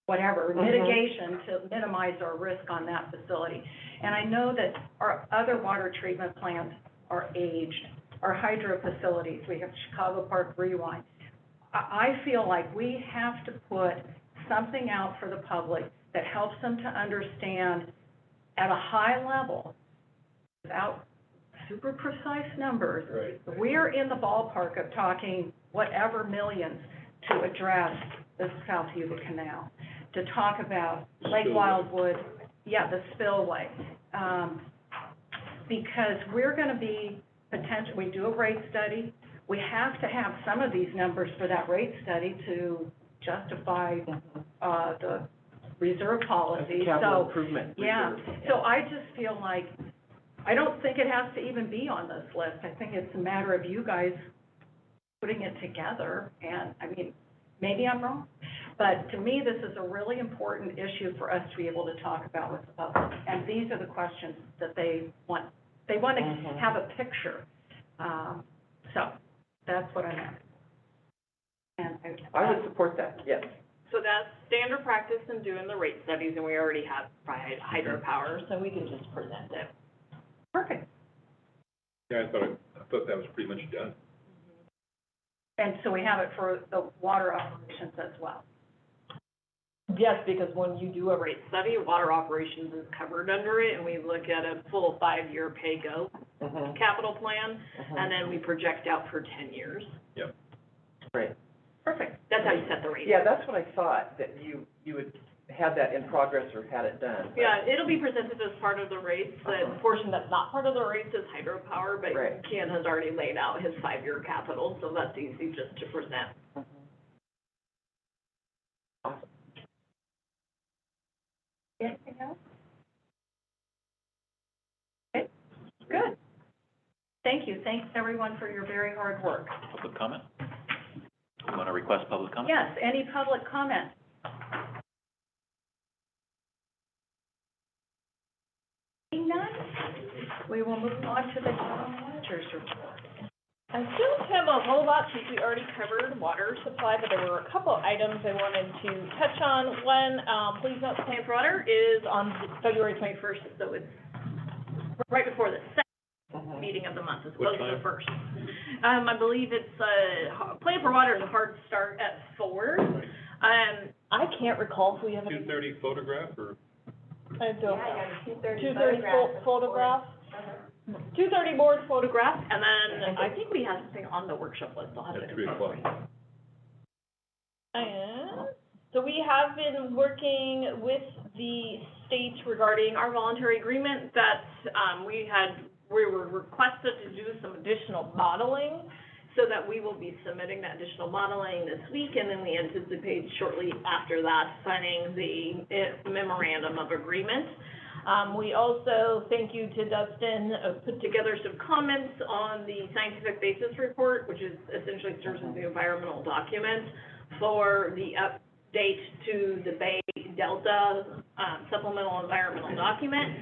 S1: whatever, mitigation to minimize our risk on that facility. And I know that our other water treatment plants are aged, our hydro facilities, we have Chicago Park Rewind. I feel like we have to put something out for the public that helps them to understand at a high level, without super precise numbers.
S5: Right.
S1: We're in the ballpark of talking whatever millions to address the South Yuba Canal, to talk about Lake Wildwood, the spillway. Because we're gonna be we do a rate study. We have to have some of these numbers for that rate study to justify, the reserve policy.
S7: Capital improvement.
S1: Yeah,
S7: reserve.
S1: so I just feel like, I don't think it has to even be on this list. I think it's a matter of you guys putting it together, and, I mean, maybe I'm wrong, but to me, this is a really important issue for us to be able to talk about with the public, and these are the questions that they want. They want to have a picture, so that's what I'm at. And
S7: I would support that, yes.
S2: So that's standard practice in doing the rate studies, and we already have hydropower, so we can just present it.
S1: Perfect.
S4: Yeah, I thought that was pretty much done.
S1: And so we have it for the water operations as well.
S2: Yes, because when you do a rate study, water operations is covered under it, and we look at a full 5-year pay-go capital plan, and then we project out for 10 years.
S4: Yep.
S7: Right.
S2: Perfect. That's how you set the rate.
S7: Yeah, that's what I thought, that you would have that in progress or had it done. but-
S2: Yeah, it'll be presented as part of the rates. The portion that's not part of the rates is hydropower, but
S7: Right.
S2: Ken has already laid out his 5-year capital, so that's easy just to present.
S7: Awesome.
S1: Anything else? Okay, good. Thank you. Thanks, everyone, for your very hard work.
S9: Public comment? You want to request public comment?
S1: Yes, any public comment? Seeing none, we will move on to the general manager's report.
S2: I don't have a whole lot since we already covered water supply, but there were a couple items I wanted to touch on. One, please note, the plan for water is on February 21st, so it's right before the second meeting of the month, as opposed to the first. I believe it's, plan for water is a hard start at 4. I can't recall if we have any.
S4: 2:30 photograph, or?
S2: I don't.
S8: Yeah, you got a 2:30
S2: 2:30 photograph. 2:30 board photograph, and then I think we have something on the workshop list. I'll have to
S4: At 3 o'clock.
S2: And so we have been working with the state regarding our voluntary agreement that, we were requested to do some additional modeling, so that we will be submitting that additional modeling this week, and then we anticipate shortly after that signing the memorandum of agreement. We also, thank you to Dustin, put together some comments on the scientific basis report, which is essentially serves as the environmental document for the update to the Bay Delta supplemental environmental document.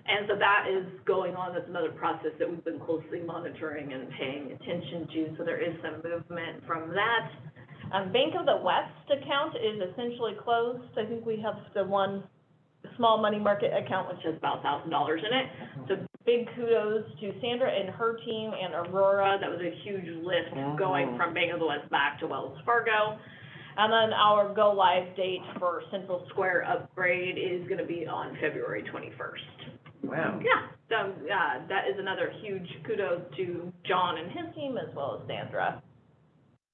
S2: And so that is going on. That's another process that we've been closely monitoring and paying attention to. So there is some movement from that. Bank of the West account is essentially closed. I think we have the one small money market account, which has about $1,000 in it. So big kudos to Sandra and her team and Aurora. That was a huge lift going from Bank of the West back to Wells Fargo. And then our go live date for Central Square upgrade is going to be on February 21st.
S7: Wow.
S2: Yeah, so that is another huge kudos to John and his team, as well as Sandra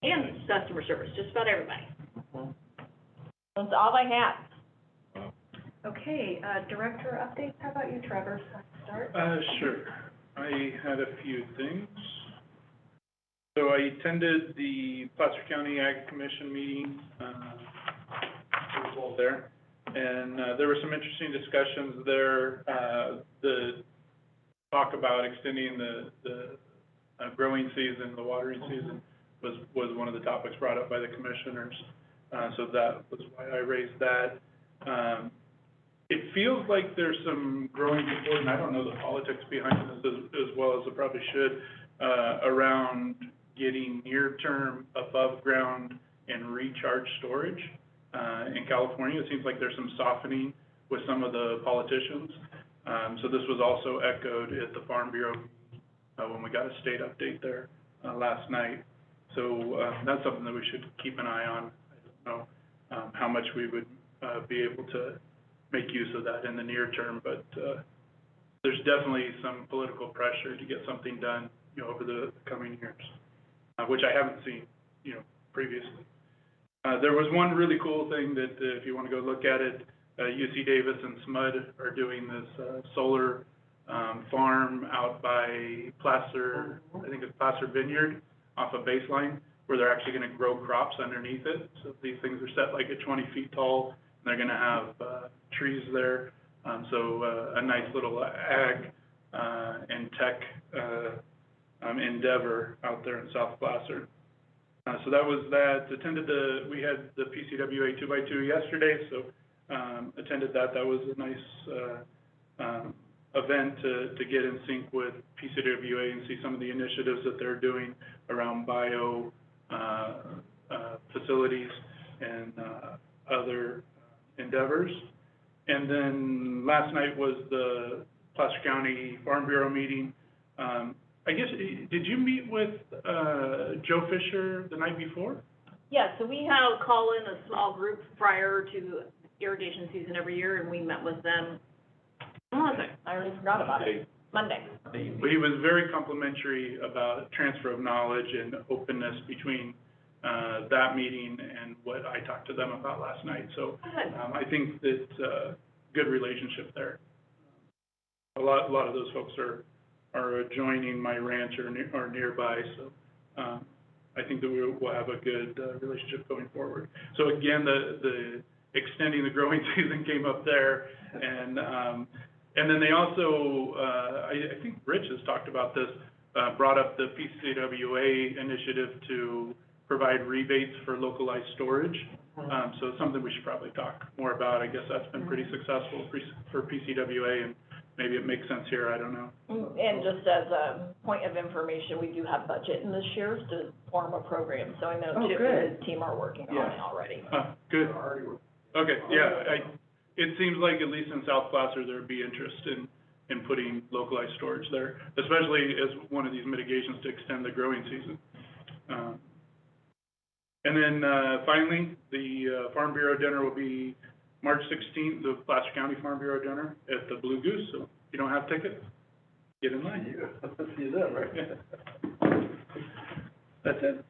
S2: and customer service, just about everybody. That's all I have.
S1: Okay, director updates, how about you, Trevor? Start?
S6: Sure. I had a few things. So I attended the Placer County Ag Commission meeting, there, and there were some interesting discussions there. The talk about extending the growing season, the watering season, was one of the topics brought up by the commissioners. So that was why I raised that. It feels like there's some growing support, and I don't know the politics behind this as well as I probably should, around getting near-term, above-ground, and recharge storage. In California, it seems like there's some softening with some of the politicians. So this was also echoed at the Farm Bureau when we got a state update there last night. So that's something that we should keep an eye on. I don't know how much we would be able to make use of that in the near term, but there's definitely some political pressure to get something done, over the coming years, which I haven't seen, previously. There was one really cool thing that if you want to go look at it, UC Davis and SMUD are doing this solar farm out by Placer, I think it's Placer Vineyard, off of Baseline, where they're actually going to grow crops underneath it. So these things are set like at 20 feet tall, and they're going to have trees there. So a nice little ag and tech endeavor out there in South Placer. So that was that. We had the PCWA 2x2 yesterday, so attended that. That was a nice event to get in sync with PCWA and see some of the initiatives that they're doing around bio facilities and other endeavors. And then last night was the Placer County Farm Bureau meeting. I guess, did you meet with Joe Fisher the night before?
S2: Yeah, so we have call in a small group prior to irrigation season every year, and we met with them. When was it? I already forgot about it. Monday.
S6: But he was very complimentary about transfer of knowledge and openness between that meeting and what I talked to them about last night. So I think that good relationship there. A lot of those folks are adjoining my ranch or nearby, so I think that we'll have a good relationship going forward. So again, the extending the growing season came up there, and then they also, I think Rich has talked about this, brought up the PCWA initiative to provide rebates for localized storage. So it's something we should probably talk more about. I guess that's been pretty successful for PCWA, and maybe it makes sense here, I don't know.
S2: And just as a point of information, we do have budget in this year to form a program, so I know Chip and his team are working on it already.
S6: Good. Okay, yeah, it seems like at least in South Placer, there'd be interest in putting localized storage there, especially as one of these mitigations to extend the growing season. And then finally, the Farm Bureau dinner will be March 16th, the Placer County Farm Bureau dinner at the Blue Goose. So if you don't have tickets, get in line.
S5: Let's see that, right?
S6: That's it.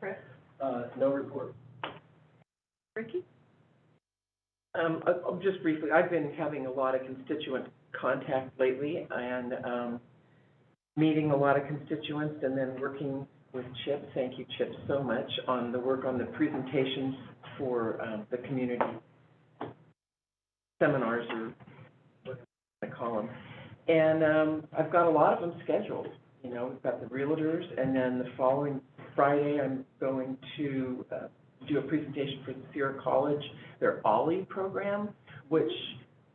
S1: Chris?
S5: No report.
S1: Ricky?
S7: Just briefly, I've been having a lot of constituent contact lately and meeting a lot of constituents and then working with Chip. Thank you, Chip, so much on the work on the presentations for the community seminars, or what I call them. And I've got a lot of them scheduled. We've got the realtors, and then the following Friday, I'm going to do a presentation for the Sierra College, their OLLI program, which,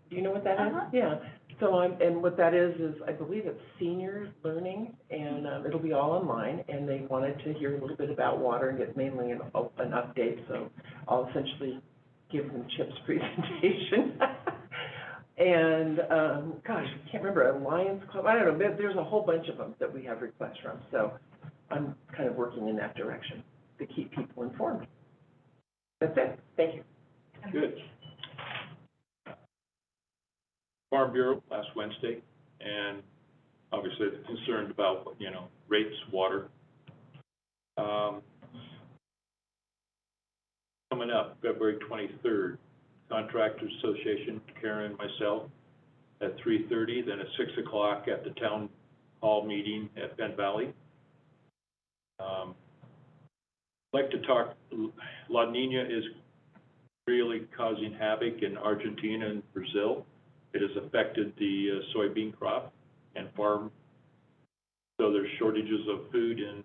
S7: do you know what that is? Yeah. So and what that is I believe it's senior learning, and it'll be all online, and they wanted to hear a little bit about water and get mainly an update, so I'll essentially give them Chip's presentation. And, gosh, I can't remember, a Lions Club, I don't know, there's a whole bunch of them that we have requests from, so I'm kind of working in that direction to keep people informed. That's it, thank you.
S4: Good. Farm Bureau last Wednesday, and obviously they're concerned about, rates, water. Some coming up, February 23rd, Contractor Association, Karen and myself, at 3:30, then at 6 o'clock at the town hall meeting at Penn Valley. I'd like to talk, La Nina is really causing havoc in Argentina and Brazil. It has affected the soybean crop and farm, so there's shortages of food in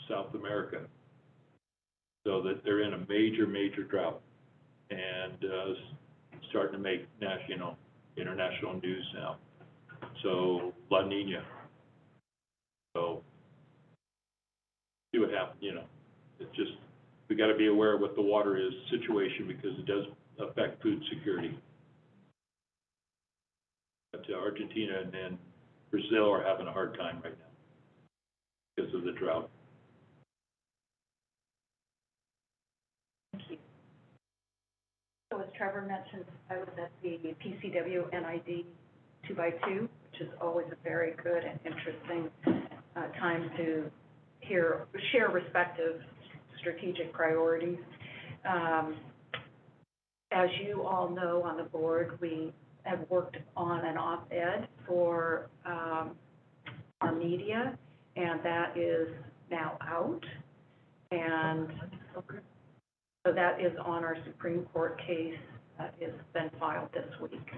S4: South America. So that they're in a major, major drought, and starting to make international news now. So La Nina. So see what happens. It's just, we got to be aware of what the water is situation, because it does affect food security. But Argentina and Brazil are having a hard time right now because of the drought.
S1: Thank you. So as Trevor mentioned, I was at the PCW NID 2x2, which is always a very good and interesting time to share respective strategic priorities. As you all know on the board, we have worked on an op-ed for our media, and that is now out. And so that is on our Supreme Court case that has been filed this week.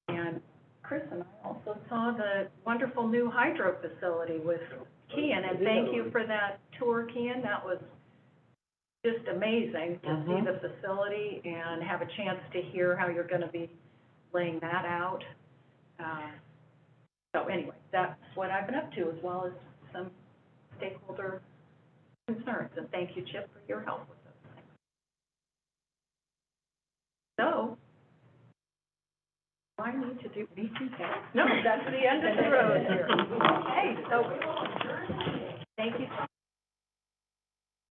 S1: And Chris and I also saw the wonderful new hydro facility with Kian, and thank you for that tour, Kian. That was just amazing to see the facility and have a chance to hear how you're going to be laying that out. So anyway, that's what I've been up to, as well as some stakeholder concerns. And thank you, Chip, for your help with those things. So, I need to do BTK. No, that's the end of the road here. Okay, so thank you.